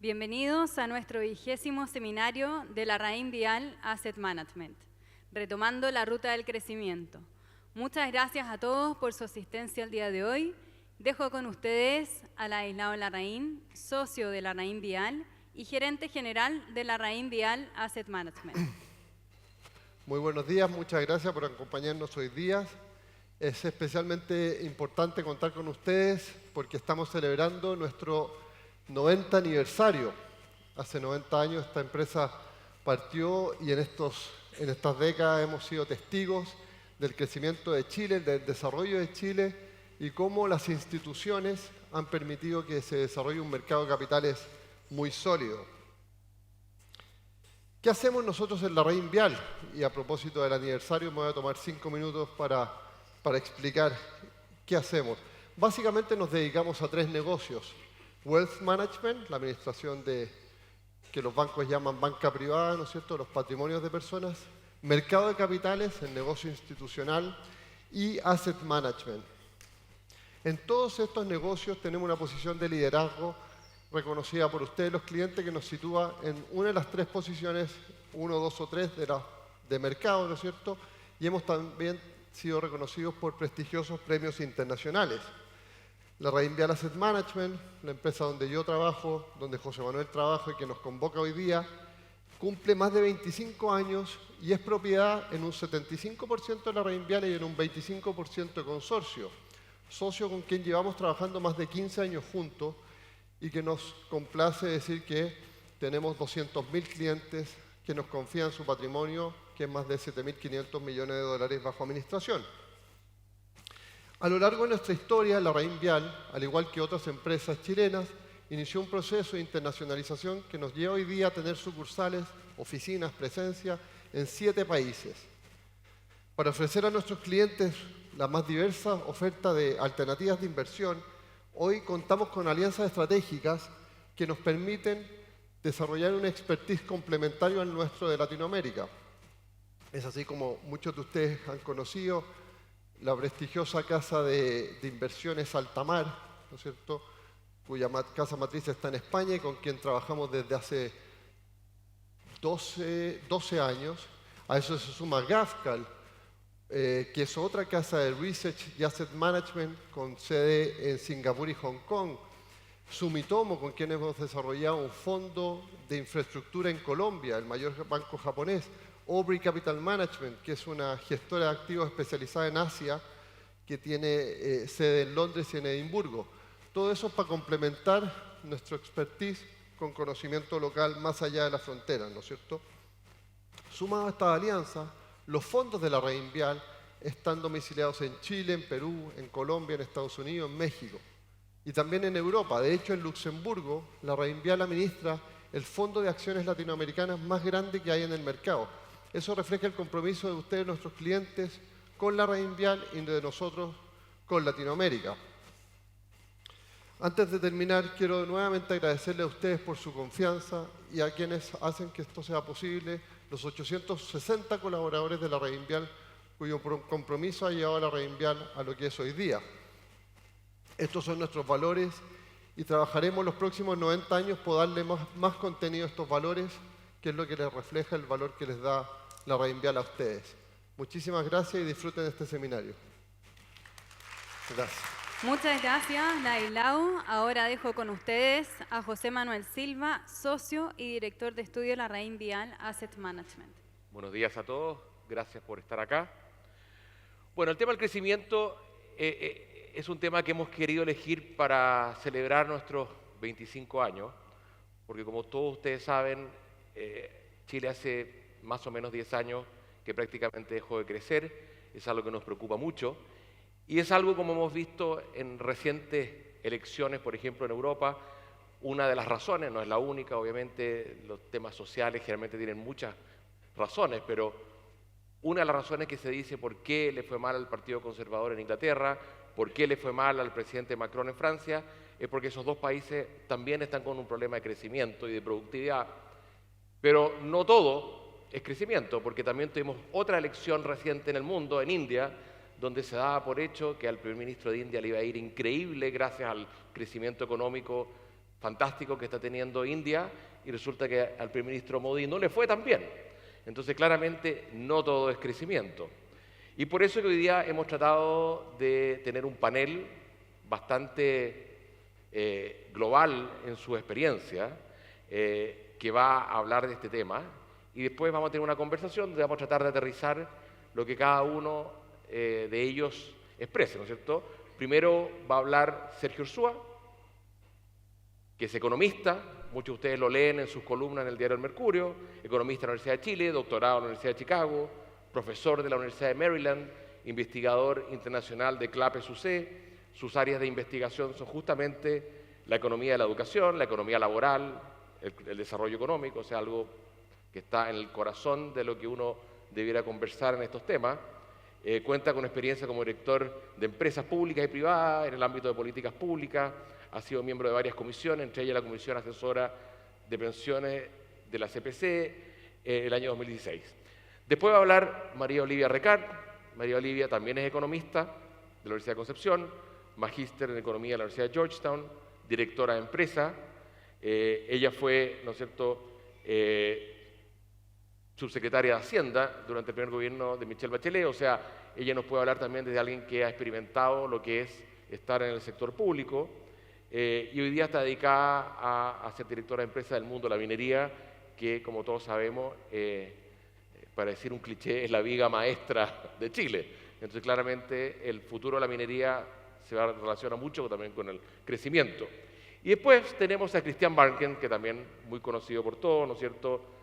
Bienvenidos a nuestro 20º seminario de Larraín Vial Asset Management, retomando la ruta del crecimiento. Muchas gracias a todos por su asistencia el día de hoy. Dejo con ustedes a Ladislao Larraín, socio de Larraín Vial y gerente general de Larraín Vial Asset Management. Muy buenos días, muchas gracias por acompañarnos hoy día. Es especialmente importante contar con ustedes porque estamos celebrando nuestro 90 aniversario. Hace 90 años esta empresa partió y en estas décadas hemos sido testigos del crecimiento de Chile, del desarrollo de Chile y cómo las instituciones han permitido que se desarrolle un mercado de capitales muy sólido. ¿Qué hacemos nosotros en Larraín Vial? Y a propósito del aniversario me voy a tomar 5 minutos para explicar qué hacemos. Básicamente nos dedicamos a 3 negocios. Wealth Management, la administración de que los bancos llaman banca privada, ¿no es cierto?, los patrimonios de personas. Mercado de capitales, el negocio institucional y Asset Management. En todos estos negocios tenemos una posición de liderazgo reconocida por ustedes, los clientes, que nos sitúa en una de las 3 posiciones, 1, 2 o 3 de mercado, ¿no es cierto? Y hemos también sido reconocidos por prestigiosos premios internacionales. Larraín Vial Asset Management, la empresa donde yo trabajo, donde José Manuel trabaja y que nos convoca hoy día, cumple más de 25 años y es propiedad en un 75% de Larraín Vial y en un 25% de consorcio. Socio con quien llevamos trabajando más de 15 años juntos y que nos complace decir que tenemos 200.000 clientes que nos confían su patrimonio, que es más de 7.500 millones de dólares bajo administración. A lo largo de nuestra historia, Larraín Vial, al igual que otras empresas chilenas, inició un proceso de internacionalización que nos lleva hoy día a tener sucursales, oficinas, presencia en 7 países. Para ofrecer a nuestros clientes la más diversa oferta de alternativas de inversión, hoy contamos con alianzas estratégicas que nos permiten desarrollar un expertise complementario al nuestro de Latinoamérica. Es así como muchos de ustedes han conocido la prestigiosa casa de inversiones Altamar, ¿no es cierto?, cuya casa matriz está en España y con quien trabajamos desde hace 12 años. A eso se suma Gafcal, que es otra casa de Research y Asset Management con sede en Singapur y Hong Kong. Sumitomo, con quien hemos desarrollado un fondo de infraestructura en Colombia, el mayor banco japonés. Aubrey Capital Management, que es una gestora de activos especializada en Asia, que tiene sede en Londres y en Edimburgo. Todo eso para complementar nuestro expertise con conocimiento local más allá de la frontera, ¿no es cierto? Sumado a esta alianza, los fondos de Larraín Vial están domiciliados en Chile, en Perú, en Colombia, en Estados Unidos, en México y también en Europa. De hecho, en Luxemburgo, Larraín Vial administra el fondo de acciones latinoamericanas más grande que hay en el mercado. Eso refleja el compromiso de ustedes, nuestros clientes, con Larraín Vial y de nosotros con Latinoamérica. Antes de terminar, quiero nuevamente agradecerle a ustedes por su confianza y a quienes hacen que esto sea posible, los 860 colaboradores de Larraín Vial, cuyo compromiso ha llevado a Larraín Vial a lo que es hoy día. Estos son nuestros valores y trabajaremos los próximos 90 años por darle más contenido a estos valores, que es lo que les refleja el valor que les da Larraín Vial a ustedes. Muchísimas gracias y disfruten de este seminario. Gracias. Muchas gracias, Ladislao. Ahora dejo con ustedes a José Manuel Silva, socio y director de estudio de Larraín Vial Asset Management. Buenos días a todos, gracias por estar acá. Bueno, el tema del crecimiento es un tema que hemos querido elegir para celebrar nuestros 25 años, porque como todos ustedes saben, Chile hace más o menos 10 años que prácticamente dejó de crecer, es algo que nos preocupa mucho, y es algo, como hemos visto en recientes elecciones, por ejemplo en Europa, una de las razones, no es la única, obviamente los temas sociales generalmente tienen muchas razones, pero una de las razones que se dice por qué le fue mal al Partido Conservador en Inglaterra, por qué le fue mal al presidente Macron en Francia, es porque esos 2 países también están con un problema de crecimiento y de productividad. Pero no todo es crecimiento, porque también tuvimos otra elección reciente en el mundo, en India, donde se daba por hecho que al primer ministro de India le iba a ir increíble gracias al crecimiento económico fantástico que está teniendo India y resulta que al primer ministro Modi no le fue tan bien. Entonces, claramente, no todo es crecimiento. Y por eso que hoy día hemos tratado de tener un panel bastante global en su experiencia, que va a hablar de este tema, y después vamos a tener una conversación donde vamos a tratar de aterrizar lo que cada uno de ellos exprese, ¿no es cierto? Primero va a hablar Sergio Ursúa, que es economista, muchos de ustedes lo leen en sus columnas en el diario El Mercurio, economista de la Universidad de Chile, doctorado en la Universidad de Chicago, profesor de la Universidad de Maryland, investigador internacional de CLAPE-SUC. Sus áreas de investigación son justamente la economía de la educación, la economía laboral, el desarrollo económico, o sea, algo que está en el corazón de lo que uno debiera conversar en estos temas. Cuenta con experiencia como director de empresas públicas y privadas en el ámbito de políticas públicas, ha sido miembro de varias comisiones, entre ellas la Comisión Asesora de Pensiones de la CPC el año 2016. Después va a hablar María Olivia Recart. María Olivia también es economista de la Universidad de Concepción, magíster en Economía de la Universidad de Georgetown, directora de empresa. Ella fue, ¿no es cierto?, subsecretaria de Hacienda durante el primer gobierno de Michelle Bachelet, o sea, ella nos puede hablar también desde alguien que ha experimentado lo que es estar en el sector público, y hoy día está dedicada a ser directora de empresa del mundo de la minería, que como todos sabemos, para decir un cliché, es la viga maestra de Chile. Entonces, claramente, el futuro de la minería se relaciona mucho también con el crecimiento. Y después tenemos a Christian Barnken, que también muy conocido por todos, ¿no es cierto?,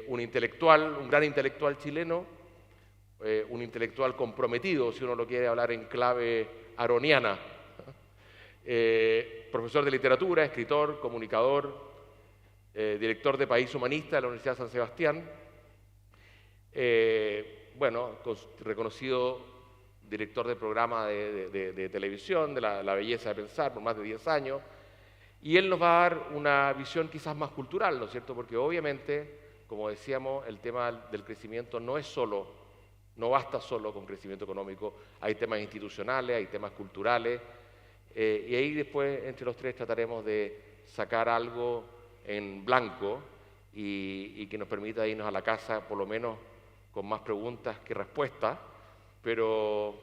un intelectual, un gran intelectual chileno, un intelectual comprometido, si uno lo quiere hablar en clave aroniana, profesor de literatura, escritor, comunicador, director de País Humanista de la Universidad de San Sebastián, bueno, reconocido director de programa de televisión, de la belleza de pensar, por más de 10 años, y él nos va a dar una visión quizás más cultural, ¿no es cierto?, porque obviamente, como decíamos, el tema del crecimiento no basta solo con crecimiento económico, hay temas institucionales, hay temas culturales, y ahí después entre los tres trataremos de sacar algo en blanco y que nos permita irnos a la casa por lo menos con más preguntas que respuestas, pero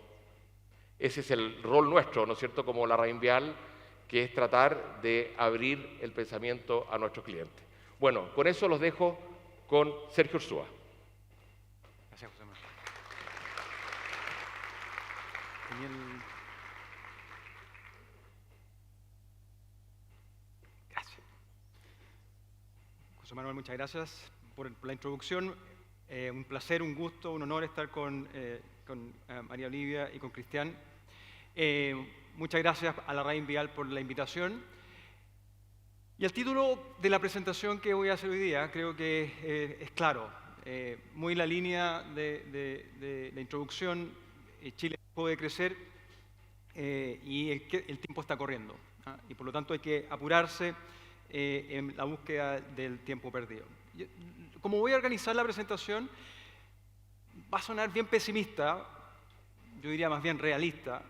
ese es el rol nuestro, ¿no es cierto?, como la RAIN Vial, que es tratar de abrir el pensamiento a nuestros clientes. Bueno, con eso los dejo con Sergio Ursúa. Gracias, José Manuel. Gracias. José Manuel, muchas gracias por la introducción. Un placer, un gusto, un honor estar con María Olivia y con Cristian. Muchas gracias a la RAIN Vial por la invitación. Y el título de la presentación que voy a hacer hoy día creo que es claro, muy en la línea de la introducción. Chile puede crecer y el tiempo está corriendo, ¿ah? Y por lo tanto hay que apurarse en la búsqueda del tiempo perdido. Como voy a organizar la presentación, va a sonar bien pesimista, yo diría más bien realista,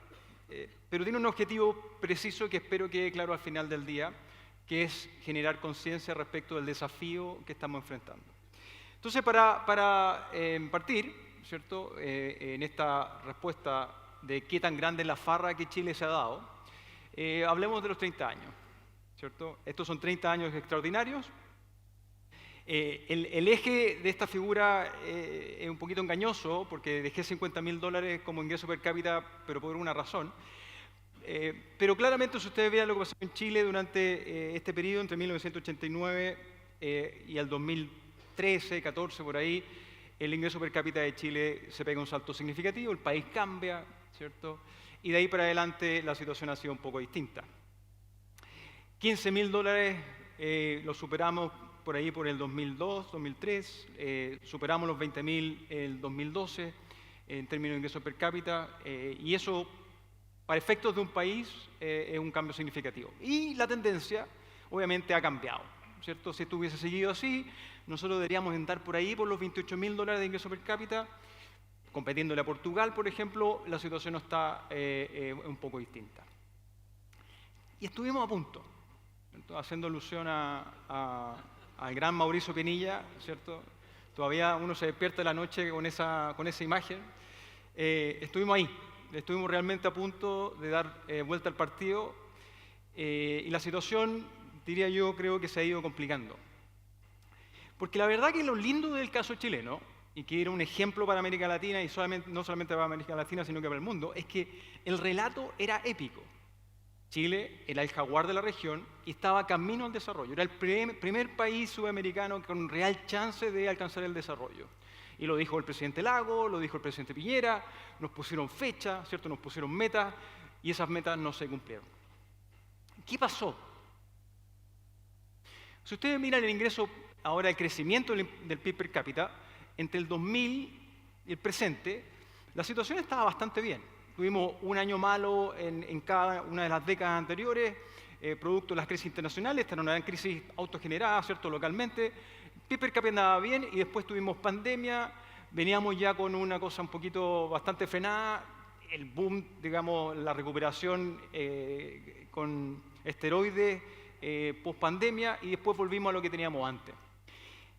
pero tiene un objetivo preciso que espero quede claro al final del día, que es generar conciencia respecto del desafío que estamos enfrentando. Entonces, para partir, ¿cierto?, en esta respuesta de qué tan grande es la farra que Chile se ha dado, hablemos de los 30 años, ¿cierto? Estos son 30 años extraordinarios. El eje de esta figura es un poquito engañoso, porque dejé $50.000 como ingreso per cápita, pero por una razón. Pero claramente, si ustedes vean lo que pasó en Chile durante este periodo, entre 1989 y el 2013, 14, por ahí, el ingreso per cápita de Chile se pega un salto significativo, el país cambia, ¿cierto? Y de ahí para adelante la situación ha sido un poco distinta. $15.000 lo superamos por ahí por el 2002, 2003, superamos los 20.000 en el 2012 en términos de ingreso per cápita, y eso, para efectos de un país, es un cambio significativo. Y la tendencia, obviamente, ha cambiado, ¿cierto? Si esto hubiese seguido así, nosotros deberíamos andar por ahí por los $28.000 de ingreso per cápita. Competiéndole a Portugal, por ejemplo, la situación no está un poco distinta. Y estuvimos a punto. ¿cierto? Haciendo alusión al gran Mauricio Pinilla, ¿cierto? Todavía uno se despierta en la noche con esa imagen. Estuvimos ahí, estuvimos realmente a punto de dar vuelta al partido y la situación, diría yo, creo que se ha ido complicando. Porque la verdad que lo lindo del caso chileno, y que era un ejemplo para América Latina, y no solamente para América Latina, sino que para el mundo, es que el relato era épico. Chile era el jaguar de la región y estaba camino al desarrollo. Era el primer país sudamericano con real chance de alcanzar el desarrollo. Y lo dijo el presidente Lago, lo dijo el presidente Piñera, nos pusieron fecha, ¿cierto? Nos pusieron metas, y esas metas no se cumplieron. ¿Qué pasó? Si ustedes miran el ingreso, ahora el crecimiento del PIB per cápita, entre el 2000 y el presente, la situación estaba bastante bien. Tuvimos un año malo en cada una de las décadas anteriores, producto de las crisis internacionales, esta era una gran crisis autogenerada, ¿cierto?, localmente. El PIB per cápita andaba bien y después tuvimos pandemia, veníamos ya con una cosa un poquito bastante frenada, el boom, digamos, la recuperación con esteroides post-pandemia y después volvimos a lo que teníamos antes.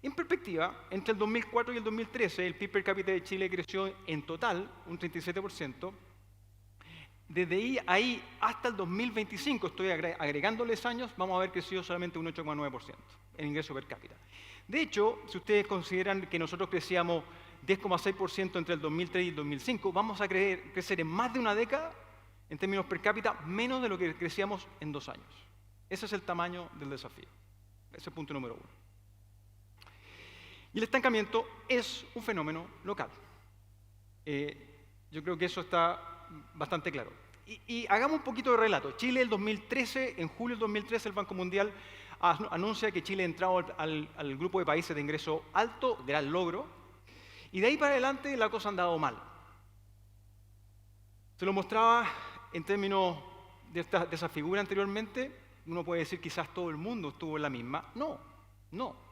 En perspectiva, entre el 2004 y el 2013, el PIB per cápita de Chile creció en total un 37%. Desde ahí hasta el 2025, estoy agregándoles años, vamos a haber crecido solamente un 8,9% en ingreso per cápita. De hecho, si ustedes consideran que nosotros crecíamos 10,6% entre el 2003 y el 2005, vamos a crecer en más de una década, en términos per cápita, menos de lo que crecíamos en 2 años. Ese es el tamaño del desafío. Ese es el punto número 1. Y el estancamiento es un fenómeno local. Yo creo que eso está bastante claro. Y hagamos un poquito de relato. Chile, el 2013, en julio del 2013, el Banco Mundial anuncia que Chile ha entrado al grupo de países de ingreso alto, gran logro, y de ahí para adelante la cosa ha andado mal. Se lo mostraba en términos de esa figura anteriormente. Uno puede decir quizás todo el mundo estuvo en la misma. No.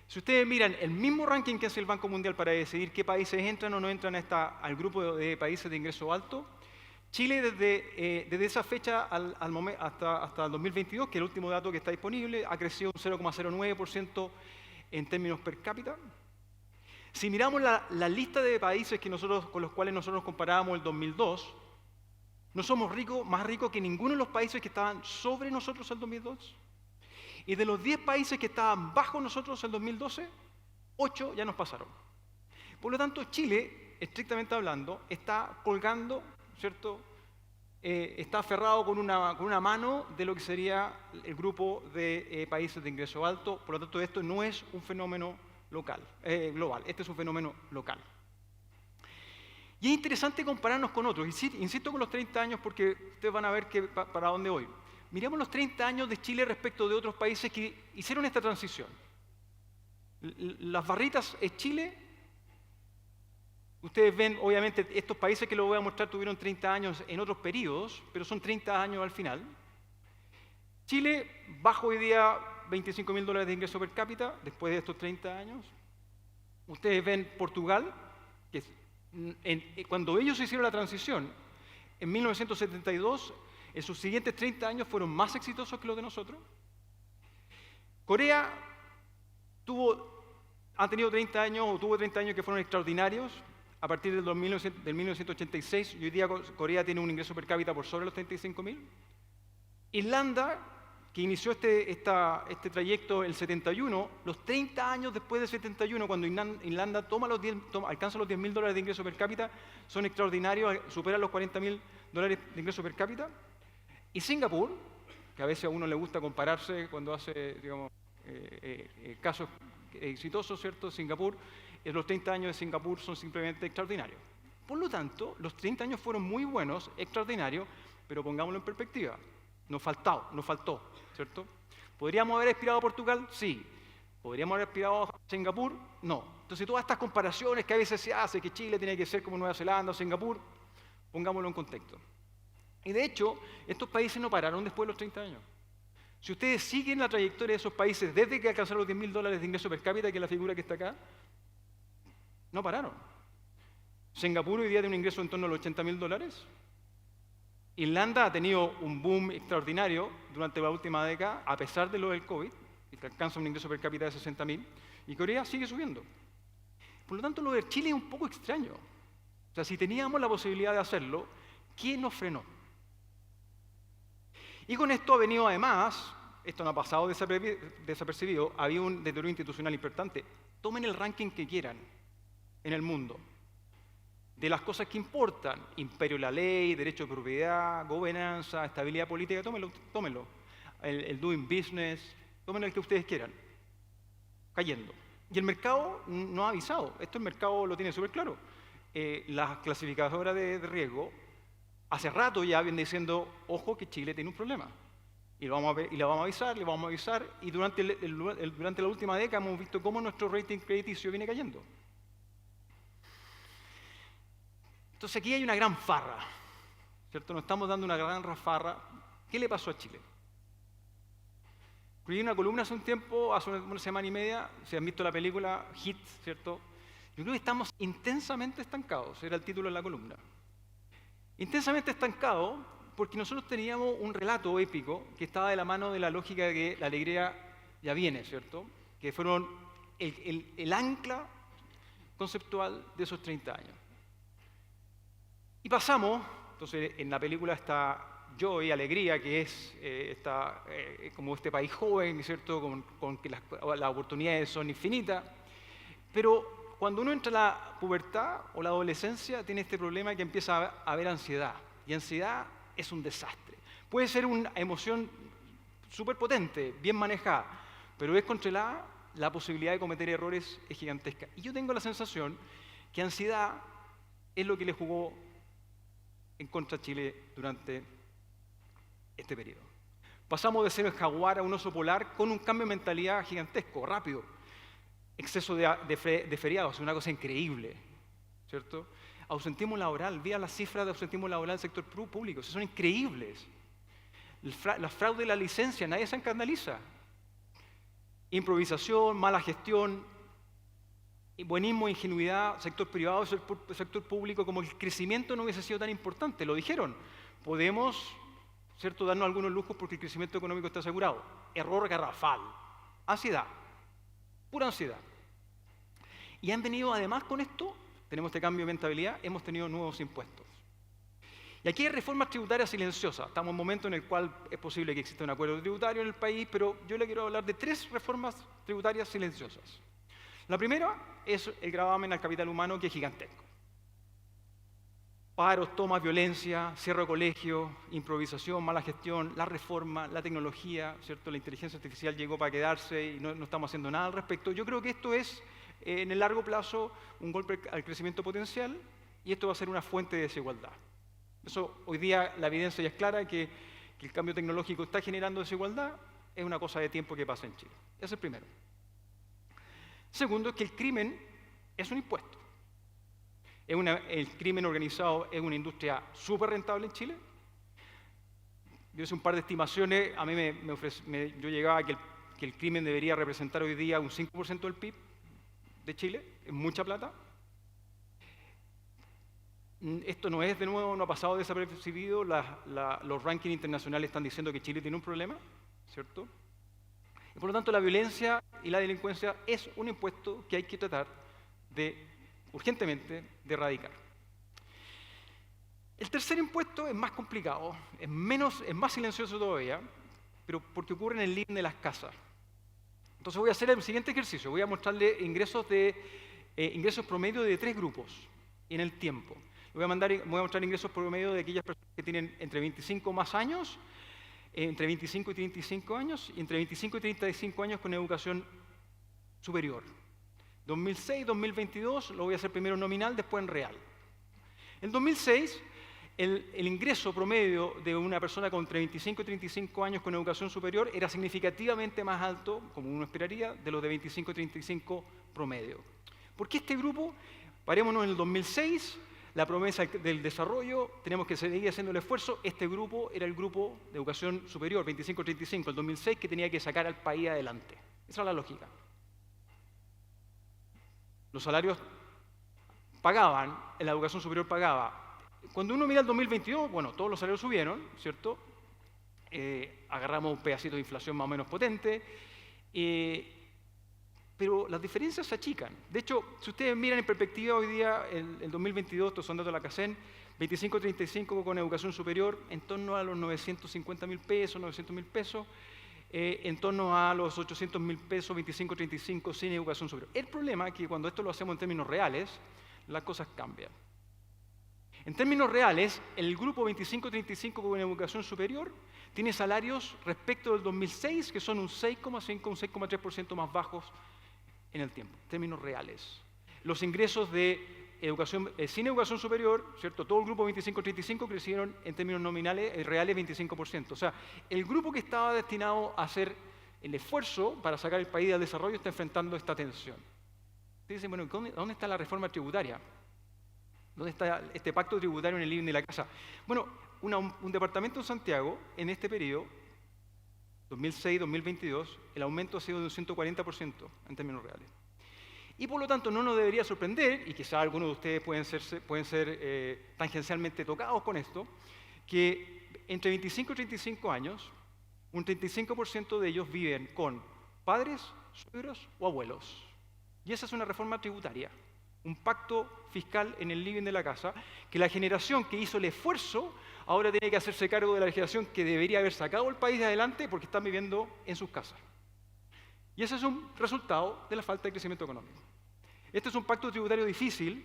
Si ustedes miran el mismo ranking que hace el Banco Mundial para decidir qué países entran o no entran al grupo de países de ingreso alto, Chile desde esa fecha hasta el 2022, que es el último dato que está disponible, ha crecido un 0,09% en términos per cápita. Si miramos la lista de países con los cuales nosotros comparábamos el 2002, no somos más ricos que ninguno de los países que estaban sobre nosotros en el 2002. Y de los 10 países que estaban bajo nosotros en el 2012, 8 ya nos pasaron. Por lo tanto, Chile, estrictamente hablando, está colgando, ¿cierto? Está aferrado con una mano de lo que sería el grupo de países de ingreso alto. Por lo tanto, esto no es un fenómeno global, este es un fenómeno local. Y es interesante compararnos con otros. Insisto con los 30 años porque ustedes van a ver para dónde voy. Miremos los 30 años de Chile respecto de otros países que hicieron esta transición. Las barritas es Chile. Ustedes ven, obviamente, estos países que les voy a mostrar tuvieron 30 años en otros periodos, pero son 30 años al final. Chile bajo hoy día $25.000 de ingreso per cápita después de estos 30 años. Ustedes ven Portugal, que cuando ellos hicieron la transición, en 1972, en sus siguientes 30 años fueron más exitosos que los de nosotros. Corea tuvo 30 años que fueron extraordinarios a partir del 1986, y hoy día Corea tiene un ingreso per cápita por sobre los 35.000. Irlanda, que inició este trayecto en el 71, los 30 años después del 71, cuando Irlanda alcanza los $10.000 de ingreso per cápita, son extraordinarios, superan los $40.000 de ingreso per cápita. Y Singapur, que a veces a uno le gusta compararse cuando hace, digamos, casos exitosos, ¿cierto? Singapur, los 30 años de Singapur son simplemente extraordinarios. Por lo tanto, los 30 años fueron muy buenos, extraordinarios, pero pongámoslo en perspectiva. Nos faltó, ¿cierto? ¿Podríamos haber aspirado a Portugal? Sí. ¿Podríamos haber aspirado a Singapur? No. Entonces, todas estas comparaciones que a veces se hace, que Chile tiene que ser como Nueva Zelanda o Singapur, pongámoslo en contexto. Y de hecho, estos países no pararon después de los 30 años. Si ustedes siguen la trayectoria de esos países desde que alcanzaron los $10.000 de ingreso per cápita, que es la figura que está acá, no pararon. Singapur hoy día tiene un ingreso en torno a los $80.000. Irlanda ha tenido un boom extraordinario durante la última década, a pesar de lo del COVID, que alcanza un ingreso per cápita de 60.000, y Corea sigue subiendo. Por lo tanto, lo de Chile es un poco extraño. O sea, si teníamos la posibilidad de hacerlo, ¿quién nos frenó? Y con esto ha venido además, esto no ha pasado desapercibido, había un deterioro institucional importante. Tomen el ranking que quieran en el mundo de las cosas que importan: imperio de la ley, derecho de propiedad, gobernanza, estabilidad política, tómenlo. El doing business, tomen el que ustedes quieran. Cayendo. Y el mercado no ha avisado. Esto el mercado lo tiene súper claro. Las clasificadoras de riesgo hace rato ya vienen diciendo, ojo que Chile tiene un problema. Y lo vamos a ver, y le vamos a avisar, le vamos a avisar. Y durante la última década hemos visto cómo nuestro rating crediticio viene cayendo. Entonces aquí hay una gran farra, ¿cierto? Nos estamos dando una gran farra. ¿Qué le pasó a Chile? Escribí una columna hace un tiempo, hace una semana y media, si han visto la película Hit, ¿cierto? Yo creo que estamos intensamente estancados, era el título de la columna. Intensamente estancados porque nosotros teníamos un relato épico que estaba de la mano de la lógica de que la alegría ya viene, ¿cierto? Que fueron el ancla conceptual de esos 30 años. Y pasamos, entonces en la película está Joy, alegría, que es como este país joven, ¿cierto? Con que las oportunidades son infinitas. Pero cuando uno entra a la pubertad o la adolescencia, tiene este problema que empieza a haber ansiedad. Y ansiedad es un desastre. Puede ser una emoción súper potente, bien manejada, pero descontrolada, la posibilidad de cometer errores es gigantesca. Y yo tengo la sensación que ansiedad es lo que le jugó en contra de Chile durante este periodo. Pasamos de ser el jaguar a un oso polar con un cambio de mentalidad gigantesco, rápido. Exceso de feriados, una cosa increíble, ¿cierto? Ausentismo laboral, vean las cifras de ausentismo laboral del sector público, son increíbles. La fraude de la licencia, nadie se escandaliza. Improvisación, mala gestión, buenismo, ingenuidad, sector privado, sector público, como el crecimiento no hubiese sido tan importante, lo dijeron. Podemos, ¿cierto?, darnos algunos lujos porque el crecimiento económico está asegurado. Error garrafal. Ansiedad. Pura ansiedad. Y han venido además con esto, tenemos este cambio de mentalidad, hemos tenido nuevos impuestos. Y aquí hay reformas tributarias silenciosas. Estamos en un momento en el cual es posible que exista un acuerdo tributario en el país, pero yo le quiero hablar de 3 reformas tributarias silenciosas. La primera es el gravamen al capital humano, que es gigantesco. Paros, tomas, violencia, cierre de colegios, improvisación, mala gestión, la reforma, la tecnología, ¿cierto? La inteligencia artificial llegó para quedarse y no estamos haciendo nada al respecto. Yo creo que esto es, en el largo plazo, un golpe al crecimiento potencial y esto va a ser una fuente de desigualdad. Eso, hoy día la evidencia ya es clara que el cambio tecnológico está generando desigualdad, es una cosa de tiempo que pasa en Chile. Ese es el primero. Segundo, es que el crimen es un impuesto. El crimen organizado es una industria súper rentable en Chile. Yo hice un par de estimaciones, a mí yo llegaba a que el crimen debería representar hoy día un 5% del PIB de Chile, es mucha plata. Esto no es, de nuevo, no ha pasado desapercibido, los rankings internacionales están diciendo que Chile tiene un problema, ¿cierto? Y por lo tanto, la violencia y la delincuencia es un impuesto que hay que tratar urgentemente de erradicar. El tercer impuesto es más complicado, es más silencioso todavía, pero porque ocurre en el living de las casas. Entonces voy a hacer el siguiente ejercicio, voy a mostrarle ingresos promedio de 3 grupos en el tiempo. Voy a mostrar ingresos promedio de aquellas personas que tienen entre 25 más años, entre 25 y 35 años, y entre 25 y 35 años con educación superior. 2006, 2022, lo voy a hacer primero nominal, después en real. En 2006, el ingreso promedio de una persona con entre 25 y 35 años con educación superior era significativamente más alto, como uno esperaría, de los de 25 y 35 promedio. ¿Por qué este grupo? Parémonos en el 2006, la promesa del desarrollo, tenemos que seguir haciendo el esfuerzo. Este grupo era el grupo de educación superior, 25-35, el 2006, que tenía que sacar al país adelante. Esa es la lógica. Los salarios pagaban, la educación superior pagaba cuando uno mira el 2022, bueno, todos los salarios subieron, ¿cierto? Agarramos un pedacito de inflación más o menos potente, pero las diferencias se achican. De hecho, si ustedes miran en perspectiva hoy día, el 2022, estos son datos de la CACEN, 25-35 con educación superior, en torno a los 950.000 pesos, 900.000 pesos, en torno a los 800.000 pesos, 25-35 sin educación superior. El problema es que cuando esto lo hacemos en términos reales, las cosas cambian. En términos reales, el grupo 25-35 con educación superior tiene salarios respecto del 2006 que son un 6,5, un 6,3% más bajos en el tiempo, en términos reales. Los ingresos de educación, sin educación superior, ¿cierto? Todo el grupo 25-35 crecieron en términos nominales, reales 25%. O sea, el grupo que estaba destinado a hacer el esfuerzo para sacar el país al desarrollo está enfrentando esta tensión. Ustedes dicen, bueno, ¿dónde está la reforma tributaria? ¿Dónde está este pacto tributario en el living de la casa? Bueno, un departamento en Santiago, en este periodo, 2006-2022, el aumento ha sido de un 140% en términos reales. Y por lo tanto no nos debería sorprender, y quizá algunos de ustedes pueden ser tangencialmente tocados con esto, que entre 25 y 35 años, un 35% de ellos viven con padres, suegros o abuelos. Y esa es una reforma tributaria, un pacto fiscal en el living de la casa, que la generación que hizo el esfuerzo ahora tiene que hacerse cargo de la generación que debería haber sacado el país de adelante porque están viviendo en sus casas. Y ese es un resultado de la falta de crecimiento económico. Este es un pacto tributario difícil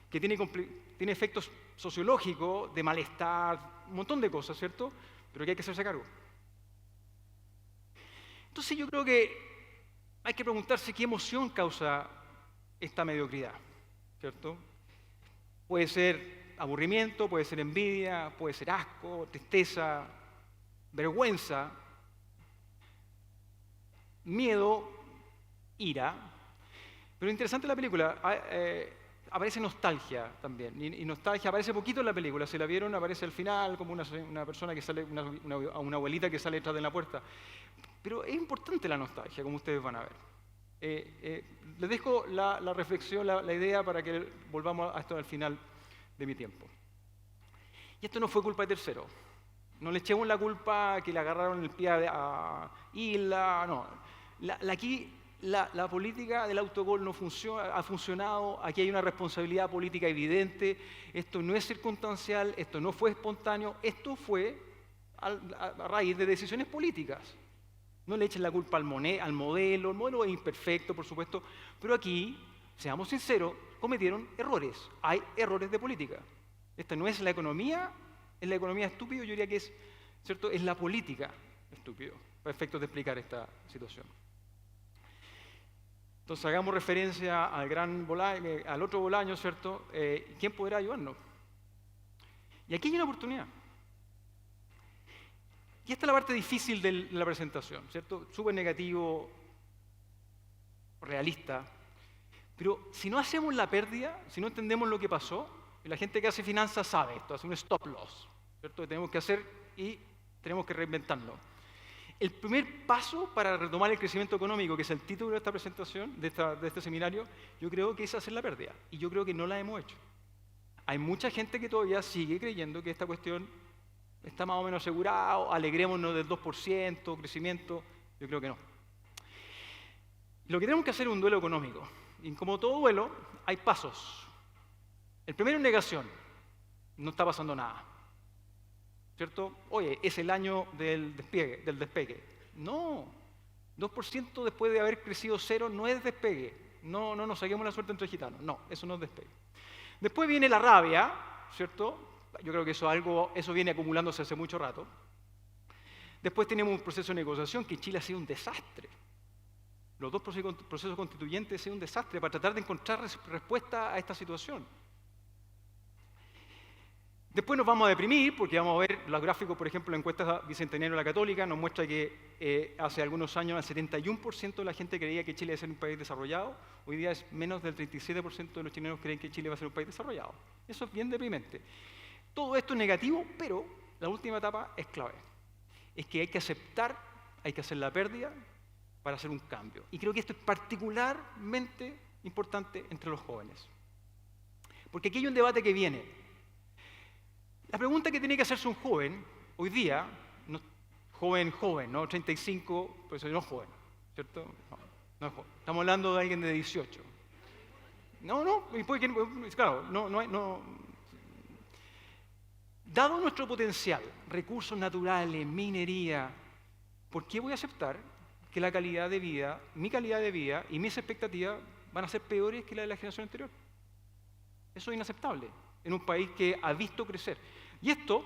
que tiene efectos sociológicos, de malestar, un montón de cosas, ¿cierto? Pero que hay que hacerse cargo. Entonces yo creo que hay que preguntarse qué emoción causa esta mediocridad, ¿cierto? Puede ser aburrimiento, puede ser envidia, puede ser asco, tristeza, vergüenza, miedo, ira. Pero interesante en la película, aparece nostalgia también. Y nostalgia aparece poquito en la película. Si la vieron, aparece al final como una persona que sale, una abuelita que sale detrás de la puerta. Pero es importante la nostalgia, como ustedes van a ver. Les dejo la reflexión, la idea para que volvamos a esto al final de mi tiempo. Y esto no fue culpa de terceros. No le echemos la culpa que le agarraron el pie a Isla, no. Aquí la política del autogol no ha funcionado, aquí hay una responsabilidad política evidente, esto no es circunstancial, esto no fue espontáneo, esto fue a raíz de decisiones políticas. No le echen la culpa al modelo, el modelo es imperfecto, por supuesto, pero aquí, seamos sinceros, cometieron errores, hay errores de política. Esta no es la economía estúpido, yo diría que es, ¿cierto? Es la política estúpido, para efectos de explicar esta situación. Entonces hagamos referencia al otro Bolaño, ¿cierto? ¿Quién podrá ayudarnos? Y aquí hay una oportunidad. Y esta es la parte difícil de la presentación, ¿cierto? Súper negativo, realista. Pero si no hacemos la pérdida, si no entendemos lo que pasó, y la gente que hace finanzas sabe esto, hace un stop loss, ¿cierto? Que tenemos que hacer y tenemos que reinventarlo. El primer paso para retomar el crecimiento económico, que es el título de esta presentación, de este seminario, yo creo que es hacer la pérdida. Y yo creo que no la hemos hecho. Hay mucha gente que todavía sigue creyendo que esta cuestión está más o menos asegurada, alegrémonos del 2%, crecimiento. Yo creo que no. Lo que tenemos que hacer es un duelo económico. Y como todo duelo, hay pasos. El primero es negación. No está pasando nada. ¿Cierto? Oye, es el año del despegue. No, 2% después de haber crecido 0 no es despegue. No nos saquemos la suerte entre gitanos. No, eso no es despegue. Después viene la rabia, ¿cierto? Yo creo que eso viene acumulándose hace mucho rato. Después tenemos un proceso de negociación que en Chile ha sido un desastre. Los dos procesos constituyentes han sido un desastre para tratar de encontrar respuesta a esta situación. Después nos vamos a deprimir porque vamos a ver los gráficos, por ejemplo, la encuesta Bicentenario de la Católica nos muestra que hace algunos años el 71% de la gente creía que Chile iba a ser un país desarrollado. Hoy día es menos del 37% de los chilenos creen que Chile va a ser un país desarrollado. Eso es bien deprimente. Todo esto es negativo, pero la última etapa es clave. Es que hay que aceptar, hay que hacer la pérdida para hacer un cambio. Y creo que esto es particularmente importante entre los jóvenes. Porque aquí hay un debate que viene. La pregunta que tiene que hacerse un joven hoy día, no, joven, ¿no? 35, pues no es joven, ¿cierto? No es joven. Estamos hablando de alguien de 18. Y puede que, claro, no. Dado nuestro potencial, recursos naturales, minería, ¿por qué voy a aceptar que la calidad de vida, mi calidad de vida y mis expectativas van a ser peores que la de la generación anterior? Eso es inaceptable en un país que ha visto crecer. Y esto,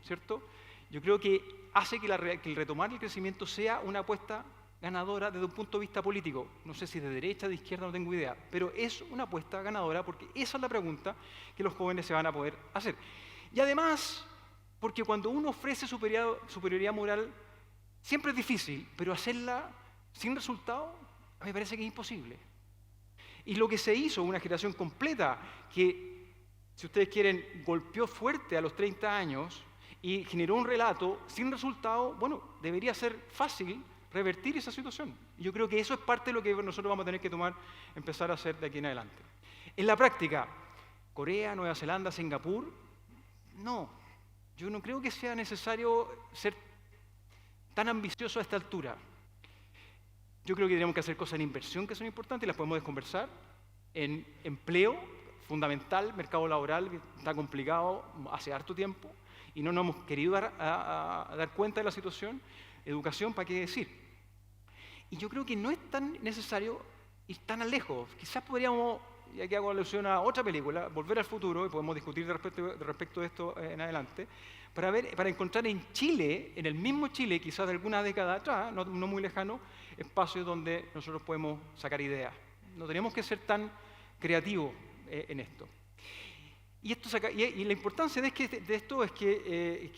¿cierto? Yo creo que hace que el retomar el crecimiento sea una apuesta ganadora desde un punto de vista político. No sé si de derecha, de izquierda, no tengo idea, pero es una apuesta ganadora porque esa es la pregunta que los jóvenes se van a poder hacer. Y además, porque cuando uno ofrece superioridad moral, siempre es difícil, pero hacerla sin resultado me parece que es imposible. Y lo que se hizo, una generación completa que, si ustedes quieren, golpeó fuerte a los 30 años y generó un relato sin resultado, bueno, debería ser fácil revertir esa situación. Y yo creo que eso es parte de lo que nosotros vamos a tener que empezar a hacer de aquí en adelante. En la práctica, Corea, Nueva Zelanda, Singapur, no, yo no creo que sea necesario ser tan ambicioso a esta altura. Yo creo que tenemos que hacer cosas en inversión que son importantes y las podemos desconversar. En empleo, fundamental, mercado laboral, que está complicado hace harto tiempo y no nos hemos querido dar cuenta de la situación. Educación, ¿para qué decir? Y yo creo que no es tan necesario ir tan lejos. Quizás podríamos, y aquí hago alusión a otra película, Volver al Futuro, y podemos discutir respecto de esto en adelante, para encontrar en Chile, en el mismo Chile, quizás de alguna década atrás, no muy lejano, espacios donde nosotros podemos sacar ideas. No tenemos que ser tan creativos en esto. Y la importancia de esto es que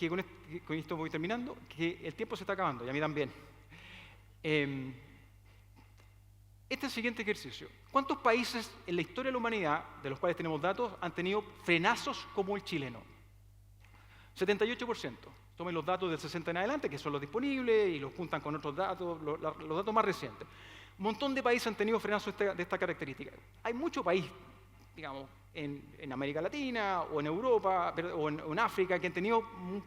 con esto voy terminando, que el tiempo se está acabando, y a mí también. Este es el siguiente ejercicio. ¿Cuántos países en la historia de la humanidad, de los cuales tenemos datos, han tenido frenazos como el chileno? 78%. Tomen los datos del 60 en adelante, que son los disponibles, y los juntan con otros datos, los datos más recientes. Un montón de países han tenido frenazos de esta característica. Hay muchos países, digamos, en América Latina, o en Europa, o en África, que han tenido un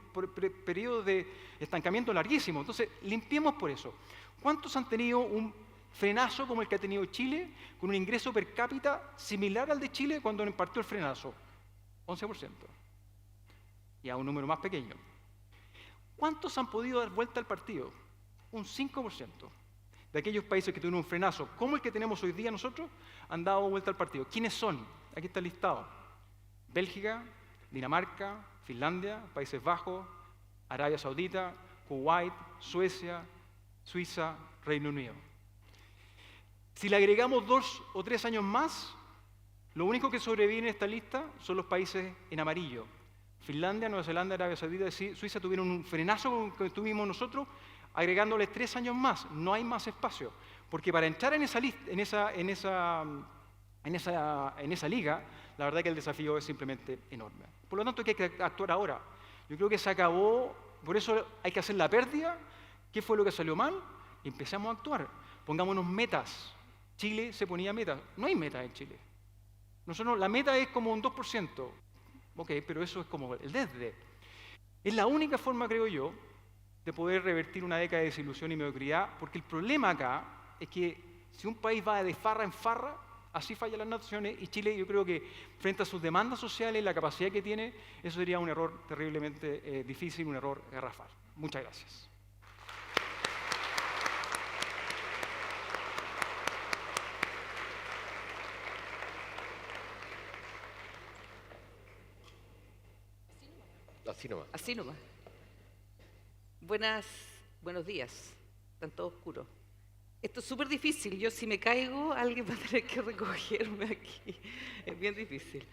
periodo de estancamiento larguísimo. Entonces, limpiemos por eso. ¿Cuántos han tenido un frenazo como el que ha tenido Chile, con un ingreso per cápita similar al de Chile cuando impartió el frenazo? 11%. Y a un número más pequeño. ¿Cuántos han podido dar vuelta al partido? Un 5%. De aquellos países que tuvieron un frenazo, como el que tenemos hoy día nosotros, han dado vuelta al partido. ¿Quiénes son? Aquí está el listado. Bélgica, Dinamarca, Finlandia, Países Bajos, Arabia Saudita, Kuwait, Suecia, Suiza, Reino Unido. Si le agregamos 2 o 3 años más, lo único que sobrevive en esta lista son los países en amarillo. Finlandia, Nueva Zelanda, Arabia Saudita y Suiza tuvieron un frenazo que tuvimos nosotros, agregándoles 3 años más. No hay más espacio. Porque para entrar en esa liga, la verdad es que el desafío es simplemente enorme. Por lo tanto, hay que actuar ahora. Yo creo que se acabó, por eso hay que hacer la pérdida. ¿Qué fue lo que salió mal? Y empezamos a actuar. Pongámonos metas. Chile se ponía metas. No hay metas en Chile. Nosotros, la meta es como un 2%. Ok, pero eso es como el desde. Es la única forma, creo yo, de poder revertir una década de desilusión y mediocridad, porque el problema acá es que si un país va de farra en farra, así fallan las naciones, y Chile, yo creo que frente a sus demandas sociales, la capacidad que tiene, eso sería un error terriblemente difícil, un error garrafal. Muchas gracias. Así nomás. Así nomás. Buenos días. Están todos oscuros. Esto es súper difícil. Yo si me caigo, alguien va a tener que recogerme aquí. Es bien difícil.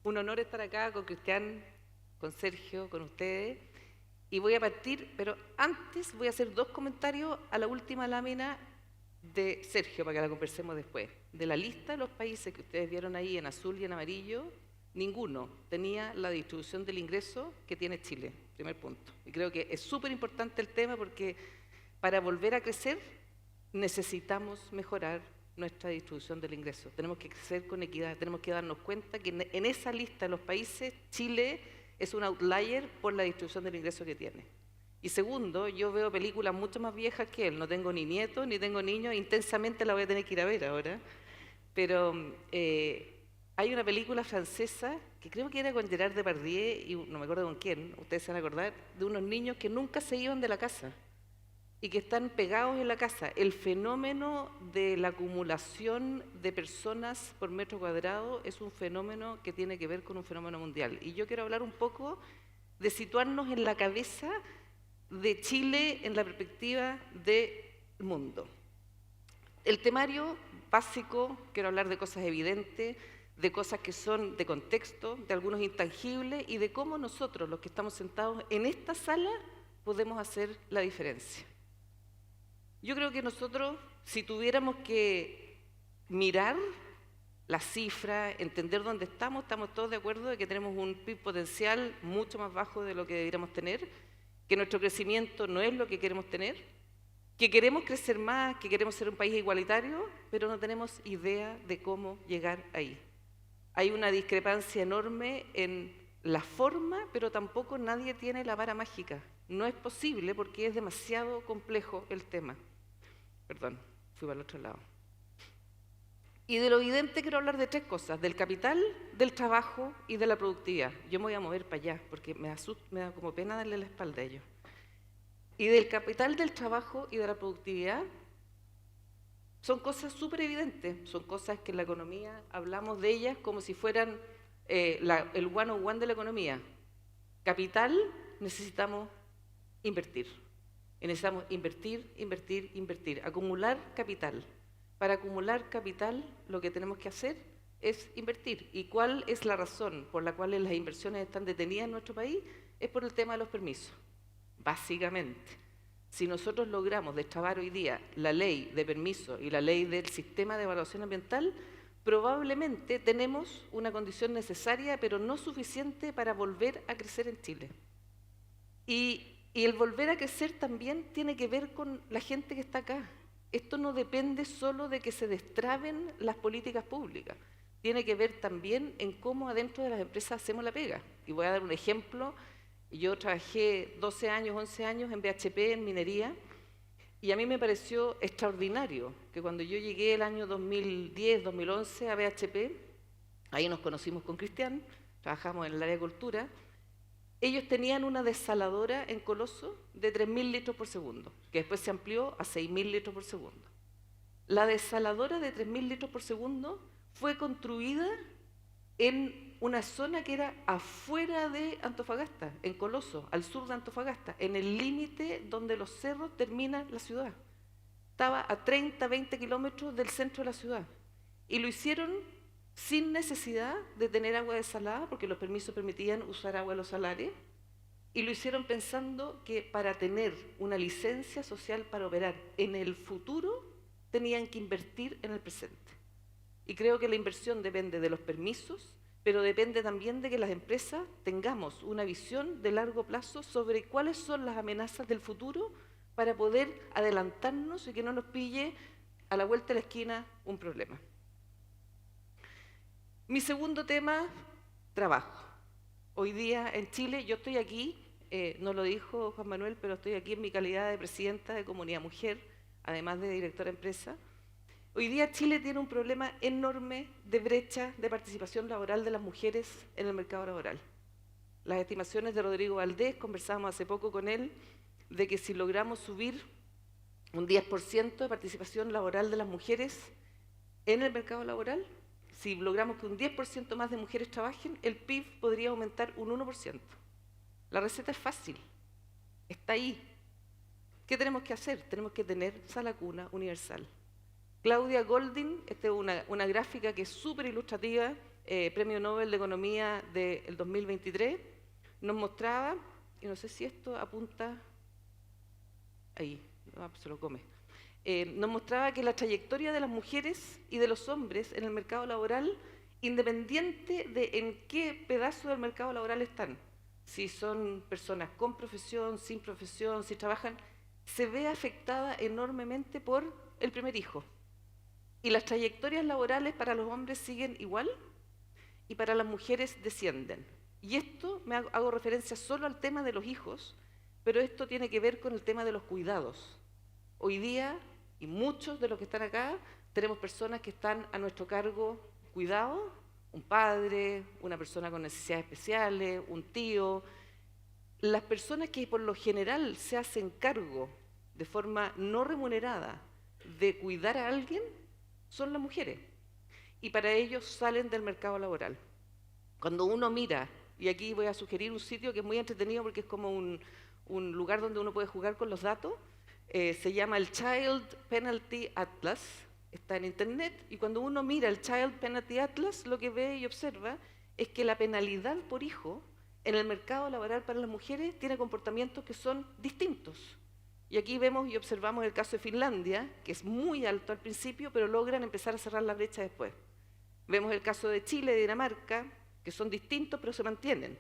Un honor estar acá con Cristian, con Sergio, con ustedes. Y voy a partir, pero antes voy a hacer 2 comentarios a la última lámina de Sergio, para que la conversemos después. De la lista de los países que ustedes vieron ahí en azul y en amarillo, ninguno tenía la distribución del ingreso que tiene Chile, primer punto. Y creo que es súper importante el tema porque para volver a crecer necesitamos mejorar nuestra distribución del ingreso. Tenemos que crecer con equidad, tenemos que darnos cuenta que en esa lista de los países Chile es un outlier por la distribución del ingreso que tiene. Y segundo, yo veo películas mucho más viejas que él, no tengo ni nietos ni tengo niños, intensamente la voy a tener que ir a ver ahora, pero hay una película francesa que creo que era con Gerard Depardieu y no me acuerdo con quién, ustedes se van a acordar, de unos niños que nunca se iban de la casa y que están pegados en la casa. El fenómeno de la acumulación de personas por metro cuadrado es un fenómeno que tiene que ver con un fenómeno mundial. Y yo quiero hablar un poco de situarnos en la cabeza de Chile en la perspectiva del mundo. El temario básico, quiero hablar de cosas evidentes, de cosas que son de contexto, de algunos intangibles y de cómo nosotros, los que estamos sentados en esta sala, podemos hacer la diferencia. Yo creo que nosotros, si tuviéramos que mirar las cifras, entender dónde estamos todos de acuerdo de que tenemos un PIB potencial mucho más bajo de lo que deberíamos tener, que nuestro crecimiento no es lo que queremos tener, que queremos crecer más, que queremos ser un país igualitario, pero no tenemos idea de cómo llegar ahí. Hay una discrepancia enorme en la forma, pero tampoco nadie tiene la vara mágica. No es posible porque es demasiado complejo el tema. Perdón, fui para el otro lado. Y de lo evidente quiero hablar de 3 cosas, del capital, del trabajo y de la productividad. Yo me voy a mover para allá porque me da como pena darle la espalda a ellos. Y del capital, del trabajo y de la productividad son cosas súper evidentes, son cosas que en la economía hablamos de ellas como si fueran el one-on-one de la economía. Capital, necesitamos invertir. Y necesitamos invertir, acumular capital. Para acumular capital, lo que tenemos que hacer es invertir. ¿Y cuál es la razón por la cual las inversiones están detenidas en nuestro país? Es por el tema de los permisos. Básicamente, si nosotros logramos destrabar hoy día la ley de permisos y la ley del sistema de evaluación ambiental, probablemente tenemos una condición necesaria, pero no suficiente para volver a crecer en Chile. Y el volver a crecer también tiene que ver con la gente que está acá. Esto no depende solo de que se destraben las políticas públicas, tiene que ver también en cómo adentro de las empresas hacemos la pega. Y voy a dar un ejemplo. Yo trabajé 12 años, 11 años en BHP, en minería, y a mí me pareció extraordinario que cuando yo llegué el año 2010, 2011 a BHP, ahí nos conocimos con Cristian, trabajamos en el área de cultura, ellos tenían una desaladora en Coloso de 3.000 litros por segundo, que después se amplió a 6.000 litros por segundo. La desaladora de 3.000 litros por segundo fue construida en una zona que era afuera de Antofagasta, en Coloso, al sur de Antofagasta, en el límite donde los cerros terminan la ciudad. Estaba a 30, 20 kilómetros del centro de la ciudad. Y lo hicieron sin necesidad de tener agua desalada, porque los permisos permitían usar agua de los salares, y lo hicieron pensando que para tener una licencia social para operar en el futuro, tenían que invertir en el presente. Y creo que la inversión depende de los permisos, pero depende también de que las empresas tengamos una visión de largo plazo sobre cuáles son las amenazas del futuro para poder adelantarnos y que no nos pille a la vuelta de la esquina un problema. Mi segundo tema, trabajo. Hoy día en Chile, yo estoy aquí, no lo dijo Juan Manuel, pero estoy aquí en mi calidad de presidenta de Comunidad Mujer, además de directora de empresa. Hoy día Chile tiene un problema enorme de brecha de participación laboral de las mujeres en el mercado laboral. Las estimaciones de Rodrigo Valdés, conversábamos hace poco con él, de que si logramos subir un 10% de participación laboral de las mujeres en el mercado laboral, si logramos que un 10% más de mujeres trabajen, el PIB podría aumentar un 1%. La receta es fácil, está ahí. ¿Qué tenemos que hacer? Tenemos que tener sala cuna universal. Claudia Goldin, esta es una gráfica que es súper ilustrativa, Premio Nobel de Economía del 2023, nos mostraba, y no sé si esto apunta ahí, se lo come. Nos mostraba que la trayectoria de las mujeres y de los hombres en el mercado laboral, independiente de en qué pedazo del mercado laboral están, si son personas con profesión, sin profesión, si trabajan, se ve afectada enormemente por el primer hijo. Y las trayectorias laborales para los hombres siguen igual y para las mujeres descienden. Y esto hago referencia solo al tema de los hijos, pero esto tiene que ver con el tema de los cuidados. Hoy día, y muchos de los que están acá, tenemos personas que están a nuestro cargo cuidado, un padre, una persona con necesidades especiales, un tío. Las personas que por lo general se hacen cargo de forma no remunerada de cuidar a alguien son las mujeres. Y para ellos salen del mercado laboral. Cuando uno mira, y aquí voy a sugerir un sitio que es muy entretenido porque es como un lugar donde uno puede jugar con los datos, se llama el Child Penalty Atlas, está en internet, y cuando uno mira el Child Penalty Atlas, lo que ve y observa es que la penalidad por hijo en el mercado laboral para las mujeres tiene comportamientos que son distintos. Y aquí vemos y observamos el caso de Finlandia, que es muy alto al principio, pero logran empezar a cerrar la brecha después. Vemos el caso de Chile, de Dinamarca, que son distintos pero se mantienen.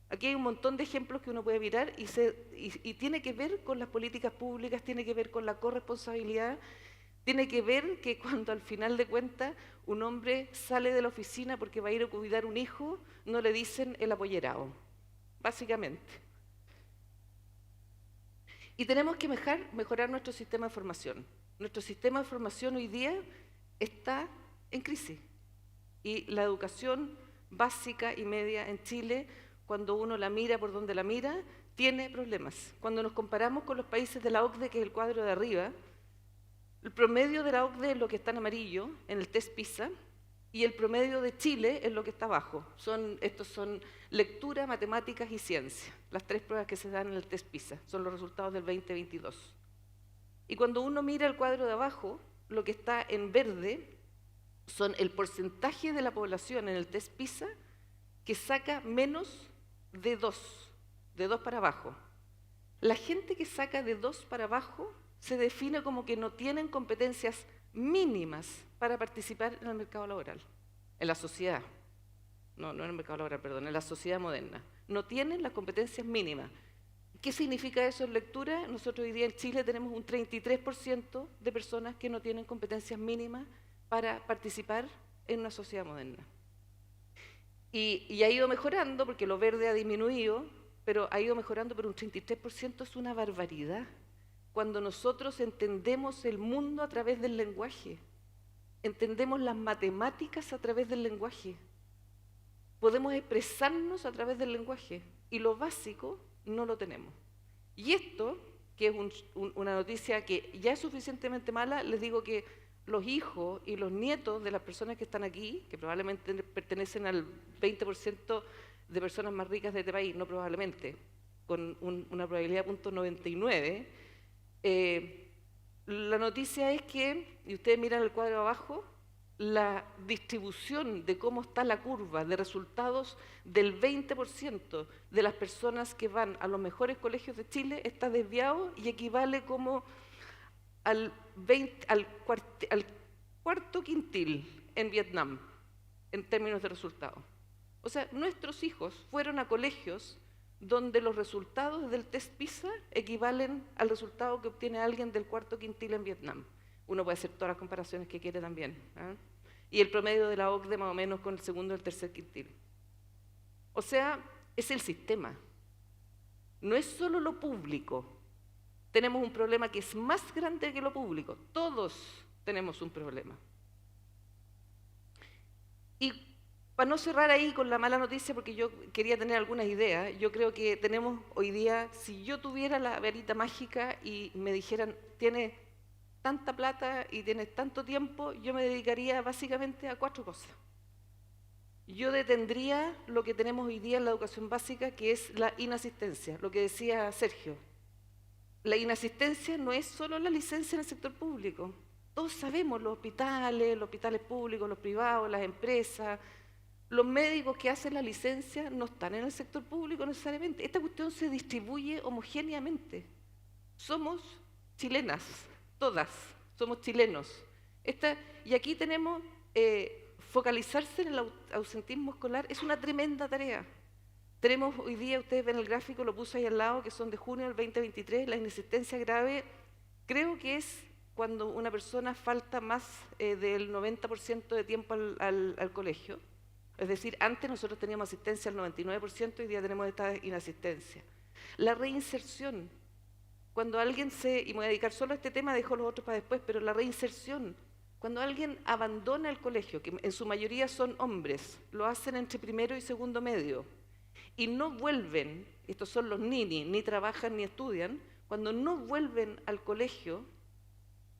Aquí hay un montón de ejemplos que uno puede mirar y tiene que ver con las políticas públicas, tiene que ver con la corresponsabilidad, tiene que ver que cuando al final de cuentas un hombre sale de la oficina porque va a ir a cuidar un hijo, no le dicen el apoyerado, básicamente. Y tenemos que mejorar nuestro sistema de formación. Nuestro sistema de formación hoy día está en crisis. Y la educación básica y media en Chile, cuando uno la mira por donde la mira, tiene problemas. Cuando nos comparamos con los países de la OCDE, que es el cuadro de arriba, el promedio de la OCDE es lo que está en amarillo, en el test PISA, y el promedio de Chile es lo que está abajo. Estos son lectura, matemáticas y ciencia. Las 3 pruebas que se dan en el test PISA. Son los resultados del 2022. Y cuando uno mira el cuadro de abajo, lo que está en verde son el porcentaje de la población en el test PISA que saca menos de 2 para abajo. La gente que saca de 2 para abajo se define como que no tienen competencias mínimas para participar en el mercado laboral, en la sociedad. No en el mercado laboral, perdón, en la sociedad moderna. No tienen las competencias mínimas. ¿Qué significa eso en lectura? Nosotros hoy día en Chile tenemos un 33% de personas que no tienen competencias mínimas para participar en una sociedad moderna. Y ha ido mejorando, porque lo verde ha disminuido, pero ha ido mejorando, pero un 33% es una barbaridad. Cuando nosotros entendemos el mundo a través del lenguaje, entendemos las matemáticas a través del lenguaje, podemos expresarnos a través del lenguaje, y lo básico no lo tenemos. Y esto, que es una noticia que ya es suficientemente mala, les digo que los hijos y los nietos de las personas que están aquí, que probablemente pertenecen al 20% de personas más ricas de este país, no probablemente, con una probabilidad de 0.99, la noticia es que, y ustedes miran el cuadro abajo, la distribución de cómo está la curva de resultados del 20% de las personas que van a los mejores colegios de Chile está desviado y equivale como al cuarto quintil en Vietnam, en términos de resultados. O sea, nuestros hijos fueron a colegios donde los resultados del test PISA equivalen al resultado que obtiene alguien del cuarto quintil en Vietnam. Uno puede hacer todas las comparaciones que quiere también, ¿eh? Y el promedio de la OCDE más o menos con el segundo y el tercer quintil. O sea, es el sistema. No es solo lo público. Tenemos un problema que es más grande que lo público. Todos tenemos un problema. Y para no cerrar ahí con la mala noticia, porque yo quería tener algunas ideas, yo creo que tenemos hoy día, si yo tuviera la varita mágica y me dijeran, tienes tanta plata y tienes tanto tiempo, yo me dedicaría básicamente a 4 cosas. Yo detendría lo que tenemos hoy día en la educación básica, que es la inasistencia, lo que decía Sergio. La inasistencia no es solo la licencia en el sector público. Todos sabemos, los hospitales públicos, los privados, las empresas, los médicos que hacen la licencia no están en el sector público necesariamente. Esta cuestión se distribuye homogéneamente. Somos chilenas, todas, somos chilenos. Y aquí tenemos, focalizarse en el ausentismo escolar es una tremenda tarea. Tenemos hoy día, ustedes ven el gráfico, lo puse ahí al lado, que son de junio del 2023, la inasistencia grave, creo que es cuando una persona falta más del 90% de tiempo al colegio, Es decir, antes nosotros teníamos asistencia al 99%, hoy día tenemos esta inasistencia. La reinserción, cuando alguien y me voy a dedicar solo a este tema, dejo los otros para después, pero la reinserción, cuando alguien abandona el colegio, que en su mayoría son hombres, lo hacen entre primero y segundo medio, y no vuelven, estos son los ninis, ni trabajan ni estudian, cuando no vuelven al colegio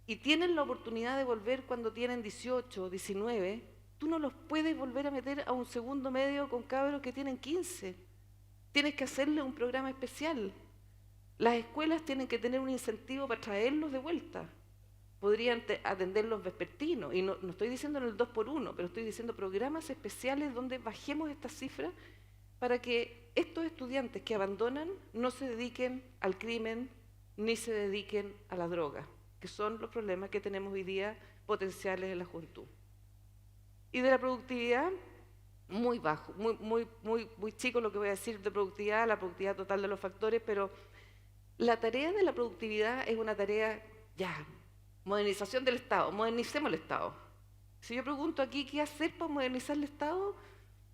y tienen la oportunidad de volver cuando tienen 18, 19, tú no los puedes volver a meter a un segundo medio con cabros que tienen 15. Tienes que hacerle un programa especial. Las escuelas tienen que tener un incentivo para traerlos de vuelta. Podrían atenderlos vespertinos, y no estoy diciendo en el 2x1, pero estoy diciendo programas especiales donde bajemos estas cifras para que estos estudiantes que abandonan no se dediquen al crimen ni se dediquen a la droga, que son los problemas que tenemos hoy día potenciales en la juventud. Y de la productividad, muy bajo, muy chico lo que voy a decir de productividad, la productividad total de los factores, pero la tarea de la productividad es una tarea, modernización del Estado, modernicemos el Estado. Si yo pregunto aquí qué hacer para modernizar el Estado,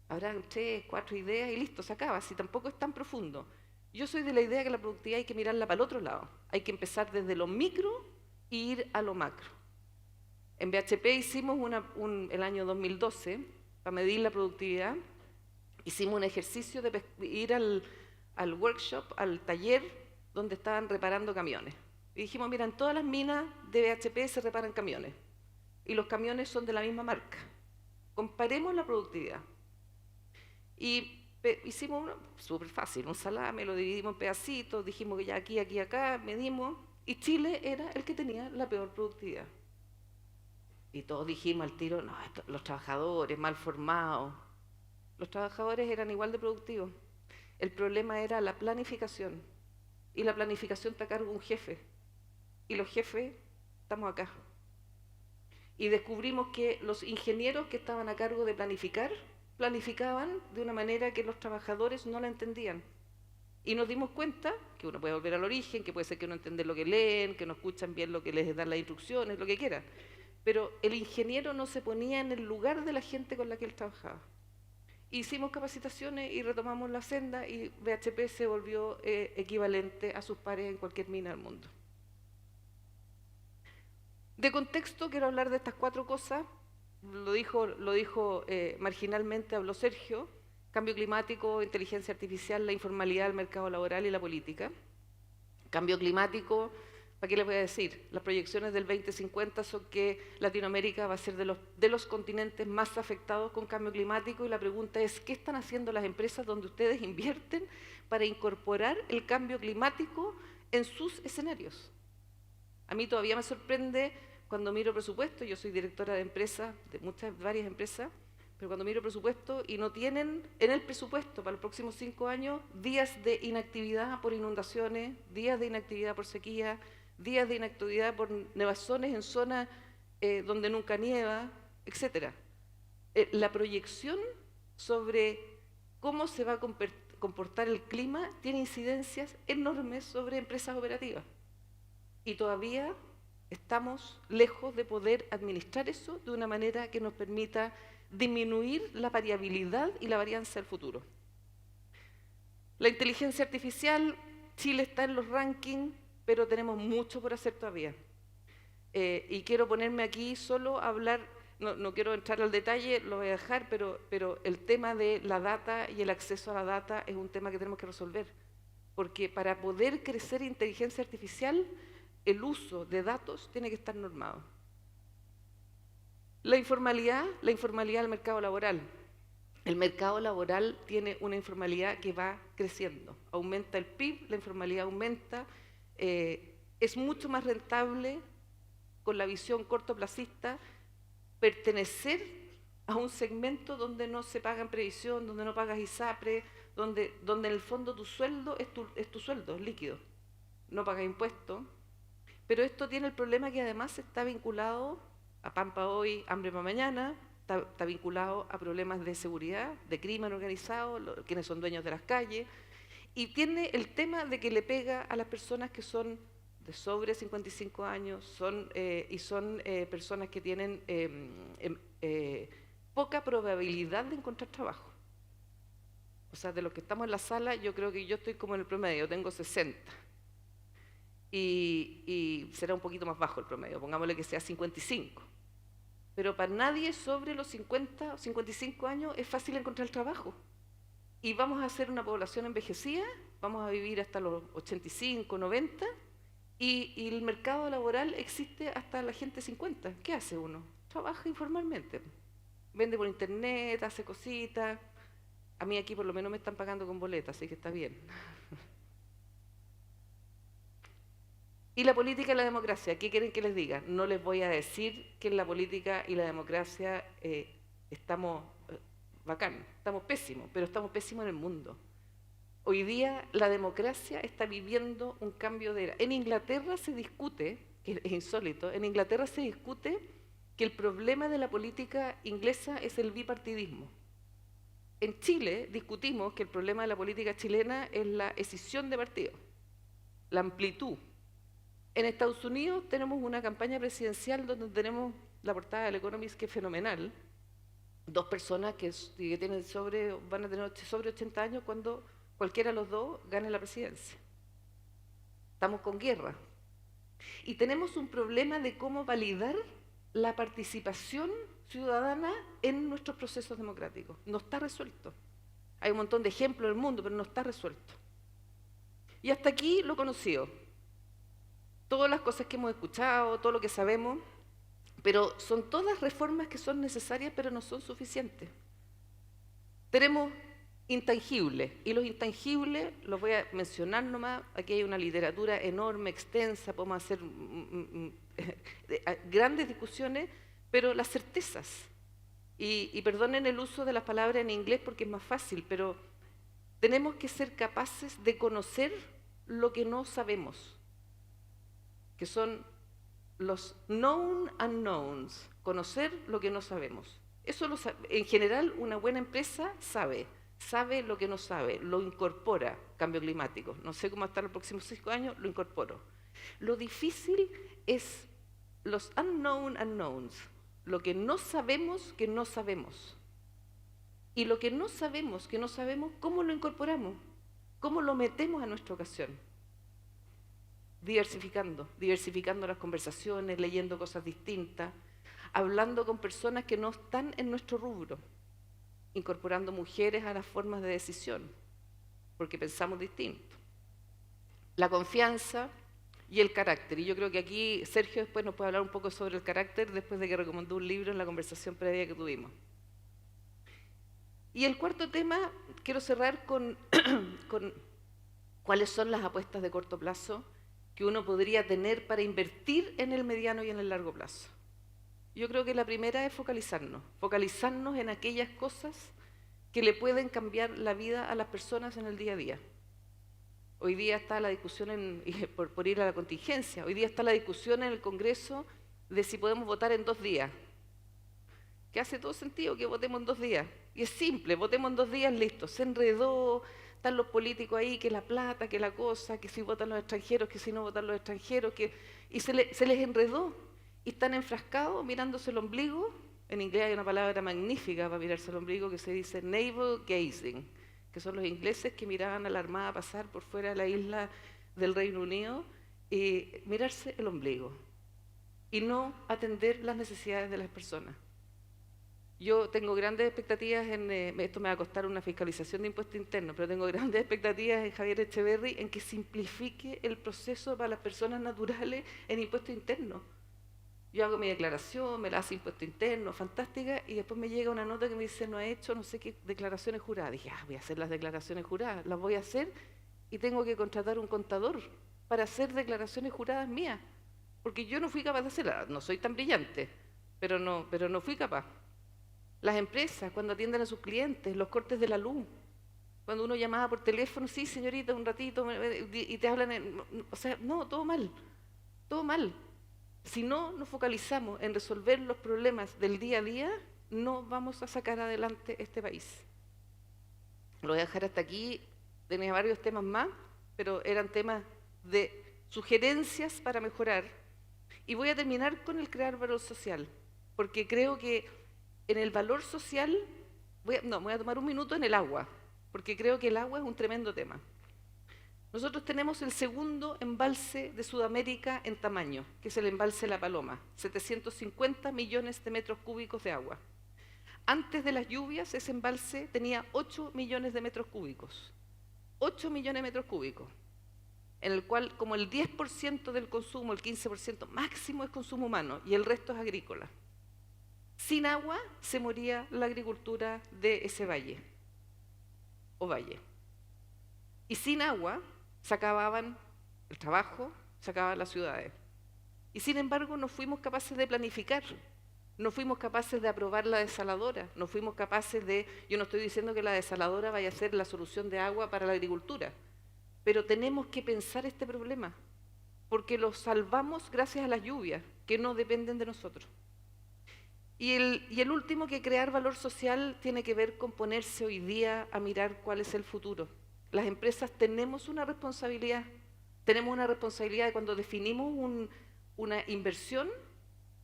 habrán 3, 4 ideas y listo, se acaba, si tampoco es tan profundo. Yo soy de la idea que la productividad hay que mirarla para el otro lado, hay que empezar desde lo micro e ir a lo macro. En BHP hicimos el año 2012, para medir la productividad, hicimos un ejercicio de ir al workshop, al taller, donde estaban reparando camiones. Y dijimos, mira, en todas las minas de BHP se reparan camiones, y los camiones son de la misma marca. Comparemos la productividad. Y hicimos uno súper fácil, un salame, lo dividimos en pedacitos, dijimos que ya aquí, acá, medimos, y Chile era el que tenía la peor productividad. Y todos dijimos al tiro, no, los trabajadores mal formados. Los trabajadores eran igual de productivos. El problema era la planificación. Y la planificación está a cargo de un jefe. Y los jefes estamos acá. Y descubrimos que los ingenieros que estaban a cargo de planificaban de una manera que los trabajadores no la entendían. Y nos dimos cuenta que uno puede volver al origen, que puede ser que no entiendan lo que leen, que no escuchan bien lo que les dan las instrucciones, lo que quiera. Pero el ingeniero no se ponía en el lugar de la gente con la que él trabajaba. Hicimos capacitaciones y retomamos la senda y BHP se volvió equivalente a sus pares en cualquier mina del mundo. De contexto quiero hablar de estas 4 cosas. Lo dijo marginalmente, habló Sergio: cambio climático, inteligencia artificial, la informalidad, el mercado laboral y la política. Cambio climático, ¿para qué les voy a decir? Las proyecciones del 2050 son que Latinoamérica va a ser de los continentes más afectados con cambio climático, y la pregunta es, ¿qué están haciendo las empresas donde ustedes invierten para incorporar el cambio climático en sus escenarios? A mí todavía me sorprende cuando miro presupuesto. Yo soy directora de empresas, de varias empresas, pero cuando miro presupuesto y no tienen en el presupuesto para los próximos 5 años días de inactividad por inundaciones, días de inactividad por sequía, días de inactividad por nevazones en zonas donde nunca nieva, etc. La proyección sobre cómo se va a comportar el clima tiene incidencias enormes sobre empresas operativas. Y todavía estamos lejos de poder administrar eso de una manera que nos permita disminuir la variabilidad y la varianza del futuro. La inteligencia artificial, Chile está en los rankings, pero tenemos mucho por hacer todavía. Y quiero ponerme aquí solo a hablar, no quiero entrar al detalle, lo voy a dejar, pero el tema de la data y el acceso a la data es un tema que tenemos que resolver. Porque para poder crecer inteligencia artificial, el uso de datos tiene que estar normado. La informalidad del mercado laboral. El mercado laboral tiene una informalidad que va creciendo. Aumenta el PIB, la informalidad aumenta. Es mucho más rentable, con la visión cortoplacista, pertenecer a un segmento donde no se paga en previsión, donde no pagas ISAPRE, donde en el fondo tu sueldo es tu sueldo, es líquido. No pagas impuestos. Pero esto tiene el problema que además está vinculado a pan para hoy, hambre para mañana, está vinculado a problemas de seguridad, de crimen organizado, quienes son dueños de las calles, y tiene el tema de que le pega a las personas que son de sobre 55 años, son personas que tienen poca probabilidad de encontrar trabajo. O sea, de los que estamos en la sala, yo creo que yo estoy como en el promedio, tengo 60. Y será un poquito más bajo el promedio, pongámosle que sea 55. Pero para nadie sobre los 50 o 55 años es fácil encontrar trabajo. Y vamos a ser una población envejecida, vamos a vivir hasta los 85, 90, y el mercado laboral existe hasta la gente 50. ¿Qué hace uno? Trabaja informalmente. Vende por internet, hace cositas. A mí aquí por lo menos me están pagando con boletas, así que está bien. Y la política y la democracia, ¿qué quieren que les diga? No les voy a decir que en la política y la democracia estamos bacán, estamos pésimos, pero estamos pésimos en el mundo. Hoy día la democracia está viviendo un cambio de era. En Inglaterra se discute, que es insólito, en Inglaterra se discute que el problema de la política inglesa es el bipartidismo. En Chile discutimos que el problema de la política chilena es la escisión de partidos, la amplitud. En Estados Unidos tenemos una campaña presidencial donde tenemos la portada del Economist, que es fenomenal. Dos personas que tienen van a tener sobre 80 años cuando cualquiera de los dos gane la presidencia. Estamos con guerra. Y tenemos un problema de cómo validar la participación ciudadana en nuestros procesos democráticos. No está resuelto. Hay un montón de ejemplos en el mundo, pero no está resuelto. Y hasta aquí lo conocido. Todas las cosas que hemos escuchado, todo lo que sabemos, pero son todas reformas que son necesarias, pero no son suficientes. Tenemos intangibles, y los intangibles los voy a mencionar nomás. Aquí hay una literatura enorme, extensa, podemos hacer grandes discusiones, pero las certezas, y perdonen el uso de las palabras en inglés porque es más fácil, pero tenemos que ser capaces de conocer lo que no sabemos, que son los known unknowns, conocer lo que no sabemos. Eso en general una buena empresa sabe lo que no sabe, lo incorpora. Cambio climático, no sé cómo va a estar los próximos 5 años, lo incorporo. Lo difícil es los unknown unknowns, lo que no sabemos que no sabemos. Y lo que no sabemos que no sabemos, ¿cómo lo incorporamos? ¿Cómo lo metemos a nuestra ocasión? Diversificando las conversaciones, leyendo cosas distintas, hablando con personas que no están en nuestro rubro, incorporando mujeres a las formas de decisión, porque pensamos distinto. La confianza y el carácter. Y yo creo que aquí Sergio después nos puede hablar un poco sobre el carácter, después de que recomendó un libro en la conversación previa que tuvimos. Y el cuarto tema, quiero cerrar con cuáles son las apuestas de corto plazo que uno podría tener para invertir en el mediano y en el largo plazo. Yo creo que la primera es focalizarnos en aquellas cosas que le pueden cambiar la vida a las personas en el día a día. Hoy día está la discusión, por ir a la contingencia, hoy día está la discusión en el Congreso de si podemos votar en 2 días. Que hace todo sentido que votemos en 2 días. Y es simple, votemos en 2 días, listo. Se enredó, están los políticos ahí, que la plata, que la cosa, que si votan los extranjeros, que si no votan los extranjeros, y se les enredó. Y están enfrascados mirándose el ombligo. En inglés hay una palabra magnífica para mirarse el ombligo que se dice navel gazing, que son los ingleses que miraban a la armada pasar por fuera de la isla del Reino Unido y mirarse el ombligo y no atender las necesidades de las personas. Yo tengo grandes expectativas esto me va a costar una fiscalización de impuesto interno, pero tengo grandes expectativas en Javier Echeverry en que simplifique el proceso para las personas naturales en impuesto interno. Yo hago mi declaración, me la hace impuesto interno, fantástica, y después me llega una nota que me dice no ha hecho no sé qué declaraciones juradas. Dije, voy a hacer las declaraciones juradas, las voy a hacer y tengo que contratar un contador para hacer declaraciones juradas mías, porque yo no fui capaz de hacerlas, no soy tan brillante, pero no fui capaz. Las empresas, cuando atienden a sus clientes, los cortes de la luz, cuando uno llamaba por teléfono, sí señorita, un ratito, y te hablan, o sea, no, todo mal, todo mal. Si no nos focalizamos en resolver los problemas del día a día, no vamos a sacar adelante este país. Lo voy a dejar hasta aquí, tenía varios temas más, pero eran temas de sugerencias para mejorar. Y voy a terminar con el crear valor social, porque creo que en el valor social, me voy a tomar un minuto en el agua, porque creo que el agua es un tremendo tema. Nosotros tenemos el segundo embalse de Sudamérica en tamaño, que es el embalse La Paloma, 750 millones de metros cúbicos de agua. Antes de las lluvias, ese embalse tenía 8 millones de metros cúbicos. 8 millones de metros cúbicos, en el cual como el 10% del consumo, el 15% máximo es consumo humano y el resto es agrícola. Sin agua se moría la agricultura de ese valle, o valle. Y sin agua se acababan el trabajo, se acababan las ciudades. Y sin embargo no fuimos capaces de planificar, no fuimos capaces de aprobar la desaladora, no fuimos capaces de... Yo no estoy diciendo que la desaladora vaya a ser la solución de agua para la agricultura, pero tenemos que pensar este problema, porque lo salvamos gracias a las lluvias, que no dependen de nosotros. Y el último, que crear valor social, tiene que ver con ponerse hoy día a mirar cuál es el futuro. Las empresas tenemos una responsabilidad de cuando definimos una inversión,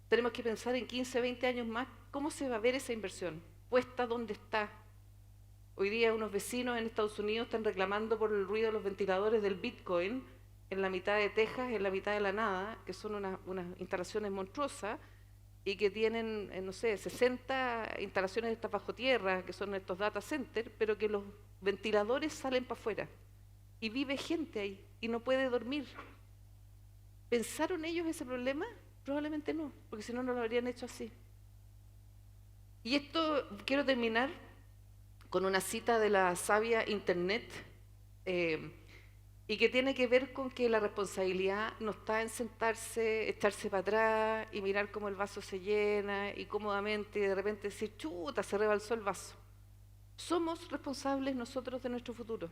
tenemos que pensar en 15, 20 años más, ¿cómo se va a ver esa inversión? ¿Puesta dónde está? Hoy día unos vecinos en Estados Unidos están reclamando por el ruido de los ventiladores del Bitcoin en la mitad de Texas, en la mitad de la nada, que son unas instalaciones monstruosas y que tienen, no sé, 60 instalaciones de estas bajo tierra, que son estos data centers, pero que los ventiladores salen para afuera y vive gente ahí y no puede dormir. ¿Pensaron ellos ese problema? Probablemente no, porque si no, no lo habrían hecho así. Y esto quiero terminar con una cita de la sabia Internet, y que tiene que ver con que la responsabilidad no está en sentarse, echarse para atrás y mirar cómo el vaso se llena y cómodamente y de repente decir, chuta, se rebalsó el vaso. Somos responsables nosotros de nuestro futuro.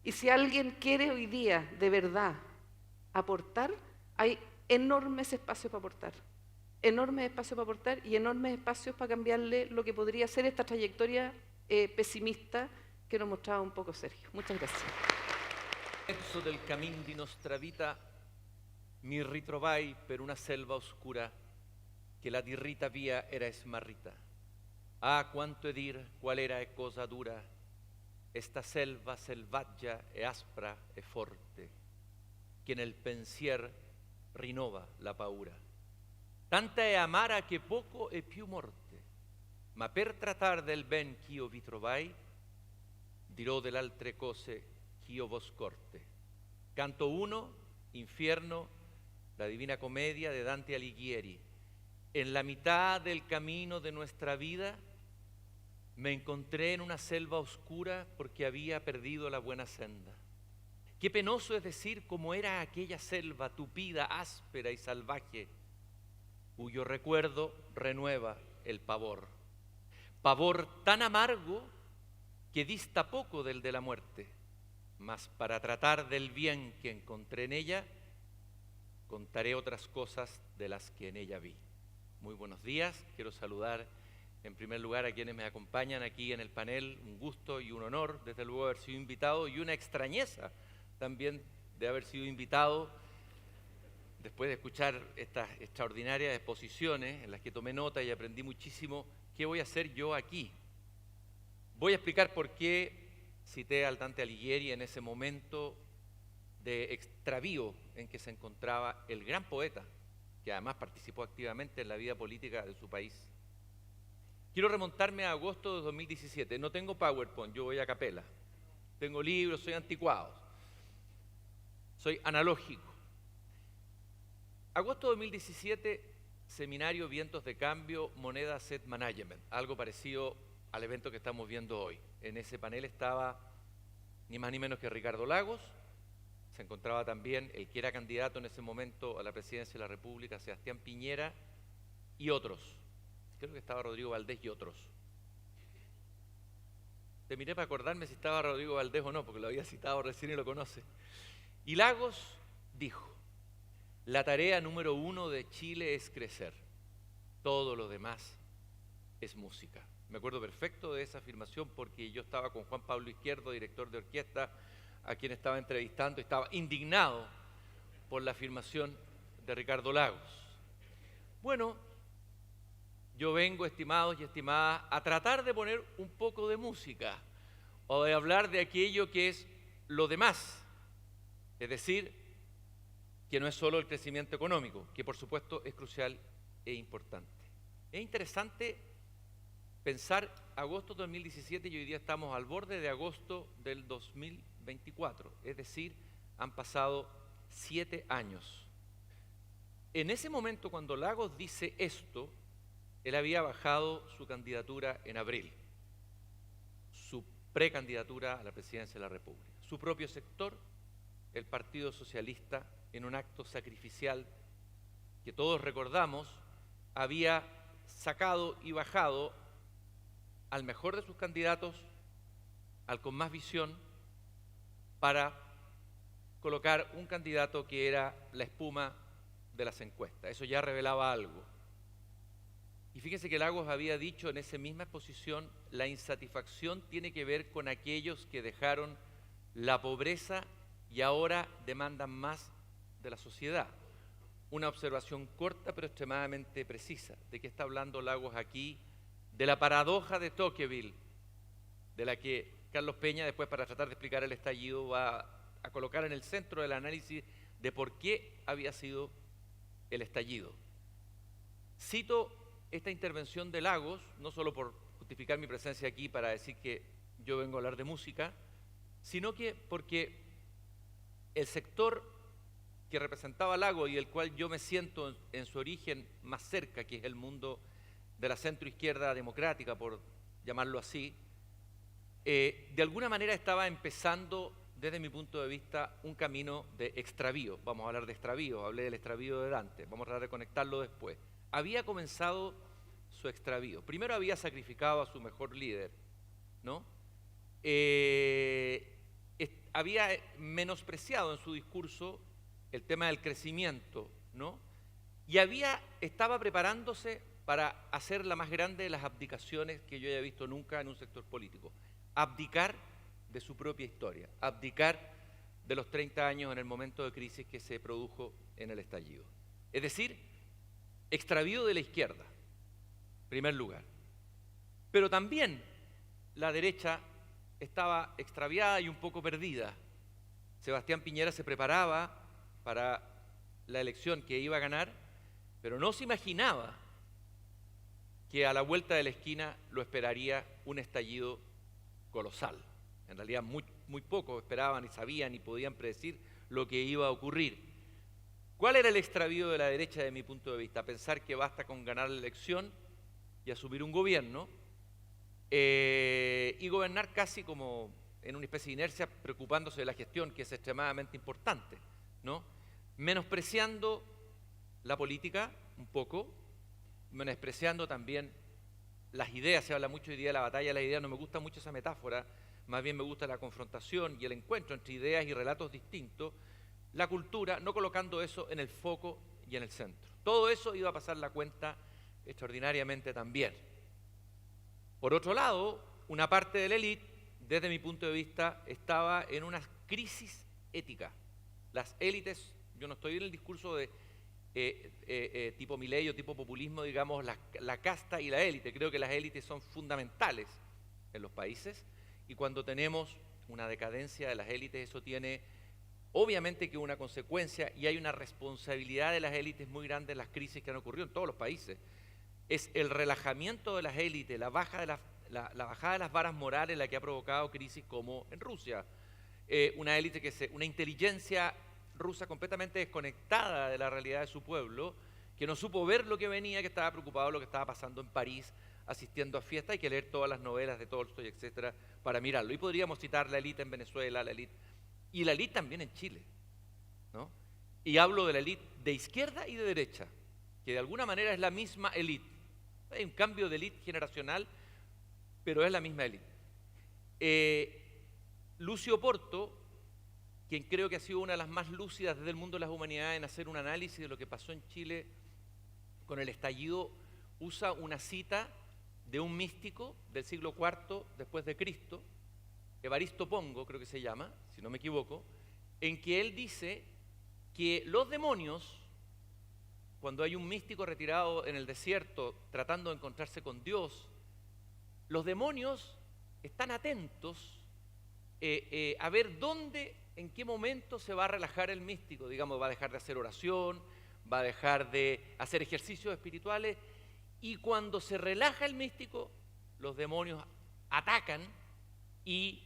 Y si alguien quiere hoy día de verdad aportar, hay enormes espacios para aportar. Enormes espacios para aportar y enormes espacios para cambiarle lo que podría ser esta trayectoria pesimista que nos mostraba un poco Sergio. Muchas gracias. Mezzo del cammin di nostra vita mi ritrovai per una selva oscura che la dirrita via era smarrita. Ah, quanto è dir qual era e cosa dura esta selva selvaggia e aspra e forte che nel pensier rinnova la paura. Tanta è amara che poco è più morte, ma per trattar del ben ch'io vi trovai dirò dell'altre cose ch'io vos corte. Canto 1, Infierno, la Divina Comedia de Dante Alighieri. En la mitad del camino de nuestra vida me encontré en una selva oscura porque había perdido la buena senda. Qué penoso es decir cómo era aquella selva tupida, áspera y salvaje, cuyo recuerdo renueva el pavor. Pavor tan amargo que dista poco del de la muerte. Mas para tratar del bien que encontré en ella, contaré otras cosas de las que en ella vi. Muy buenos días, quiero saludar en primer lugar a quienes me acompañan aquí en el panel, un gusto y un honor, desde luego, haber sido invitado y una extrañeza también de haber sido invitado después de escuchar estas extraordinarias exposiciones en las que tomé nota y aprendí muchísimo. ¿Qué voy a hacer yo aquí? Voy a explicar por qué cité al Dante Alighieri en ese momento de extravío en que se encontraba el gran poeta, que además participó activamente en la vida política de su país. Quiero remontarme a agosto de 2017. No tengo PowerPoint, yo voy a capela. Tengo libros, soy anticuado. Soy analógico. Agosto de 2017, seminario Vientos de Cambio, Moneda Asset Management, algo parecido al evento que estamos viendo hoy. En ese panel estaba ni más ni menos que Ricardo Lagos, se encontraba también el que era candidato en ese momento a la presidencia de la República, Sebastián Piñera, y otros. Creo que estaba Rodrigo Valdés y otros. Te miré para acordarme si estaba Rodrigo Valdés o no, porque lo había citado recién y lo conoce. Y Lagos dijo, la tarea número 1 de Chile es crecer, todo lo demás es música. Me acuerdo perfecto de esa afirmación porque yo estaba con Juan Pablo Izquierdo, director de orquesta, a quien estaba entrevistando, y estaba indignado por la afirmación de Ricardo Lagos. Bueno, yo vengo, estimados y estimadas, a tratar de poner un poco de música o de hablar de aquello que es lo demás, es decir, que no es solo el crecimiento económico, que por supuesto es crucial e importante. Es interesante pensar agosto de 2017 y hoy día estamos al borde de agosto del 2024, es decir, han pasado 7 años. En ese momento, cuando Lagos dice esto, él había bajado su candidatura en abril, su precandidatura a la presidencia de la República. Su propio sector, el Partido Socialista, en un acto sacrificial que todos recordamos, había sacado y bajado al mejor de sus candidatos, al con más visión, para colocar un candidato que era la espuma de las encuestas. Eso ya revelaba algo. Y fíjense que Lagos había dicho en esa misma exposición, la insatisfacción tiene que ver con aquellos que dejaron la pobreza y ahora demandan más de la sociedad. Una observación corta pero extremadamente precisa. ¿De qué está hablando Lagos aquí? De la paradoja de Tocqueville, de la que Carlos Peña después, para tratar de explicar el estallido, va a colocar en el centro del análisis de por qué había sido el estallido. Cito esta intervención de Lagos, no solo por justificar mi presencia aquí para decir que yo vengo a hablar de música, sino que porque el sector que representaba Lagos y el cual yo me siento en su origen más cerca, que es el mundo de la centroizquierda democrática, por llamarlo así, de alguna manera estaba empezando, desde mi punto de vista, un camino de extravío. Vamos a hablar de extravío, hablé del extravío de Dante, vamos a tratar de conectarlo después. Había comenzado su extravío. Primero había sacrificado a su mejor líder, ¿no? Había menospreciado en su discurso el tema del crecimiento, ¿no? Y estaba preparándose para hacer la más grande de las abdicaciones que yo haya visto nunca en un sector político. Abdicar de su propia historia, abdicar de los 30 años en el momento de crisis que se produjo en el estallido. Es decir, extravío de la izquierda, en primer lugar. Pero también la derecha estaba extraviada y un poco perdida. Sebastián Piñera se preparaba para la elección que iba a ganar, pero no se imaginaba que a la vuelta de la esquina lo esperaría un estallido colosal. En realidad muy pocos esperaban y sabían y podían predecir lo que iba a ocurrir. ¿Cuál era el extravío de la derecha desde mi punto de vista? Pensar que basta con ganar la elección y asumir un gobierno y gobernar casi como en una especie de inercia, preocupándose de la gestión, que es extremadamente importante, ¿no? Menospreciando la política un poco, menospreciando también las ideas. Se habla mucho hoy día de la batalla de las ideas, no me gusta mucho esa metáfora, más bien me gusta la confrontación y el encuentro entre ideas y relatos distintos, la cultura, no colocando eso en el foco y en el centro. Todo eso iba a pasar la cuenta extraordinariamente también. Por otro lado, una parte de la élite, desde mi punto de vista, estaba en una crisis ética. Las élites, yo no estoy en el discurso de tipo Milei o tipo populismo, digamos, la casta y la élite. Creo que las élites son fundamentales en los países y cuando tenemos una decadencia de las élites, eso tiene obviamente que una consecuencia y hay una responsabilidad de las élites muy grande en las crisis que han ocurrido en todos los países. Es el relajamiento de las élites, la bajada de las varas morales la que ha provocado crisis como en Rusia. Una élite una inteligencia rusa completamente desconectada de la realidad de su pueblo, que no supo ver lo que venía, que estaba preocupado de lo que estaba pasando en París, asistiendo a fiestas. Hay que leer todas las novelas de Tolstoy, etcétera, para mirarlo. Y podríamos citar la élite en Venezuela, la élite, y la élite también en Chile, ¿no? Y hablo de la élite de izquierda y de derecha, que de alguna manera es la misma élite. Hay un cambio de élite generacional, pero es la misma élite. Lucio Porto, quien creo que ha sido una de las más lúcidas desde el mundo de las humanidades en hacer un análisis de lo que pasó en Chile con el estallido, usa una cita de un místico del siglo IV después de Cristo, Evaristo Pongo, creo que se llama, si no me equivoco, en que él dice que los demonios cuando hay un místico retirado en el desierto tratando de encontrarse con Dios, los demonios están atentos a ver dónde, en qué momento se va a relajar el místico. Digamos, va a dejar de hacer oración, va a dejar de hacer ejercicios espirituales, y cuando se relaja el místico, los demonios atacan y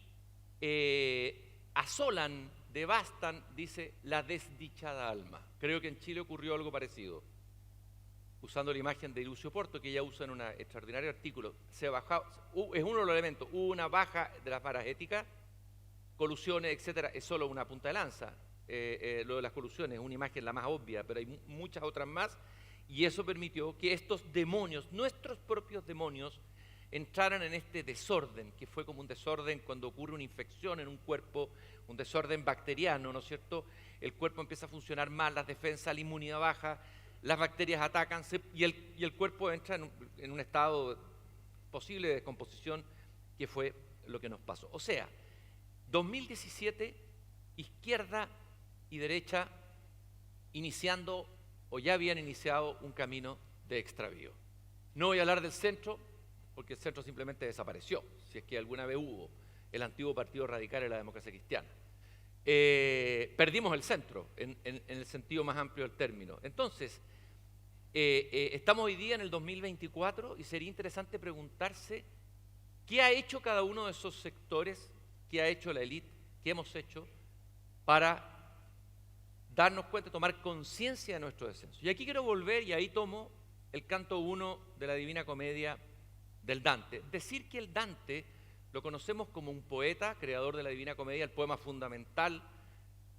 asolan, devastan, dice, la desdichada alma. Creo que en Chile ocurrió algo parecido, usando la imagen de Lucio Porto, que ella usa en un extraordinario artículo. Es uno de los elementos, hubo una baja de las varas éticas, colusiones, etcétera, es solo una punta de lanza. Lo de las colusiones es una imagen la más obvia, pero hay muchas otras más, y eso permitió que estos demonios, nuestros propios demonios, entraran en este desorden, que fue como un desorden cuando ocurre una infección en un cuerpo, un desorden bacteriano, ¿no es cierto? El cuerpo empieza a funcionar mal, las defensas, la inmunidad baja, las bacterias atacan y el cuerpo entra en un estado posible de descomposición, que fue lo que nos pasó. O sea, 2017, izquierda y derecha iniciando o ya habían iniciado un camino de extravío. No voy a hablar del centro, porque el centro simplemente desapareció, si es que alguna vez hubo el antiguo Partido Radical y la Democracia Cristiana. Perdimos el centro, en el sentido más amplio del término. Entonces, estamos hoy día en el 2024 y sería interesante preguntarse qué ha hecho cada uno de esos sectores, qué ha hecho la élite, qué hemos hecho para darnos cuenta, tomar conciencia de nuestro descenso. Y aquí quiero volver, y ahí tomo el canto 1 de la Divina Comedia del Dante. Decir que el Dante lo conocemos como un poeta, creador de la Divina Comedia, el poema fundamental,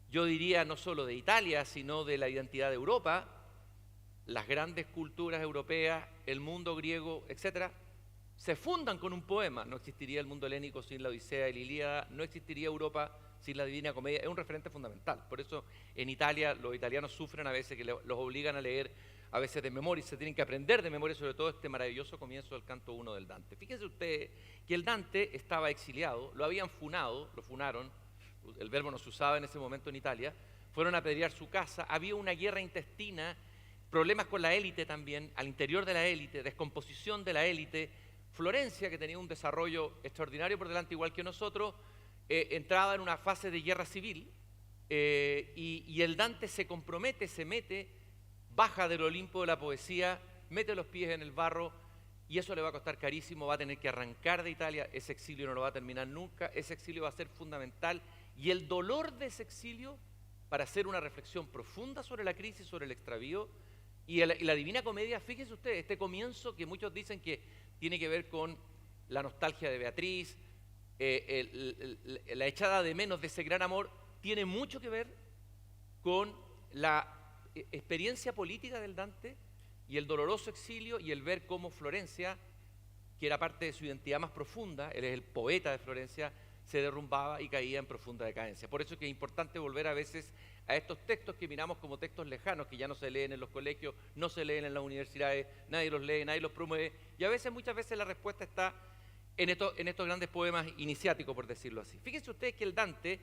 yo diría no solo de Italia, sino de la identidad de Europa, las grandes culturas europeas, el mundo griego, etcétera, se fundan con un poema. No existiría el mundo helénico sin la Odisea y la Ilíada, no existiría Europa sin la Divina Comedia. Es un referente fundamental. Por eso en Italia los italianos sufren a veces que los obligan a leer a veces de memoria, y se tienen que aprender de memoria, sobre todo este maravilloso comienzo del canto 1 del Dante. Fíjense ustedes que el Dante estaba exiliado, lo habían funado, lo funaron, el verbo no se usaba en ese momento en Italia, fueron a apedrear su casa, había una guerra intestina, problemas con la élite también, al interior de la élite, descomposición de la élite. Florencia, que tenía un desarrollo extraordinario por delante, igual que nosotros, entraba en una fase de guerra civil, y el Dante se compromete, se mete, baja del Olimpo de la poesía, mete los pies en el barro, y eso le va a costar carísimo, va a tener que arrancar de Italia, ese exilio no lo va a terminar nunca, ese exilio va a ser fundamental, y el dolor de ese exilio, para hacer una reflexión profunda sobre la crisis, sobre el extravío, y la Divina Comedia, fíjense ustedes, este comienzo que muchos dicen que tiene que ver con la nostalgia de Beatriz, la echada de menos de ese gran amor, tiene mucho que ver con la experiencia política del Dante y el doloroso exilio, y el ver cómo Florencia, que era parte de su identidad más profunda, él es el poeta de Florencia, se derrumbaba y caía en profunda decadencia. Por eso es que es importante volver a veces a estos textos que miramos como textos lejanos, que ya no se leen en los colegios, no se leen en las universidades, nadie los lee, nadie los promueve, y a veces, muchas veces la respuesta está en estos grandes poemas iniciáticos, por decirlo así. Fíjense ustedes que el Dante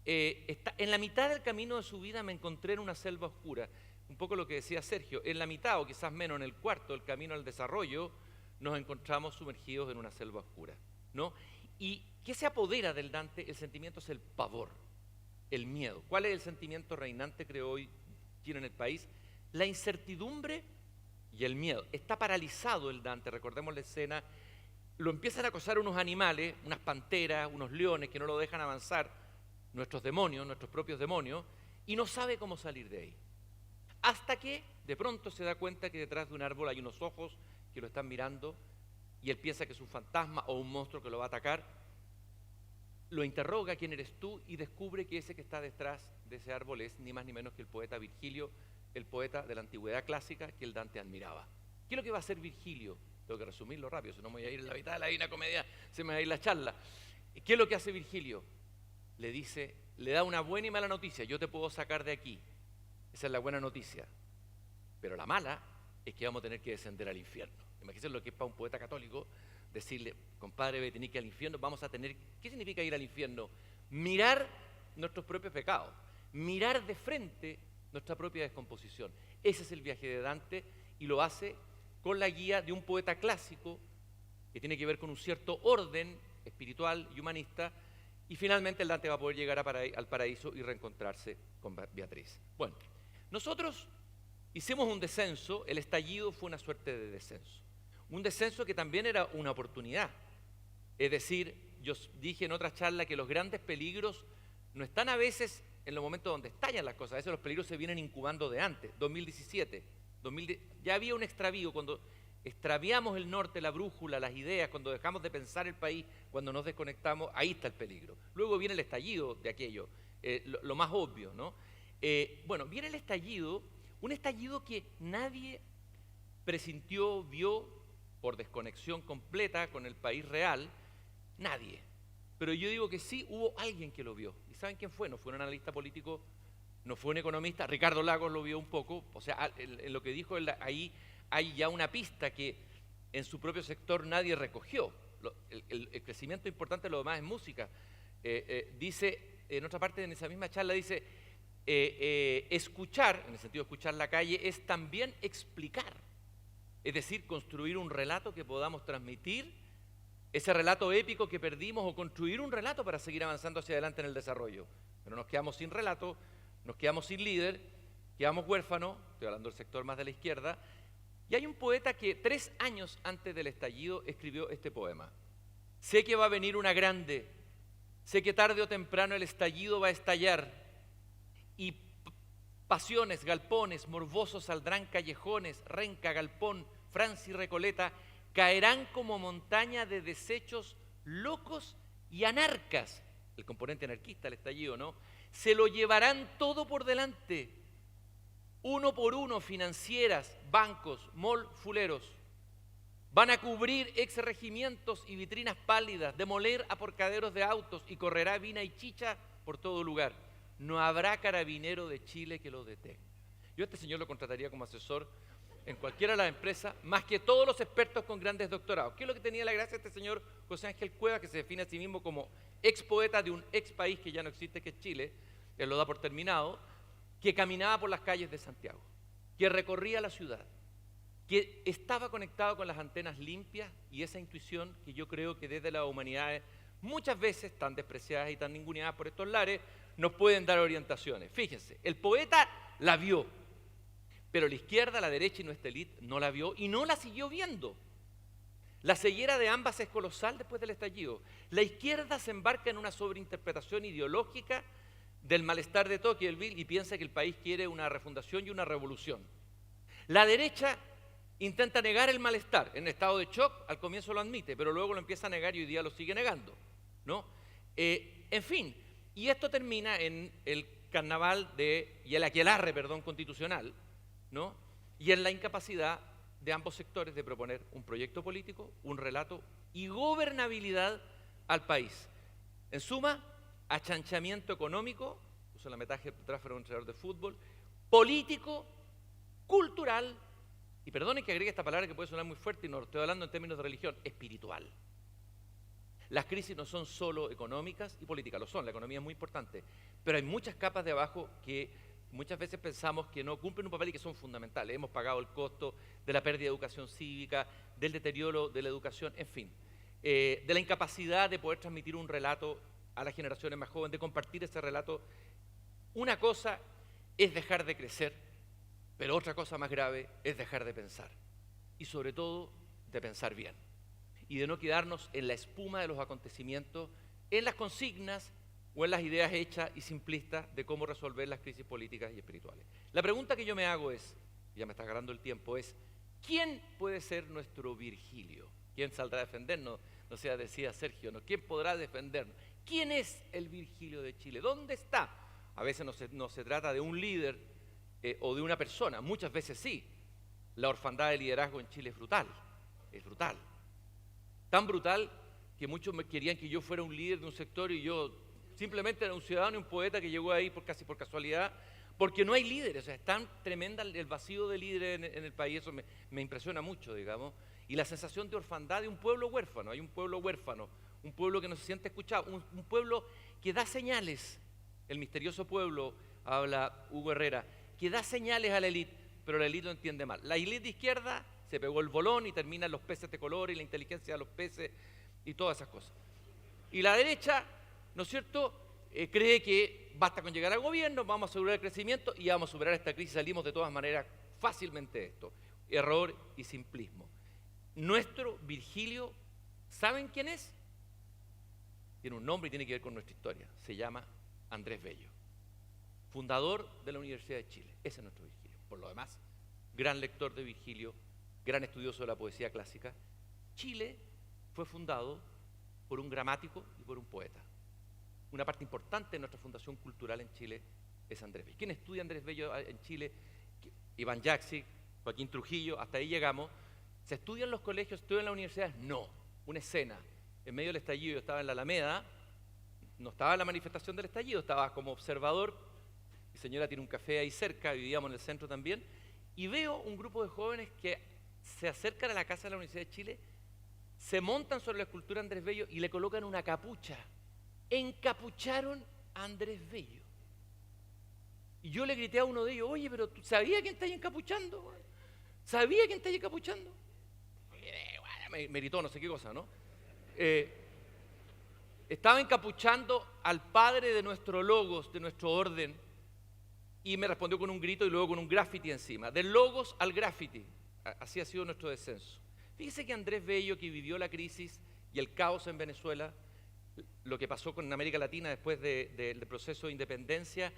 está en la mitad del camino de su vida. Me encontré en una selva oscura, un poco lo que decía Sergio, en la mitad o quizás menos, en el cuarto del camino al desarrollo, nos encontramos sumergidos en una selva oscura, ¿no? ¿Y qué se apodera del Dante? El sentimiento es el pavor, el miedo. ¿Cuál es el sentimiento reinante, creo, hoy en el país? La incertidumbre y el miedo. Está paralizado el Dante, recordemos la escena, lo empiezan a acosar unos animales, unas panteras, unos leones que no lo dejan avanzar, nuestros demonios, nuestros propios demonios, y no sabe cómo salir de ahí. Hasta que de pronto se da cuenta que detrás de un árbol hay unos ojos que lo están mirando, y él piensa que es un fantasma o un monstruo que lo va a atacar. Lo interroga: ¿quién eres tú? Y descubre que ese que está detrás de ese árbol es ni más ni menos que el poeta Virgilio, el poeta de la antigüedad clásica que el Dante admiraba. ¿Qué es lo que va a hacer Virgilio? Tengo que resumirlo rápido, si no me voy a ir en la mitad de la Divina Comedia, se me va a ir la charla. ¿Qué es lo que hace Virgilio? Le dice, le da una buena y mala noticia: yo te puedo sacar de aquí. Esa es la buena noticia. Pero la mala es que vamos a tener que descender al infierno. Imagínense lo que es para un poeta católico decirle: compadre, ve, tenés que ir al infierno, vamos a tener... ¿Qué significa ir al infierno? Mirar nuestros propios pecados, mirar de frente nuestra propia descomposición. Ese es el viaje de Dante y lo hace con la guía de un poeta clásico que tiene que ver con un cierto orden espiritual y humanista, y finalmente el Dante va a poder llegar al paraíso y reencontrarse con Beatriz. Bueno, nosotros hicimos un descenso, el estallido fue una suerte de descenso. Un descenso que también era una oportunidad. Es decir, yo dije en otra charla que los grandes peligros no están a veces en los momentos donde estallan las cosas, a veces los peligros se vienen incubando de antes. 2017, ya había un extravío cuando extraviamos el norte, la brújula, las ideas, cuando dejamos de pensar el país, cuando nos desconectamos, ahí está el peligro. Luego viene el estallido de aquello, lo más obvio, ¿no? Bueno, viene el estallido, un estallido que nadie presintió, vio por desconexión completa con el país real, nadie. Pero yo digo que sí hubo alguien que lo vio. ¿Y saben quién fue? No fue un analista político, no fue un economista, Ricardo Lagos lo vio un poco, o sea, en lo que dijo él, ahí hay ya una pista que en su propio sector nadie recogió. El crecimiento importante de lo demás es música. Dice, en otra parte, en esa misma charla, dice, escuchar, en el sentido de escuchar la calle, es también explicar. Es decir, construir un relato que podamos transmitir, ese relato épico que perdimos, o construir un relato para seguir avanzando hacia adelante en el desarrollo. Pero nos quedamos sin relato, nos quedamos sin líder, quedamos huérfanos, estoy hablando del sector más de la izquierda, y hay un poeta que 3 años antes del estallido escribió este poema. Sé que va a venir una grande, sé que tarde o temprano el estallido va a estallar, y pasiones, galpones, morbosos saldrán callejones, renca, galpón, Francia y Recoleta, caerán como montaña de desechos locos y anarcas. El componente anarquista, el estallido, ¿no? Se lo llevarán todo por delante, uno por uno, financieras, bancos, mall, fuleros. Van a cubrir exregimientos y vitrinas pálidas, demoler aparcaderos de autos y correrá vina y chicha por todo lugar. No habrá carabinero de Chile que lo detenga. Yo a este señor lo contrataría como asesor en cualquiera de las empresas, más que todos los expertos con grandes doctorados. ¿Qué es lo que tenía la gracia de este señor José Ángel Cueva, que se define a sí mismo como ex poeta de un ex país que ya no existe, que es Chile? Él lo da por terminado, que caminaba por las calles de Santiago, que recorría la ciudad, que estaba conectado con las antenas limpias y esa intuición que yo creo que desde las humanidades, muchas veces tan despreciadas y tan ninguneadas por estos lares, nos pueden dar orientaciones. Fíjense, el poeta la vio, pero la izquierda, la derecha y nuestra élite no la vio y no la siguió viendo. La ceguera de ambas es colosal después del estallido. La izquierda se embarca en una sobreinterpretación ideológica del malestar de Tocqueville y piensa que el país quiere una refundación y una revolución. La derecha intenta negar el malestar. En estado de shock, al comienzo lo admite, pero luego lo empieza a negar y hoy día lo sigue negando, ¿no? En fin, y esto termina en el carnaval y el aquelarre, constitucional, ¿no? Y en la incapacidad de ambos sectores de proponer un proyecto político, un relato y gobernabilidad al país. En suma, achanchamiento económico, uso la metáfora de un entrenador de fútbol, político, cultural, y perdonen que agregue esta palabra que puede sonar muy fuerte y no lo estoy hablando en términos de religión, espiritual. Las crisis no son solo económicas y políticas, lo son, la economía es muy importante, pero hay muchas capas de abajo que muchas veces pensamos que no cumplen un papel y que son fundamentales. Hemos pagado el costo de la pérdida de educación cívica, del deterioro de la educación, en fin, de la incapacidad de poder transmitir un relato a las generaciones más jóvenes, de compartir ese relato. Una cosa es dejar de crecer, pero otra cosa más grave es dejar de pensar. Y sobre todo, de pensar bien. Y de no quedarnos en la espuma de los acontecimientos, en las consignas o en las ideas hechas y simplistas de cómo resolver las crisis políticas y espirituales. La pregunta que yo me hago es, ya me está agarrando el tiempo, es ¿quién puede ser nuestro Virgilio? ¿Quién saldrá a defendernos? No sé, decía Sergio, ¿no? ¿Quién podrá defendernos? ¿Quién es el Virgilio de Chile? ¿Dónde está? A veces no se trata de un líder o de una persona, muchas veces sí. La orfandad de liderazgo en Chile es brutal, es brutal. Tan brutal que muchos me querían que yo fuera un líder de un sector y yo simplemente era un ciudadano y un poeta que llegó ahí casi por casualidad, porque no hay líderes. O sea, es tan tremenda el vacío de líderes en el país, eso me impresiona mucho, digamos, y la sensación de orfandad de un pueblo huérfano. Hay un pueblo huérfano, un pueblo que no se siente escuchado, un pueblo que da señales. El misterioso pueblo, habla Hugo Herrera, que da señales a la élite, pero la élite lo entiende mal. La élite de izquierda se pegó el bolón y terminan los peces de color y la inteligencia de los peces y todas esas cosas. Y la derecha, ¿no es cierto?, cree que basta con llegar al gobierno, vamos a asegurar el crecimiento y vamos a superar esta crisis, salimos de todas maneras fácilmente de esto. Error y simplismo. Nuestro Virgilio, ¿saben quién es? Tiene un nombre y tiene que ver con nuestra historia. Se llama Andrés Bello, fundador de la Universidad de Chile. Ese es nuestro Virgilio. Por lo demás, gran lector de Virgilio, gran estudioso de la poesía clásica. Chile fue fundado por un gramático y por un poeta. Una parte importante de nuestra fundación cultural en Chile es Andrés Bello. ¿Quién estudia Andrés Bello en Chile? Iván Yaxi, Joaquín Trujillo, hasta ahí llegamos. ¿Se estudian los colegios, se estudian en las universidades? No. Una escena. En medio del estallido, yo estaba en la Alameda, no estaba en la manifestación del estallido, estaba como observador. Mi señora tiene un café ahí cerca, vivíamos en el centro también, y veo un grupo de jóvenes que se acercan a la casa de la Universidad de Chile, se montan sobre la escultura de Andrés Bello y le colocan una capucha. Encapucharon a Andrés Bello. Y yo le grité a uno de ellos, oye, pero ¿tú sabías quién está ahí encapuchando? ¿Sabía quién está ahí encapuchando? Me gritó no sé qué cosa, ¿no? Estaba encapuchando al padre de nuestro logos, de nuestro orden, y me respondió con un grito y luego con un graffiti encima. Del logos al graffiti. Así ha sido nuestro descenso. Fíjese que Andrés Bello, que vivió la crisis y el caos en Venezuela, lo que pasó con América Latina después del proceso de independencia,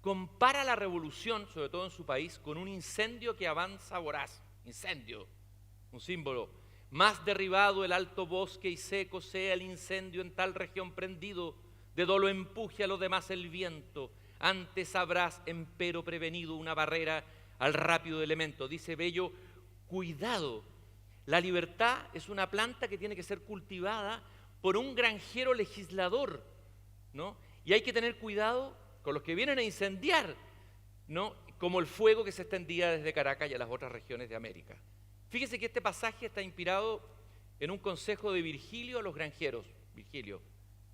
compara la revolución, sobre todo en su país, con un incendio que avanza voraz. Incendio, un símbolo. Más derribado el alto bosque y seco sea el incendio en tal región prendido, de dolo empuje a los demás el viento, antes habrás empero prevenido una barrera al rápido elemento. Dice Bello, cuidado, la libertad es una planta que tiene que ser cultivada por un granjero legislador, ¿no? Y hay que tener cuidado con los que vienen a incendiar, ¿no? Como el fuego que se extendía desde Caracas y a las otras regiones de América. Fíjese que este pasaje está inspirado en un consejo de Virgilio a los granjeros, Virgilio,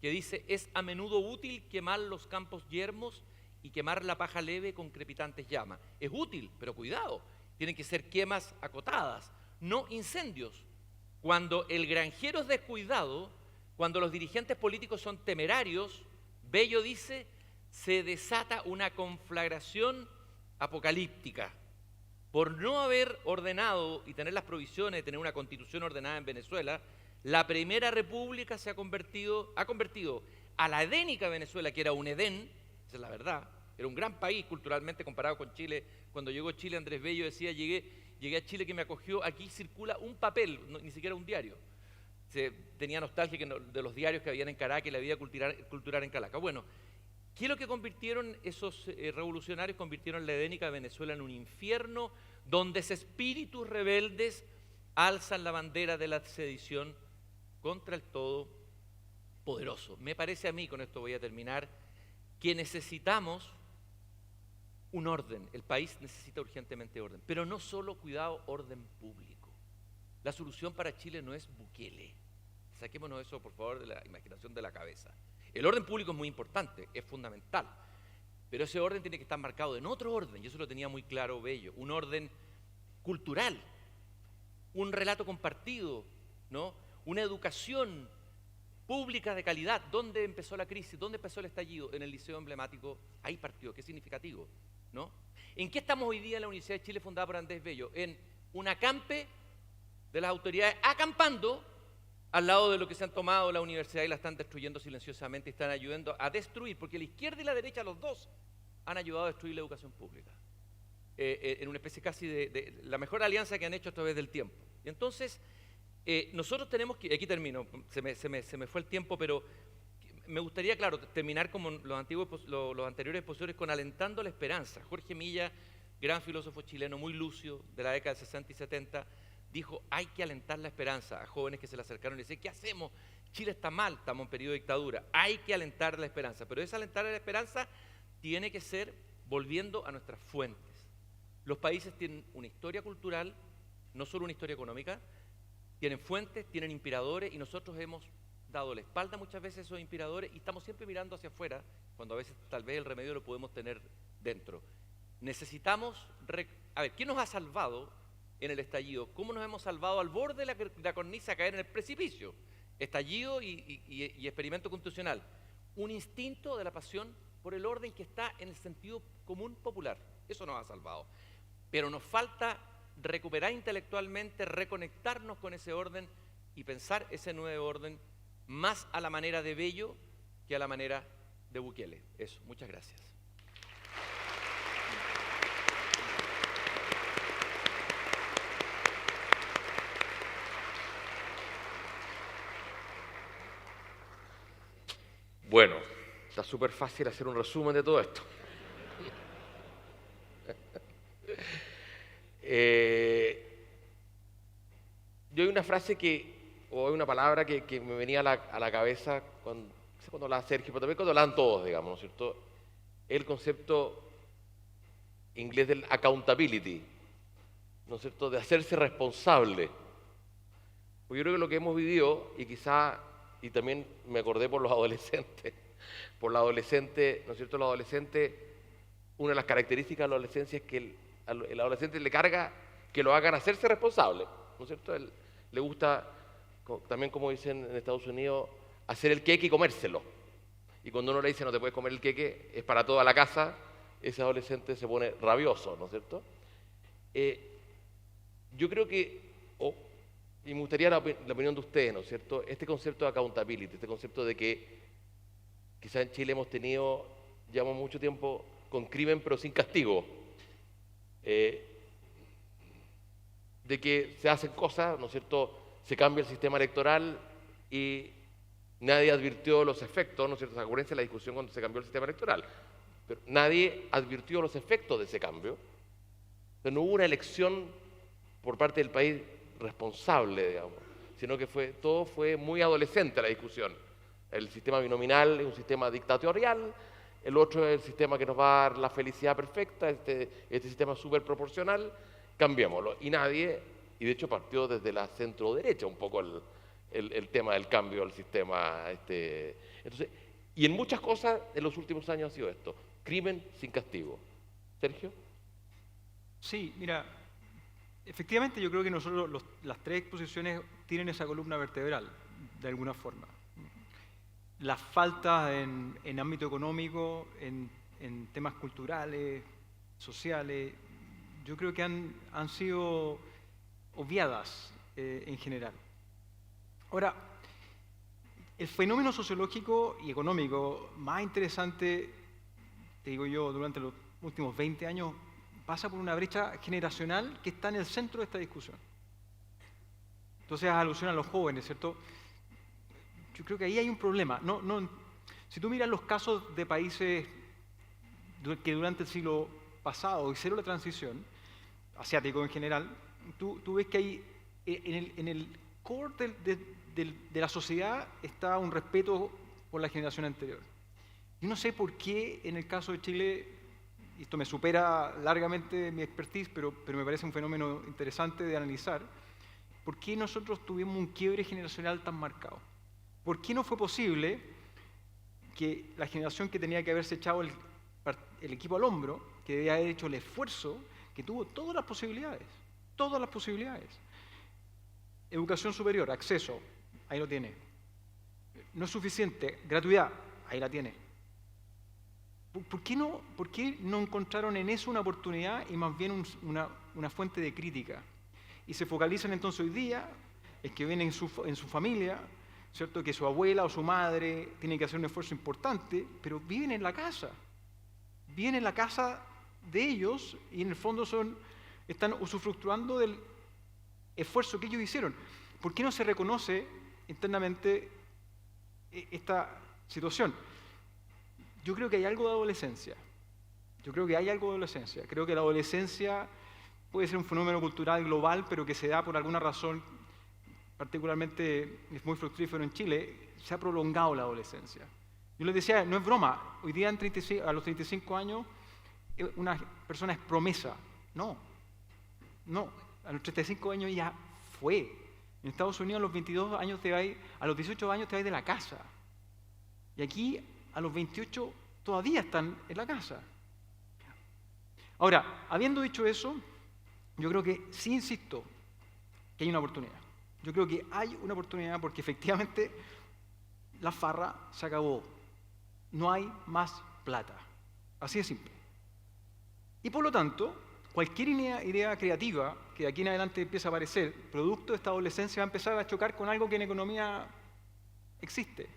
que dice, es a menudo útil quemar los campos yermos y quemar la paja leve con crepitantes llamas. Es útil, pero cuidado, tienen que ser quemas acotadas, no incendios. Cuando el granjero es descuidado, cuando los dirigentes políticos son temerarios, Bello dice, se desata una conflagración apocalíptica. Por no haber ordenado y tener las provisiones de tener una constitución ordenada en Venezuela, la Primera República se ha convertido a la edénica Venezuela, que era un Edén, esa es la verdad, era un gran país culturalmente comparado con Chile. Cuando llegó Chile, Andrés Bello decía, llegué a Chile que me acogió, aquí circula un papel, ni siquiera un diario. Tenía nostalgia de los diarios que habían en Caracas y la vida cultural en Caracas. Bueno, ¿qué es lo que convirtieron esos revolucionarios? Convirtieron la edénica de Venezuela en un infierno donde espíritus rebeldes alzan la bandera de la sedición contra el Todopoderoso. Me parece a mí, con esto voy a terminar, que necesitamos un orden. El país necesita urgentemente orden, pero no solo, cuidado, orden público. La solución para Chile no es Bukele. Saquémonos eso, por favor, de la imaginación de la cabeza. El orden público es muy importante, es fundamental, pero ese orden tiene que estar marcado en otro orden, y eso lo tenía muy claro Bello, un orden cultural, un relato compartido, ¿no? Una educación pública de calidad. ¿Dónde empezó la crisis? ¿Dónde empezó el estallido? En el liceo emblemático, ahí partió, qué significativo, ¿no? ¿En qué estamos hoy día en la Universidad de Chile fundada por Andrés Bello? En un acampe de las autoridades acampando al lado de lo que se han tomado la universidad y la están destruyendo silenciosamente y están ayudando a destruir, porque la izquierda y la derecha, los dos, han ayudado a destruir la educación pública, en una especie casi de la mejor alianza que han hecho a través del tiempo. Y entonces, nosotros tenemos que, aquí termino, se me fue el tiempo, pero me gustaría, claro, terminar como los anteriores expositores con alentando la esperanza. Jorge Milla, gran filósofo chileno, muy lúcido, de la década de 60 y 70, dijo, hay que alentar la esperanza a jóvenes que se le acercaron y le decían, ¿qué hacemos? Chile está mal, estamos en periodo de dictadura. Hay que alentar la esperanza, pero esa alentar la esperanza tiene que ser volviendo a nuestras fuentes. Los países tienen una historia cultural, no solo una historia económica, tienen fuentes, tienen inspiradores, y nosotros hemos dado la espalda muchas veces a esos inspiradores y estamos siempre mirando hacia afuera, cuando a veces tal vez el remedio lo podemos tener dentro. necesitamos... A ver, ¿qué nos ha salvado en el estallido? ¿Cómo nos hemos salvado al borde de la cornisa a caer en el precipicio? Estallido y experimento constitucional. Un instinto de la pasión por el orden que está en el sentido común popular. Eso nos ha salvado. Pero nos falta recuperar intelectualmente, reconectarnos con ese orden y pensar ese nuevo orden más a la manera de Bello que a la manera de Bukele. Eso, muchas gracias. Bueno, está súper fácil hacer un resumen de todo esto. Yo hay una frase o hay una palabra que me venía a la cabeza cuando hablaba Sergio, pero también cuando hablaban todos, digamos, ¿no es cierto? El concepto inglés del accountability, ¿no es cierto?, de hacerse responsable. Pues yo creo que lo que hemos vivido, y también me acordé por los adolescentes, ¿no es cierto? Los adolescentes, una de las características de la adolescencia es que el adolescente le carga que lo hagan hacerse responsable, ¿no es cierto? Le gusta, también como dicen en Estados Unidos, hacer el queque y comérselo. Y cuando uno le dice no te puedes comer el queque, es para toda la casa, ese adolescente se pone rabioso, ¿no es cierto? Yo creo que, y me gustaría la opinión de ustedes, ¿no es cierto? Este concepto de accountability, este concepto de que quizás en Chile llevamos mucho tiempo con crimen pero sin castigo, de que se hacen cosas, ¿no es cierto? Se cambia el sistema electoral y nadie advirtió los efectos, ¿no es cierto? Acuérdense de la discusión cuando se cambió el sistema electoral, pero nadie advirtió los efectos de ese cambio. Pero no hubo una elección por parte del país responsable, digamos, sino que todo fue muy adolescente la discusión. El sistema binominal es un sistema dictatorial, el otro es el sistema que nos va a dar la felicidad perfecta, este sistema súper proporcional, cambiémoslo. Y de hecho partió desde la centro-derecha un poco el tema del cambio al sistema. Entonces, y en muchas cosas en los últimos años ha sido esto, crimen sin castigo. ¿Sergio? Sí, mira, efectivamente yo creo que nosotros las tres exposiciones tienen esa columna vertebral, de alguna forma. Las faltas en ámbito económico, en temas culturales, sociales, yo creo que han sido obviadas en general. Ahora, el fenómeno sociológico y económico más interesante, te digo yo, durante los últimos 20 años, pasa por una brecha generacional que está en el centro de esta discusión. Entonces, alusión a los jóvenes, ¿cierto? Yo creo que ahí hay un problema. Si tú miras los casos de países que durante el siglo pasado hicieron la transición, asiático en general, tú ves que hay, en el core de la sociedad está un respeto por la generación anterior. Yo no sé por qué en el caso de Chile, y esto me supera largamente mi expertise, pero me parece un fenómeno interesante de analizar, ¿por qué nosotros tuvimos un quiebre generacional tan marcado? ¿Por qué no fue posible que la generación que tenía que haberse echado el equipo al hombro, que debía haber hecho el esfuerzo, que tuvo todas las posibilidades, educación superior, acceso, ahí lo tiene. No es suficiente, gratuidad, ahí la tiene. ¿Por qué no encontraron en eso una oportunidad y más bien una fuente de crítica? Y se focalizan entonces hoy día, es que ven en su familia, ¿cierto?, que su abuela o su madre tienen que hacer un esfuerzo importante, pero viven en la casa de ellos y en el fondo están usufructuando del esfuerzo que ellos hicieron. ¿Por qué no se reconoce internamente esta situación? Yo creo que hay algo de adolescencia. Creo que la adolescencia puede ser un fenómeno cultural global, pero que se da por alguna razón, particularmente es muy fructífero en Chile, se ha prolongado la adolescencia. Yo les decía, no es broma, hoy día a los 35 años una persona es promesa. No, a los 35 años ya fue. En Estados Unidos a los 22 años a los 18 años te vas de la casa. Y aquí a los 28 todavía están en la casa. Ahora, habiendo dicho eso, yo creo que sí insisto que hay una oportunidad. Yo creo que hay una oportunidad porque efectivamente la farra se acabó. No hay más plata. Así de simple. Y por lo tanto, cualquier idea creativa que de aquí en adelante empiece a aparecer, producto de esta adolescencia, va a empezar a chocar con algo que en economía existe,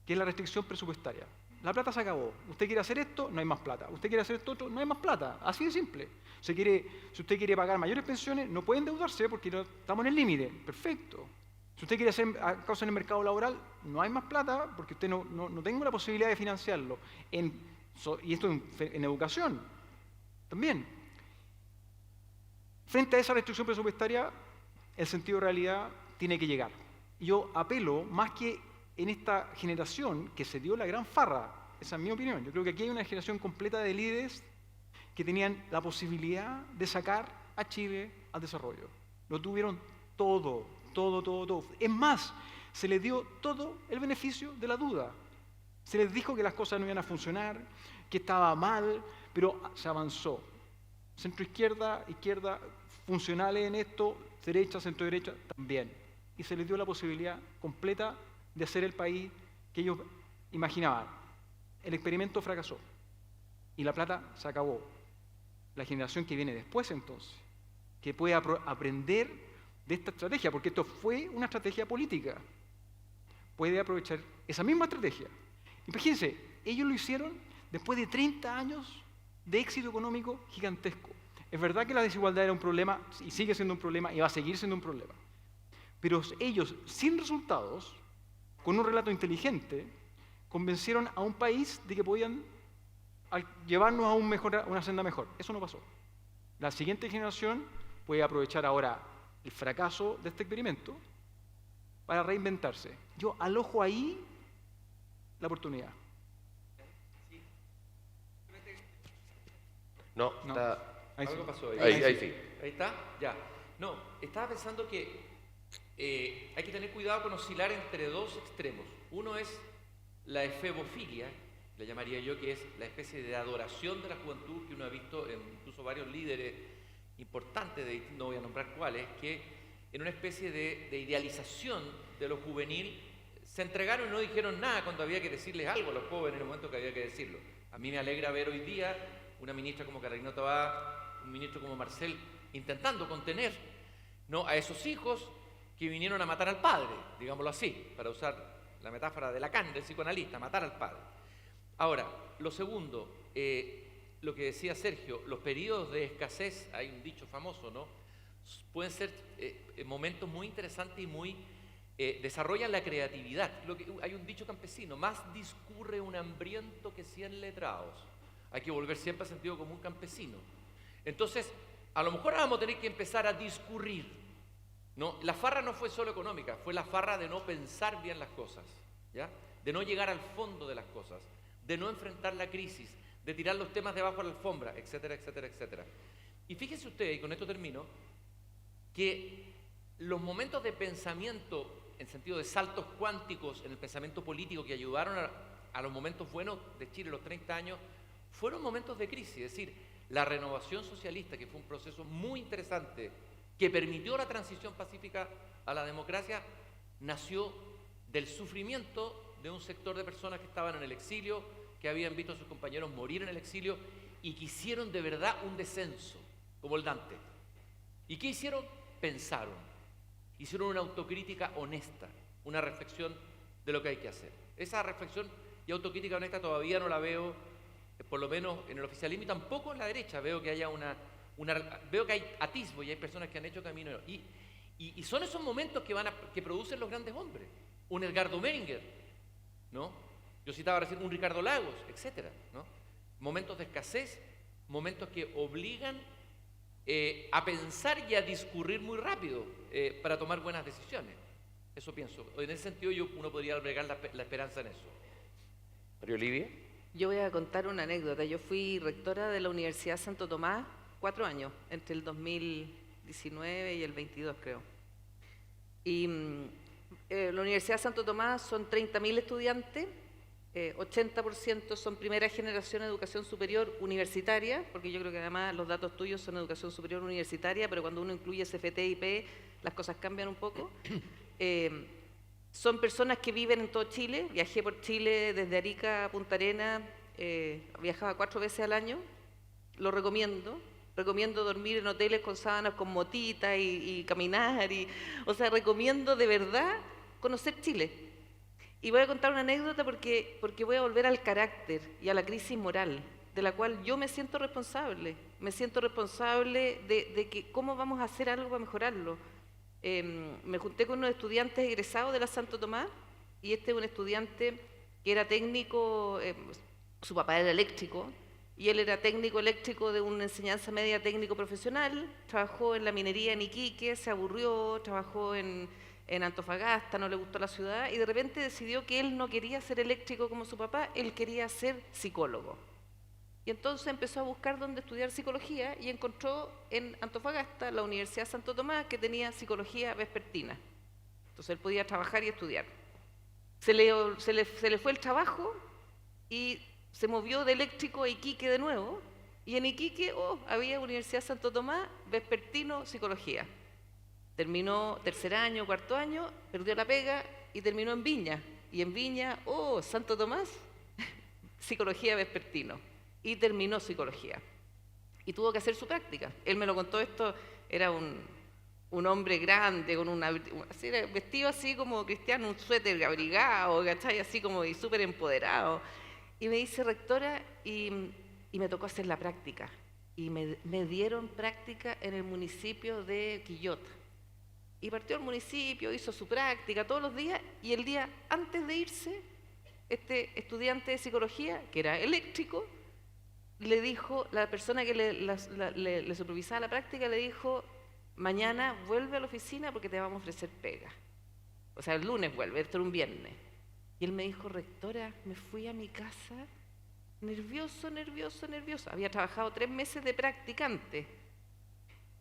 que es la restricción presupuestaria. La plata se acabó. Usted quiere hacer esto, no hay más plata. Usted quiere hacer esto otro, no hay más plata. Así de simple. Si usted quiere pagar mayores pensiones, no puede endeudarse porque estamos en el límite. Perfecto. Si usted quiere hacer cosas en el mercado laboral, no hay más plata porque usted no tengo la posibilidad de financiarlo. Y esto en educación también. Frente a esa restricción presupuestaria, el sentido de realidad tiene que llegar. Yo apelo, más que en esta generación que se dio la gran farra, esa es mi opinión, yo creo que aquí hay una generación completa de líderes que tenían la posibilidad de sacar a Chile al desarrollo. Lo tuvieron todo. Es más, se les dio todo el beneficio de la duda. Se les dijo que las cosas no iban a funcionar, que estaba mal, pero se avanzó. Centro-izquierda, izquierda, funcionales en esto, derecha, centro-derecha, también. Y se les dio la posibilidad completa de hacer el país que ellos imaginaban. El experimento fracasó y la plata se acabó. La generación que viene después, entonces, que puede aprender de esta estrategia, porque esto fue una estrategia política, puede aprovechar esa misma estrategia. Imagínense, ellos lo hicieron después de 30 años de éxito económico gigantesco. Es verdad que la desigualdad era un problema y sigue siendo un problema y va a seguir siendo un problema. Pero ellos, sin resultados, con un relato inteligente, convencieron a un país de que podían llevarnos a una senda mejor. Eso no pasó. La siguiente generación puede aprovechar ahora el fracaso de este experimento para reinventarse. Yo alojo ahí la oportunidad. No. Ahí Algo sí. pasó ahí. Ahí sí. Ahí está, ya. No, estaba pensando que hay que tener cuidado con oscilar entre dos extremos. Uno es la efebofilia, le llamaría yo, que es la especie de adoración de la juventud que uno ha visto en incluso varios líderes importantes, no voy a nombrar cuáles, que en una especie de idealización de lo juvenil se entregaron y no dijeron nada cuando había que decirles algo a los jóvenes en el momento que había que decirlo. A mí me alegra ver hoy día una ministra como Carolina Toá, un ministro como Marcel, intentando contener, ¿no?, a esos hijos que vinieron a matar al padre, digámoslo así, para usar la metáfora de Lacan, del psicoanalista, matar al padre. Ahora, lo segundo, lo que decía Sergio, los periodos de escasez, hay un dicho famoso, ¿no?, pueden ser momentos muy interesantes y muy desarrollan la creatividad. Hay un dicho campesino, más discurre un hambriento que 100 letrados. Hay que volver siempre al sentido común campesino. Entonces, a lo mejor vamos a tener que empezar a discurrir, ¿no? La farra no fue solo económica, fue la farra de no pensar bien las cosas, ¿ya? De no llegar al fondo de las cosas, de no enfrentar la crisis, de tirar los temas debajo de la alfombra, etcétera, etcétera, etcétera. Y fíjense ustedes, y con esto termino, que los momentos de pensamiento en sentido de saltos cuánticos en el pensamiento político que ayudaron a los momentos buenos de Chile, los 30 años, fueron momentos de crisis. Es decir, la renovación socialista, que fue un proceso muy interesante, que permitió la transición pacífica a la democracia, nació del sufrimiento de un sector de personas que estaban en el exilio, que habían visto a sus compañeros morir en el exilio y que hicieron de verdad un descenso, como el Dante. ¿Y qué hicieron? Pensaron. Hicieron una autocrítica honesta, una reflexión de lo que hay que hacer. Esa reflexión y autocrítica honesta todavía no la veo, por lo menos en el oficialismo y tampoco en la derecha. Veo que haya veo que hay atisbo y hay personas que han hecho camino. Y son esos momentos que producen los grandes hombres. Un Edgardo Meringer, ¿no? Yo citaba recién un Ricardo Lagos, etcétera, ¿no? Momentos de escasez, momentos que obligan a pensar y a discurrir muy rápido para tomar buenas decisiones. Eso pienso. En ese sentido uno podría albergar la esperanza en eso. María Olivia. Yo voy a contar una anécdota. Yo fui rectora de la Universidad Santo Tomás 4 años, entre el 2019 y el 22, creo. Y la Universidad Santo Tomás son 30.000 estudiantes 80% son primera generación de educación superior universitaria, porque yo creo que además los datos tuyos son educación superior universitaria, pero cuando uno incluye SFT y IP, las cosas cambian un poco. Son personas que viven en todo Chile. Viajé por Chile desde Arica a Punta Arenas, viajaba 4 veces al año. Lo recomiendo. Recomiendo dormir en hoteles con sábanas con motita y caminar. O sea, recomiendo de verdad conocer Chile. Y voy a contar una anécdota porque voy a volver al carácter y a la crisis moral, de la cual yo me siento responsable. Me siento responsable de que cómo vamos a hacer algo para mejorarlo. Me junté con unos estudiantes egresados de la Santo Tomás, y este es un estudiante que era técnico, su papá era eléctrico, y él era técnico eléctrico de una enseñanza media técnico profesional, trabajó en la minería en Iquique, se aburrió, trabajó en Antofagasta, no le gustó la ciudad, y de repente decidió que él no quería ser eléctrico como su papá, él quería ser psicólogo. Y entonces empezó a buscar dónde estudiar psicología y encontró en Antofagasta la Universidad Santo Tomás, que tenía psicología vespertina. Entonces él podía trabajar y estudiar. Se le fue el trabajo y se movió de eléctrico a Iquique de nuevo. Y en Iquique había Universidad Santo Tomás, vespertino, psicología. Terminó tercer año, cuarto año, perdió la pega y terminó en Viña. Y en Viña, Santo Tomás, psicología vespertino. Y terminó psicología. Y tuvo que hacer su práctica. Él me lo contó, esto era un hombre grande, con vestido así como cristiano, un suéter abrigado, ¿cachai? Así como y súper empoderado. Y me dice, rectora, y me tocó hacer la práctica. Y me dieron práctica en el municipio de Quillota. Y partió al municipio, hizo su práctica todos los días, y el día antes de irse, este estudiante de psicología, que era eléctrico, le dijo, la persona que le supervisaba la práctica, le dijo, mañana vuelve a la oficina porque te vamos a ofrecer pega. O sea, el lunes vuelve, esto era un viernes. Y él me dijo, rectora, me fui a mi casa nervioso. Había trabajado 3 meses de practicante.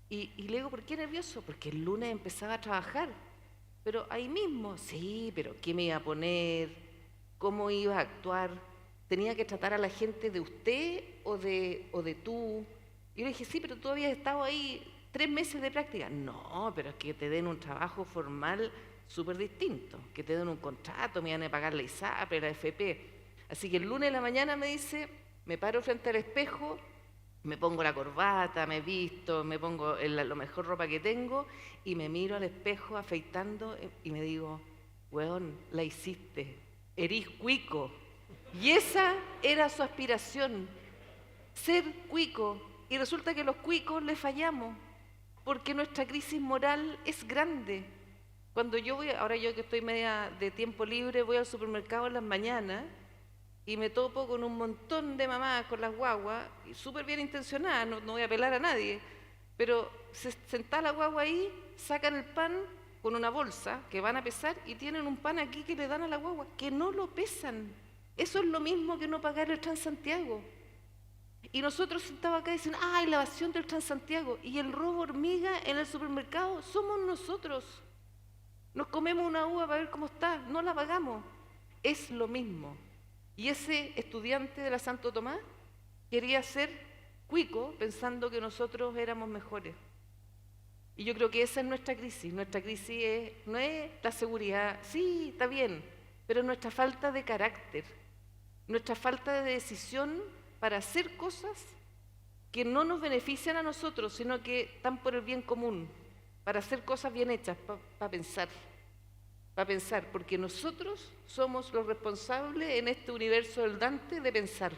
Y le digo, ¿por qué nervioso? Porque el lunes empezaba a trabajar. Pero ahí mismo, sí, pero ¿qué me iba a poner? ¿Cómo iba a actuar? ¿Tenía que tratar a la gente de usted o de tú? Y yo le dije, sí, pero tú habías estado ahí 3 meses de práctica. No, pero es que te den un trabajo formal súper distinto, que te den un contrato, me iban a pagar la ISAPRE, la FP. Así que el lunes de la mañana me dice, me paro frente al espejo, me pongo la corbata, me visto, me pongo la mejor ropa que tengo y me miro al espejo afeitando y me digo, weón, la hiciste, erís cuico. Y esa era su aspiración, ser cuico. Y resulta que a los cuicos le fallamos, porque nuestra crisis moral es grande. Cuando yo ahora yo que estoy media de tiempo libre, voy al supermercado en las mañanas y me topo con un montón de mamás con las guaguas, y súper bien intencionadas, no voy a apelar a nadie, pero se senta la guagua ahí, sacan el pan con una bolsa que van a pesar y tienen un pan aquí que le dan a la guagua, que no lo pesan. Eso es lo mismo que no pagar el Transantiago. Y nosotros sentados acá dicen, ¡ay, la evasión del Transantiago! Y el robo hormiga en el supermercado somos nosotros. Nos comemos una uva para ver cómo está, no la pagamos. Es lo mismo. Y ese estudiante de la Santo Tomás quería ser cuico pensando que nosotros éramos mejores. Y yo creo que esa es nuestra crisis. Nuestra crisis no es la seguridad, sí, está bien, pero nuestra falta de carácter, nuestra falta de decisión para hacer cosas que no nos benefician a nosotros, sino que están por el bien común, para hacer cosas bien hechas, para pensar, porque nosotros somos los responsables en este universo del Dante de pensar,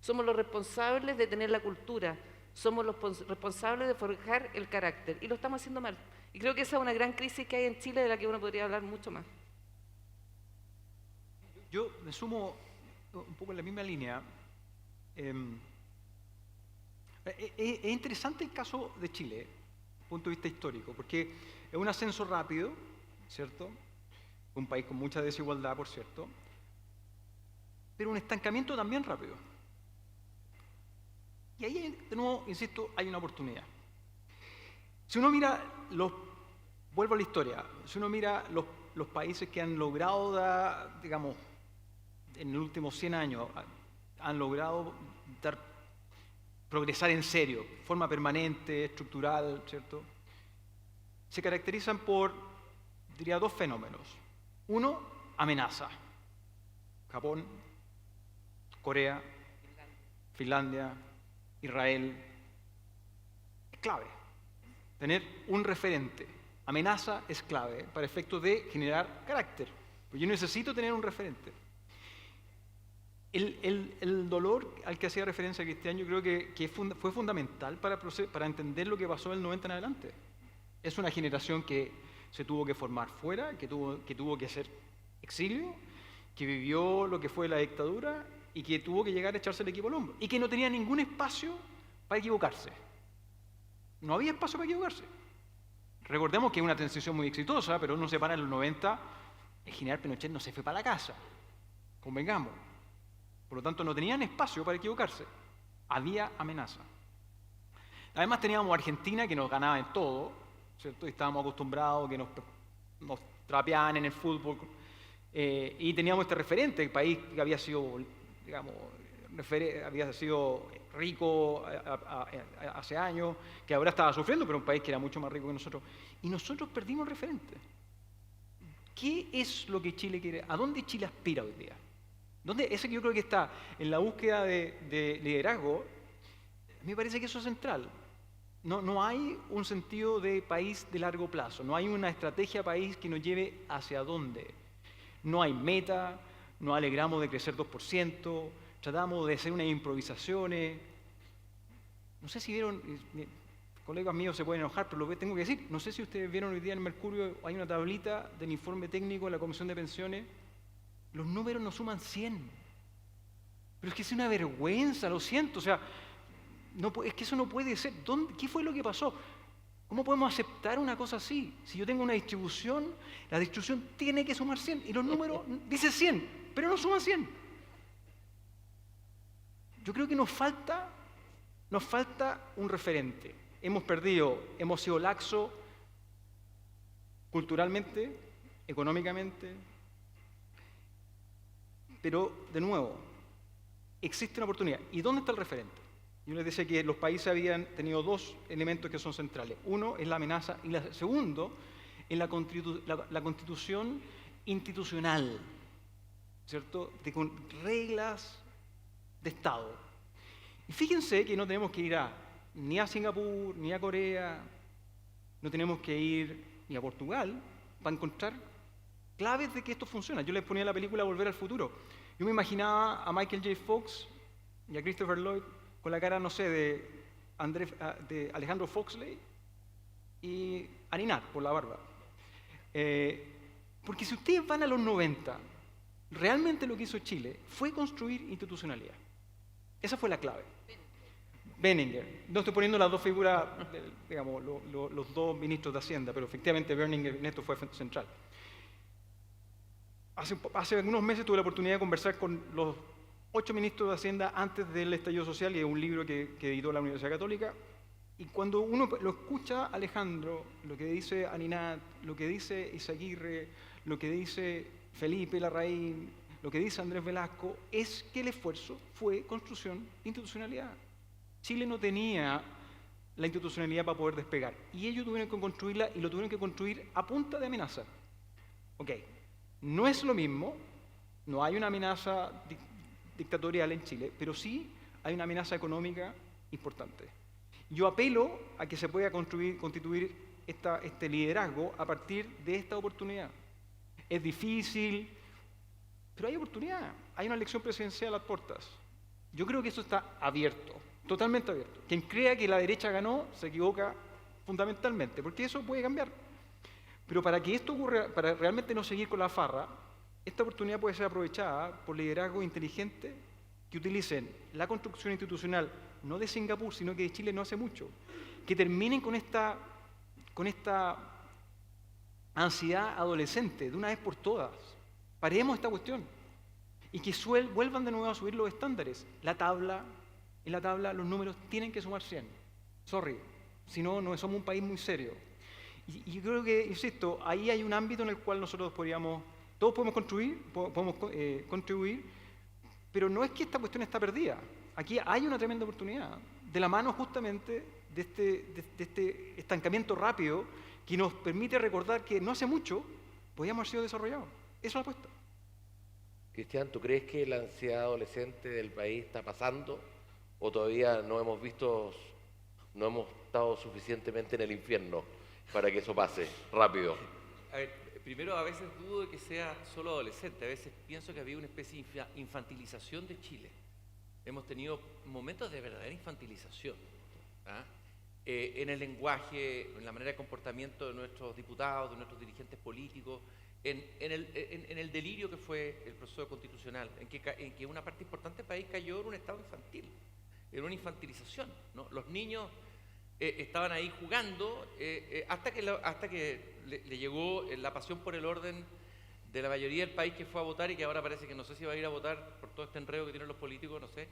somos los responsables de tener la cultura, somos los responsables de forjar el carácter, y lo estamos haciendo mal. Y creo que esa es una gran crisis que hay en Chile de la que uno podría hablar mucho más. Yo me sumo un poco en la misma línea. Es interesante el caso de Chile, desde el punto de vista histórico, porque es un ascenso rápido, ¿cierto? Un país con mucha desigualdad, por cierto, pero un estancamiento también rápido. Y ahí, de nuevo, insisto, hay una oportunidad. Si uno mira vuelvo a la historia, si uno mira los países que han logrado, digamos, en los últimos 100 años han logrado progresar en serio, de forma permanente, estructural, ¿cierto? Se caracterizan por, diría, dos fenómenos. Uno, amenaza. Japón, Corea, Finlandia, Israel. Es clave. Tener un referente. Amenaza es clave para efectos de generar carácter. Pues yo necesito tener un referente. El dolor al que hacía referencia Cristian, yo creo que fue fundamental para entender lo que pasó del 90 en adelante. Es una generación que se tuvo que formar fuera, que tuvo que hacer exilio, que vivió lo que fue la dictadura y que tuvo que llegar a echarse el equipo al hombro. Y que no tenía ningún espacio para equivocarse. No había espacio para equivocarse. Recordemos que es una transición muy exitosa, pero uno se para en los 90, el general Pinochet no se fue para la casa. Convengamos. Por lo tanto, no tenían espacio para equivocarse. Había amenaza. Además, teníamos a Argentina que nos ganaba en todo, ¿cierto? Y estábamos acostumbrados a que nos trapeaban en el fútbol. Y teníamos este referente, el país que había sido, digamos, había sido rico hace años, que ahora estaba sufriendo, pero un país que era mucho más rico que nosotros. Y nosotros perdimos el referente. ¿Qué es lo que Chile quiere? ¿A dónde Chile aspira hoy día? Ese que yo creo que está en la búsqueda de liderazgo, me parece que eso es central. No hay un sentido de país de largo plazo, no hay una estrategia país que nos lleve hacia dónde. No hay meta, nos alegramos de crecer 2%, tratamos de hacer unas improvisaciones. No sé si vieron, colegas míos se pueden enojar, pero lo tengo que decir. No sé si ustedes vieron hoy día en Mercurio, hay una tablita del informe técnico de la Comisión de Pensiones. Los números no suman 100. Pero es que es una vergüenza, lo siento. O sea, es que eso no puede ser. ¿Qué fue lo que pasó? ¿Cómo podemos aceptar una cosa así? Si yo tengo una distribución, la distribución tiene que sumar 100. Y los números dicen 100, pero no suman 100. Yo creo que nos falta un referente. Hemos sido laxos culturalmente, económicamente. Pero, de nuevo, existe una oportunidad. ¿Y dónde está el referente? Yo les decía que los países habían tenido dos elementos que son centrales. Uno es la amenaza y el segundo es la constitución institucional, ¿cierto? Con reglas de Estado. Y fíjense que no tenemos que ir ni a Singapur, ni a Corea, no tenemos que ir ni a Portugal para encontrar claves de que esto funciona. Yo les ponía la película Volver al Futuro. Yo me imaginaba a Michael J. Fox y a Christopher Lloyd con la cara, no sé, de Alejandro Foxley y a Ninat por la barba. Porque si ustedes van a los 90, realmente lo que hizo Chile fue construir institucionalidad. Esa fue la clave. Benninger. No estoy poniendo las dos figuras, digamos, los dos ministros de Hacienda, pero efectivamente Benninger en esto fue central. Hace algunos meses tuve la oportunidad de conversar con los 8 ministros de Hacienda antes del estallido social, y es un libro que editó la Universidad Católica. Y cuando uno lo escucha a Alejandro, lo que dice Aninat, lo que dice Izaguirre, lo que dice Felipe Larraín, lo que dice Andrés Velasco, es que el esfuerzo fue construcción de institucionalidad. Chile no tenía la institucionalidad para poder despegar, y ellos tuvieron que construirla, y lo tuvieron que construir a punta de amenaza. Ok. No es lo mismo, no hay una amenaza dictatorial en Chile, pero sí hay una amenaza económica importante. Yo apelo a que se pueda constituir este liderazgo a partir de esta oportunidad. Es difícil, pero hay oportunidad. Hay una elección presidencial a las puertas. Yo creo que eso está abierto, totalmente abierto. Quien crea que la derecha ganó se equivoca fundamentalmente, porque eso puede cambiar. Pero para que esto ocurra, para realmente no seguir con la farra, esta oportunidad puede ser aprovechada por liderazgos inteligentes que utilicen la construcción institucional, no de Singapur, sino que de Chile no hace mucho, que terminen con esta ansiedad adolescente de una vez por todas. Paremos esta cuestión y que vuelvan de nuevo a subir los estándares. En la tabla los números tienen que sumar 100. Sorry, si no, no somos un país muy serio. Y yo creo que, insisto, ahí hay un ámbito en el cual nosotros todos podemos contribuir, pero no es que esta cuestión está perdida. Aquí hay una tremenda oportunidad, de la mano justamente de este estancamiento rápido que nos permite recordar que no hace mucho podíamos haber sido desarrollados. Eso es la apuesta. Cristian, ¿tú crees que la ansiedad adolescente del país está pasando o todavía no hemos estado suficientemente en el infierno para que eso pase rápido? A ver, primero, a veces dudo de que sea solo adolescente, a veces pienso que había una especie de infantilización de Chile. Hemos tenido momentos de verdadera infantilización, ¿ah? En el lenguaje, en la manera de comportamiento de nuestros diputados, de nuestros dirigentes políticos, en el delirio que fue el proceso constitucional, en que una parte importante del país cayó en un estado infantil, en una infantilización, ¿no? Los niños estaban ahí jugando hasta que le llegó la pasión por el orden de la mayoría del país que fue a votar y que ahora parece que no sé si va a ir a votar por todo este enredo que tienen los políticos, no sé,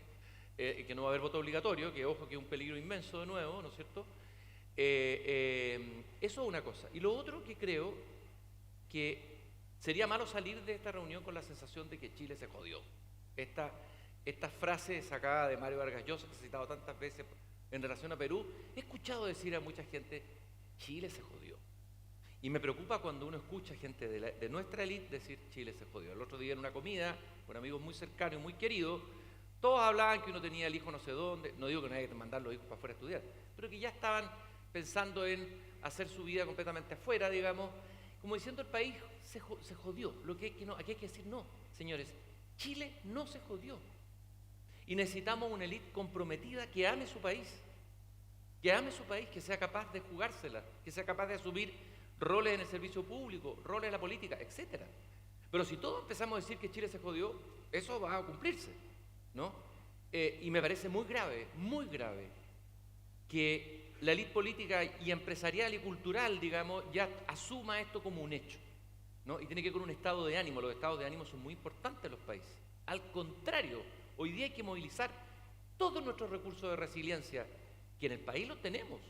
que no va a haber voto obligatorio, que ojo que es un peligro inmenso de nuevo, ¿no es cierto? Eso es una cosa. Y lo otro que creo que sería malo salir de esta reunión con la sensación de que Chile se jodió. Esta frase sacada de Mario Vargas Llosa, que he citado tantas veces en relación a Perú, he escuchado decir a mucha gente, Chile se jodió. Y me preocupa cuando uno escucha gente de nuestra élite decir, Chile se jodió. El otro día en una comida, con amigos muy cercanos y muy queridos, todos hablaban que uno tenía el hijo no sé dónde, no digo que no haya que mandar los hijos para afuera a estudiar, pero que ya estaban pensando en hacer su vida completamente afuera, digamos, como diciendo el país se jodió. Aquí hay que decir no, señores, Chile no se jodió. Y necesitamos una élite comprometida que ame su país, que sea capaz de jugársela, que sea capaz de asumir roles en el servicio público, roles en la política, etc. Pero si todos empezamos a decir que Chile se jodió, eso va a cumplirse, ¿no? Y me parece muy grave, que la élite política y empresarial y cultural, digamos, ya asuma esto como un hecho, ¿no? Y tiene que ver con un estado de ánimo. Los estados de ánimo son muy importantes en los países. Al contrario, hoy día hay que movilizar todos nuestros recursos de resiliencia, que en el país los tenemos.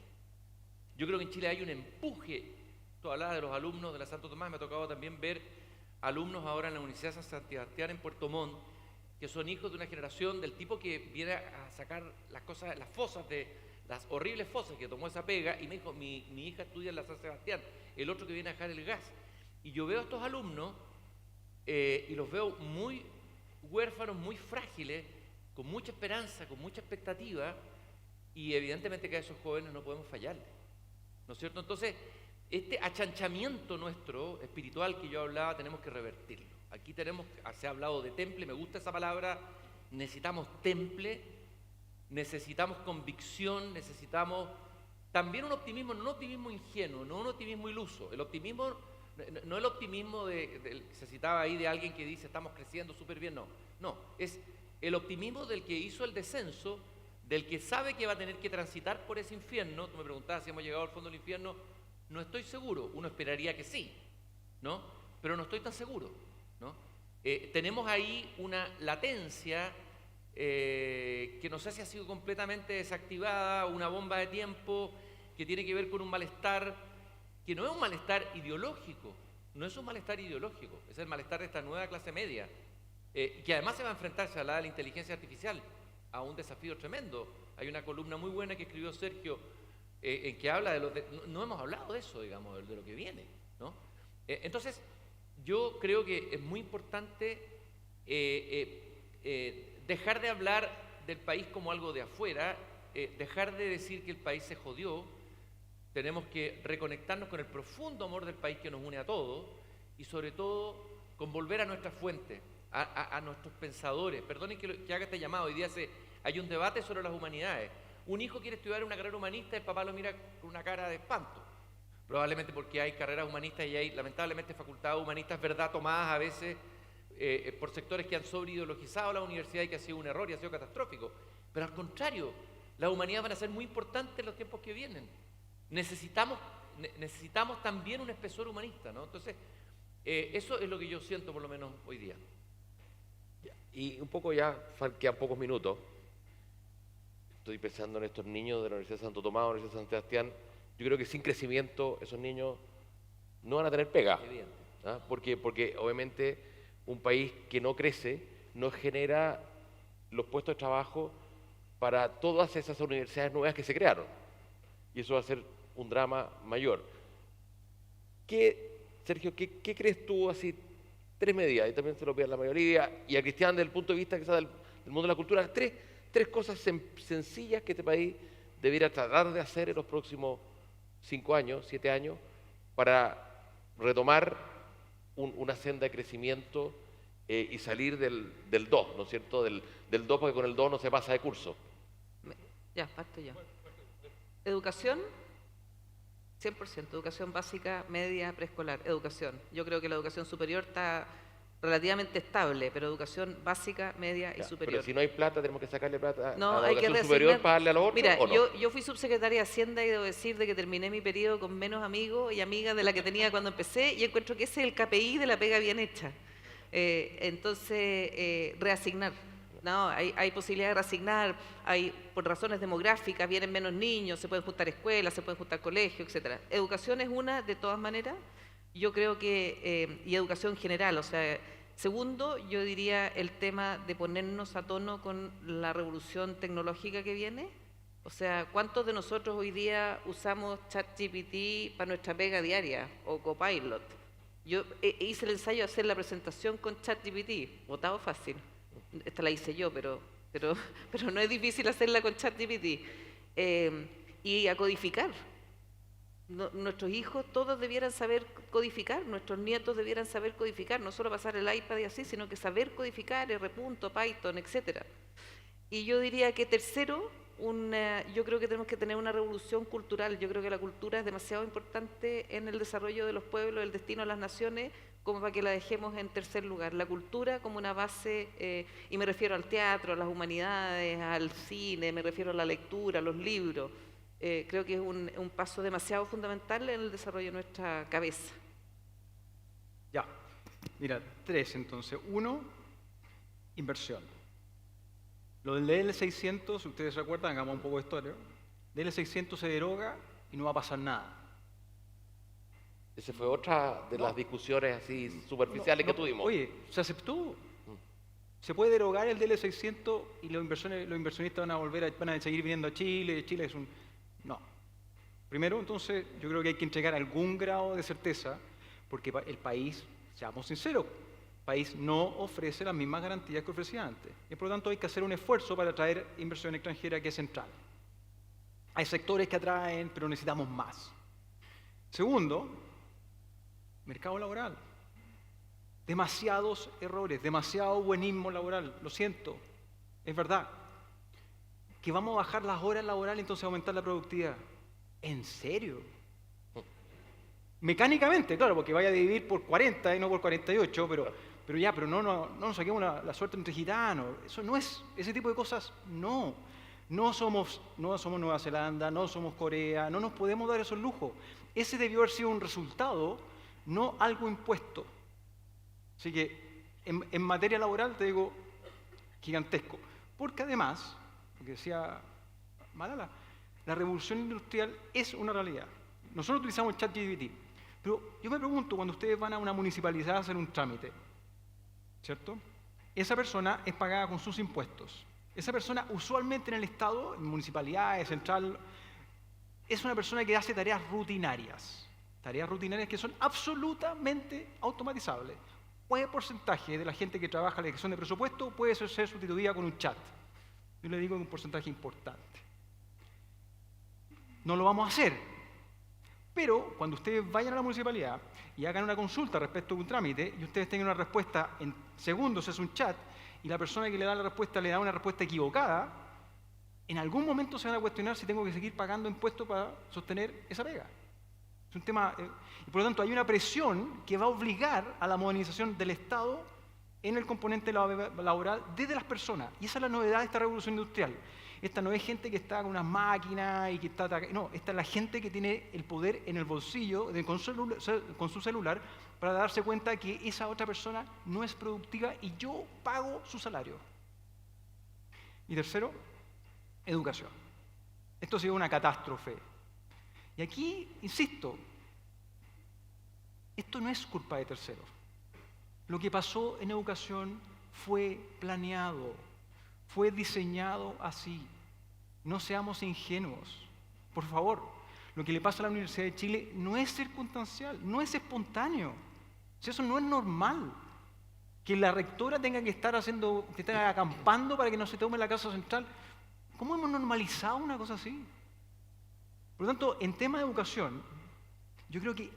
Yo creo que en Chile hay un empuje. Tú hablabas de los alumnos de la Santo Tomás, me ha tocado también ver alumnos ahora en la Universidad de San Sebastián en Puerto Montt, que son hijos de una generación del tipo que viene a sacar las cosas, las fosas las horribles fosas que tomó esa pega, y me dijo, mi hija estudia en la San Sebastián, el otro que viene a dejar el gas. Y yo veo a estos alumnos y los veo muy huérfanos, muy frágiles, con mucha esperanza, con mucha expectativa, y evidentemente que a esos jóvenes no podemos fallarles, ¿no es cierto? Entonces, este achanchamiento nuestro espiritual que yo hablaba, tenemos que revertirlo. Aquí se ha hablado de temple, me gusta esa palabra, necesitamos temple, necesitamos convicción, necesitamos también un optimismo, no un optimismo ingenuo, no un optimismo iluso. El optimismo, no el optimismo se citaba ahí de alguien que dice estamos creciendo súper bien, no, es el optimismo del que hizo el descenso, del que sabe que va a tener que transitar por ese infierno. Tú me preguntabas si hemos llegado al fondo del infierno, no estoy seguro, uno esperaría que sí, ¿no? Pero no estoy tan seguro, ¿no? Tenemos ahí una latencia que no sé si ha sido completamente desactivada, una bomba de tiempo que tiene que ver con un malestar que no es un malestar ideológico, es el malestar de esta nueva clase media, que además se va a enfrentar, se habla de la inteligencia artificial, a un desafío tremendo. Hay una columna muy buena que escribió Sergio en que habla no hemos hablado de eso, digamos, de lo que viene, ¿no? Entonces, yo creo que es muy importante dejar de hablar del país como algo de afuera, dejar de decir que el país se jodió. Tenemos que reconectarnos con el profundo amor del país que nos une a todos y sobre todo con volver a nuestras fuentes, a nuestros pensadores. Perdonen que haga este llamado, hoy día hay un debate sobre las humanidades. Un hijo quiere estudiar una carrera humanista, el papá lo mira con una cara de espanto. Probablemente porque hay carreras humanistas y hay lamentablemente facultades humanistas, verdad, tomadas a veces por sectores que han sobreideologizado la universidad y que ha sido un error y ha sido catastrófico. Pero al contrario, las humanidades van a ser muy importantes en los tiempos que vienen. Necesitamos también un espesor humanista, ¿no? Entonces, eso es lo que yo siento por lo menos hoy día. Y un poco ya, quedan pocos minutos. Estoy pensando en estos niños de la Universidad de Santo Tomás, la Universidad de San Sebastián. Yo creo que sin crecimiento esos niños no van a tener pega, ¿ah? Porque obviamente un país que no crece no genera los puestos de trabajo para todas esas universidades nuevas que se crearon. Y eso va a ser un drama mayor. Sergio, ¿qué crees tú así? 3 medidas, y también se lo pido a la mayoría, y a Cristian desde el punto de vista quizás del mundo de la cultura, tres cosas sencillas que este país debiera tratar de hacer en los próximos 5 años, 7 años, para retomar una senda de crecimiento y salir del 2, ¿no es cierto? Del 2, porque con el 2 no se pasa de curso. Ya, parto yo. Educación, 100%. Educación básica, media, preescolar. Educación. Yo creo que la educación superior está relativamente estable, pero educación básica, media y superior. Pero si no hay plata, tenemos que sacarle plata No, a la hay que educación reasignar. superior para darle a los otros. Mira, ¿o no? yo fui subsecretaria de Hacienda y debo decir de que terminé mi periodo con menos amigos y amigas de la que tenía cuando empecé, y encuentro que ese es el KPI de la pega bien hecha. Entonces, reasignar. No, hay posibilidad de reasignar, por razones demográficas, vienen menos niños, se pueden juntar escuelas, se pueden juntar colegios, etcétera. Educación es una, de todas maneras, yo creo que, y educación general, o sea, segundo, yo diría el tema de ponernos a tono con la revolución tecnológica que viene. O sea, ¿cuántos de nosotros hoy día usamos ChatGPT para nuestra pega diaria o Copilot? Yo hice el ensayo de hacer la presentación con ChatGPT, votado fácil. Esta la hice yo, pero no es difícil hacerla con ChatGPT. Y a codificar. Nuestros hijos todos debieran saber codificar, nuestros nietos debieran saber codificar, no solo pasar el iPad y así, sino que saber codificar R. Python, etc. Y yo diría que tercero, yo creo que tenemos que tener una revolución cultural. Yo creo que la cultura es demasiado importante en el desarrollo de los pueblos, el destino de las naciones, como para que la dejemos en tercer lugar. La cultura como una base, y me refiero al teatro, a las humanidades, al cine, me refiero a la lectura, a los libros. Creo que es un paso demasiado fundamental en el desarrollo de nuestra cabeza. Ya, mira, 3 entonces. 1, inversión. Lo del DL600, si ustedes se acuerdan, hagamos un poco de historia. DL600 se deroga y no va a pasar nada. Esa fue otra de las discusiones así superficiales que tuvimos. Oye, se aceptó. Se puede derogar el DL600 y los inversionistas van a seguir viniendo a Chile. Chile es un... No. Primero, entonces, yo creo que hay que entregar algún grado de certeza, porque el país, seamos sinceros, el país no ofrece las mismas garantías que ofrecía antes. Y por lo tanto hay que hacer un esfuerzo para atraer inversión extranjera, que es central. Hay sectores que atraen, pero necesitamos más. Segundo, mercado laboral. Demasiados errores, demasiado buenismo laboral, lo siento, es verdad. Que vamos a bajar las horas laborales y entonces aumentar la productividad. ¿En serio? Mecánicamente, claro, porque vaya a dividir por 40 y no por 48, pero no nos saquemos la suerte entre gitanos. Eso no es, ese tipo de cosas, no. No somos Nueva Zelanda, no somos Corea, no nos podemos dar esos lujos. Ese debió haber sido un resultado, no algo impuesto. Así que en materia laboral te digo gigantesco. Porque además, lo que decía Malala, la revolución industrial es una realidad. Nosotros utilizamos ChatGPT, pero yo me pregunto, cuando ustedes van a una municipalidad a hacer un trámite, ¿cierto? Esa persona es pagada con sus impuestos. Esa persona usualmente en el Estado, en municipalidades, central, es una persona que hace tareas rutinarias que son absolutamente automatizables. ¿Qué porcentaje de la gente que trabaja en la dirección de presupuesto puede ser sustituida con un chat? Yo le digo que un porcentaje importante. No lo vamos a hacer. Pero cuando ustedes vayan a la municipalidad y hagan una consulta respecto a un trámite y ustedes tengan una respuesta en segundos, es un chat, y la persona que le da la respuesta le da una respuesta equivocada, en algún momento se van a cuestionar si tengo que seguir pagando impuestos para sostener esa pega. Es un tema, y por lo tanto hay una presión que va a obligar a la modernización del Estado en el componente laboral desde las personas. Y esa es la novedad de esta revolución industrial. Esta no es gente que está con unas máquinas y que está... No, esta es la gente que tiene el poder en el bolsillo, con su celular, para darse cuenta que esa otra persona no es productiva y yo pago su salario. Y tercero, educación. Esto ha sido una catástrofe. Y aquí, insisto, esto no es culpa de terceros. Lo que pasó en educación fue planeado, fue diseñado así. No seamos ingenuos. Por favor, lo que le pasa a la Universidad de Chile no es circunstancial, no es espontáneo. Si eso no es normal. Que la rectora tenga que estar acampando para que no se tome la casa central. ¿Cómo hemos normalizado una cosa así? Por lo tanto, en tema de educación, yo creo que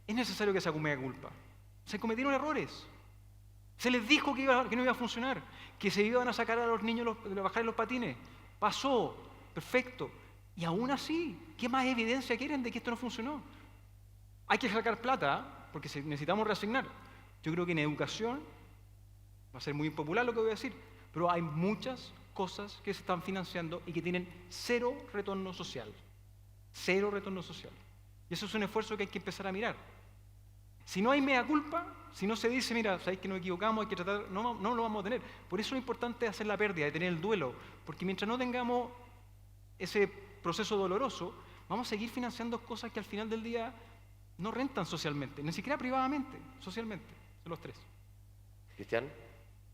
es necesario que se asume culpa. Se cometieron errores. Se les dijo que no iba a funcionar, que se iban a sacar a los niños, bajar los patines. Pasó, perfecto. Y aún así, ¿qué más evidencia quieren de que esto no funcionó? Hay que sacar plata, porque necesitamos reasignar. Yo creo que en educación, va a ser muy impopular lo que voy a decir, pero hay muchas cosas que se están financiando y que tienen cero retorno social. Cero retorno social. Y eso es un esfuerzo que hay que empezar a mirar. Si no hay mea culpa, si no se dice, mira, sabéis que nos equivocamos, hay que tratar, no lo vamos a tener. Por eso es importante hacer la pérdida, de tener el duelo, porque mientras no tengamos ese proceso doloroso, vamos a seguir financiando cosas que al final del día no rentan socialmente, ni siquiera privadamente, socialmente. Son los tres. Cristian.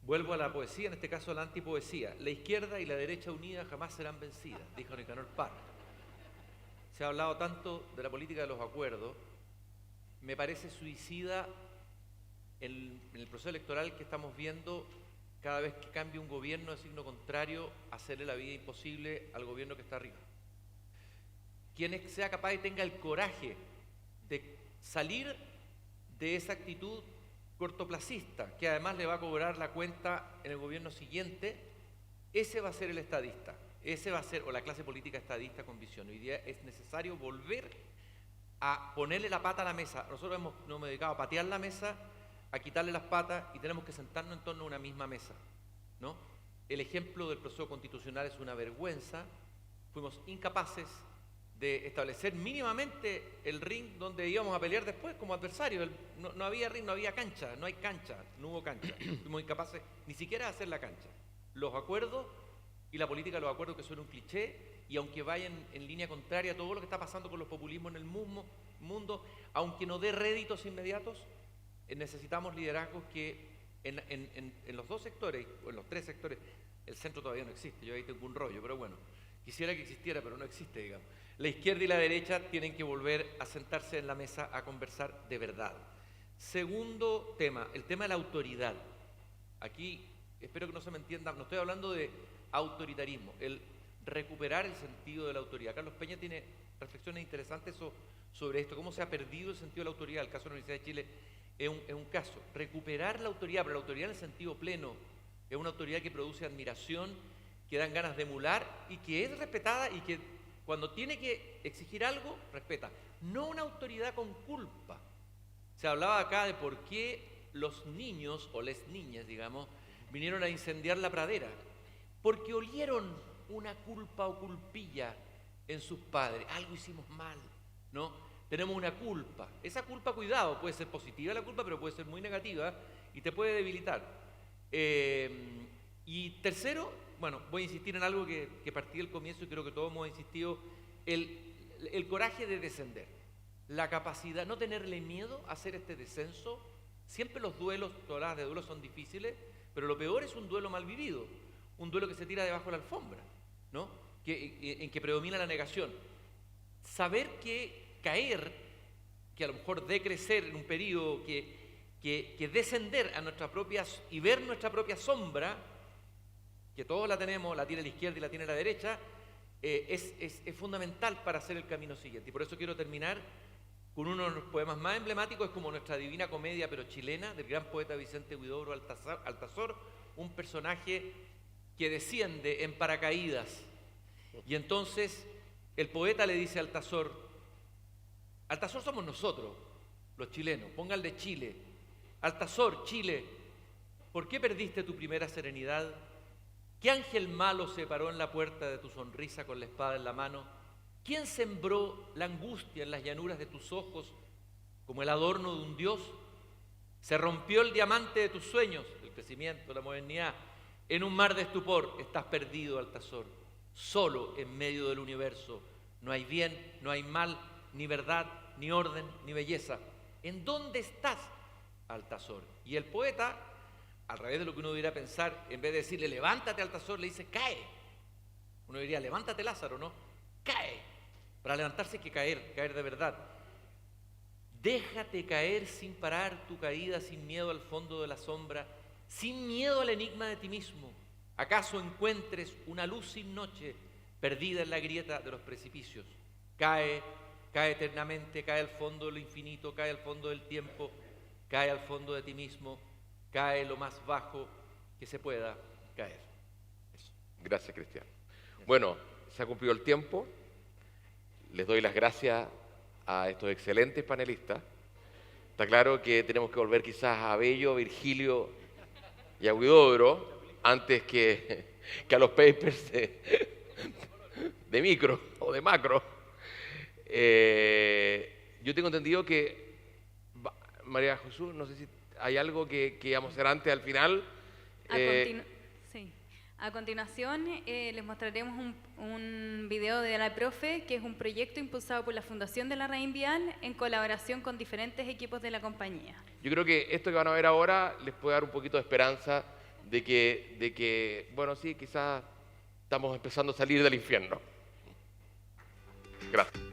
Vuelvo a la poesía, en este caso a la antipoesía. La izquierda y la derecha unidas jamás serán vencidas, dijo Nicanor Parra. Se ha hablado tanto de la política de los acuerdos, me parece suicida en el proceso electoral que estamos viendo cada vez que cambia un gobierno de signo contrario, hacerle la vida imposible al gobierno que está arriba. Quien sea capaz y tenga el coraje de salir de esa actitud cortoplacista, que además le va a cobrar la cuenta en el gobierno siguiente, ese va a ser el estadista, ese va a ser, o la clase política estadista con visión. Hoy día es necesario volver a ponerle la pata a la mesa. Nosotros nos hemos dedicado a patear la mesa, a quitarle las patas y tenemos que sentarnos en torno a una misma mesa, ¿no? El ejemplo del proceso constitucional es una vergüenza. Fuimos incapaces de establecer mínimamente el ring donde íbamos a pelear después como adversarios. No había ring, no había cancha, no hay cancha, no hubo cancha. Fuimos incapaces ni siquiera de hacer la cancha. Los acuerdos y la política de los acuerdos, que son un cliché, y aunque vayan en línea contraria a todo lo que está pasando con los populismos en el mundo, aunque no dé réditos inmediatos, necesitamos liderazgos que en los dos sectores, o en los tres sectores, el centro todavía no existe, yo ahí tengo un rollo, pero bueno, quisiera que existiera, pero no existe, digamos. La izquierda y la derecha tienen que volver a sentarse en la mesa a conversar de verdad. Segundo tema, el tema de la autoridad. Aquí, espero que no se me entienda, no estoy hablando de autoritarismo, el recuperar el sentido de la autoridad. Carlos Peña tiene reflexiones interesantes sobre esto, cómo se ha perdido el sentido de la autoridad. El caso de la Universidad de Chile es un caso. Recuperar la autoridad, pero la autoridad en el sentido pleno, es una autoridad que produce admiración, que dan ganas de emular y que es respetada y que cuando tiene que exigir algo, respeta. No una autoridad con culpa. Se hablaba acá de por qué los niños, o las niñas, digamos, vinieron a incendiar la pradera. Porque olieron una culpa o culpilla en sus padres. Algo hicimos mal, ¿no? Tenemos una culpa. Esa culpa, cuidado, puede ser positiva la culpa, pero puede ser muy negativa y te puede debilitar. Y tercero, bueno, voy a insistir en algo que partí del comienzo y creo que todos hemos insistido, el coraje de descender, la capacidad, no tenerle miedo a hacer este descenso. Siempre los duelos, todas las de duelos son difíciles, pero lo peor es un duelo mal vivido, un duelo que se tira debajo de la alfombra, ¿no? En que predomina la negación. Saber que caer, que a lo mejor decrecer en un periodo, que descender a nuestras propias y ver nuestra propia sombra, que todos la tenemos, la tiene la izquierda y la tiene la derecha, es fundamental para hacer el camino siguiente. Y por eso quiero terminar con uno de los poemas más emblemáticos, es como nuestra Divina Comedia, pero chilena, del gran poeta Vicente Huidobro Altazor, un personaje que desciende en paracaídas. Y entonces el poeta le dice a Altazor somos nosotros, los chilenos, ponga el de Chile. Altazor, Chile, ¿por qué perdiste tu primera serenidad? ¿Qué ángel malo se paró en la puerta de tu sonrisa con la espada en la mano? ¿Quién sembró la angustia en las llanuras de tus ojos como el adorno de un dios? Se rompió el diamante de tus sueños, el crecimiento, la modernidad. En un mar de estupor estás perdido, Altazor, solo en medio del universo. No hay bien, no hay mal, ni verdad, ni orden, ni belleza. ¿En dónde estás, Altazor? Y el poeta al revés de lo que uno debería pensar, en vez de decirle levántate Altazor, le dice cae. Uno diría levántate Lázaro, ¿no? Cae. Para levantarse hay que caer, caer de verdad. Déjate caer sin parar tu caída, sin miedo al fondo de la sombra, sin miedo al enigma de ti mismo. ¿Acaso encuentres una luz sin noche perdida en la grieta de los precipicios? Cae, cae eternamente, cae al fondo de lo infinito, cae al fondo del tiempo, cae al fondo de ti mismo, cae lo más bajo que se pueda caer. Eso. Gracias, Cristian. Bueno, se ha cumplido el tiempo. Les doy las gracias a estos excelentes panelistas. Está claro que tenemos que volver quizás a Bello, Virgilio y a Huidobro antes que a los papers de micro o de macro. Yo tengo entendido que, María Jesús, no sé si hay algo que íbamos a hacer antes, al final. Sí. A continuación les mostraremos un video de la profe, que es un proyecto impulsado por la Fundación de la Raín Vial en colaboración con diferentes equipos de la compañía. Yo creo que esto que van a ver ahora les puede dar un poquito de esperanza de que bueno, sí, quizás estamos empezando a salir del infierno. Gracias.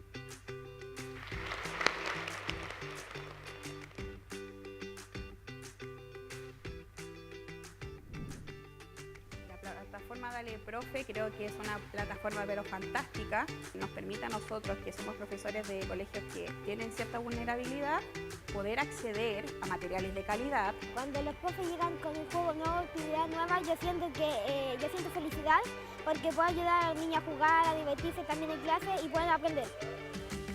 La plataforma Dale Profe creo que es una plataforma pero fantástica. Nos permite a nosotros, que somos profesores de colegios que tienen cierta vulnerabilidad, poder acceder a materiales de calidad. Cuando los profes llegan con un juego nuevo, actividad nueva, yo siento felicidad porque puedo ayudar a los niños a jugar, a divertirse también en clase y pueden aprender.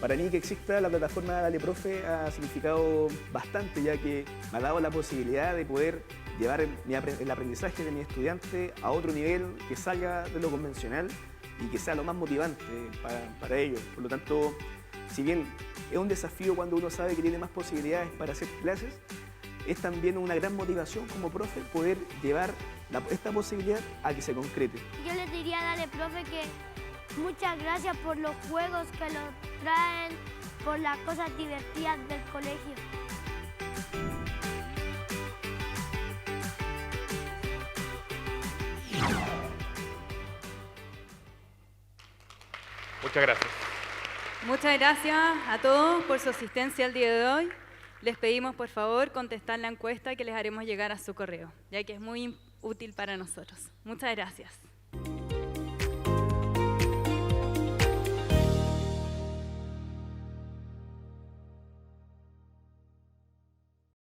Para mí que exista la plataforma Dale Profe ha significado bastante, ya que me ha dado la posibilidad de poder llevar el aprendizaje de mi estudiante a otro nivel que salga de lo convencional y que sea lo más motivante para ellos. Por lo tanto, si bien es un desafío cuando uno sabe que tiene más posibilidades para hacer clases, es también una gran motivación como profe poder llevar esta posibilidad a que se concrete. Yo les diría a Dale Profe que muchas gracias por los juegos que nos traen, por las cosas divertidas del colegio. Muchas gracias. Muchas gracias a todos por su asistencia el día de hoy. Les pedimos, por favor, contestar la encuesta que les haremos llegar a su correo, ya que es muy útil para nosotros. Muchas gracias.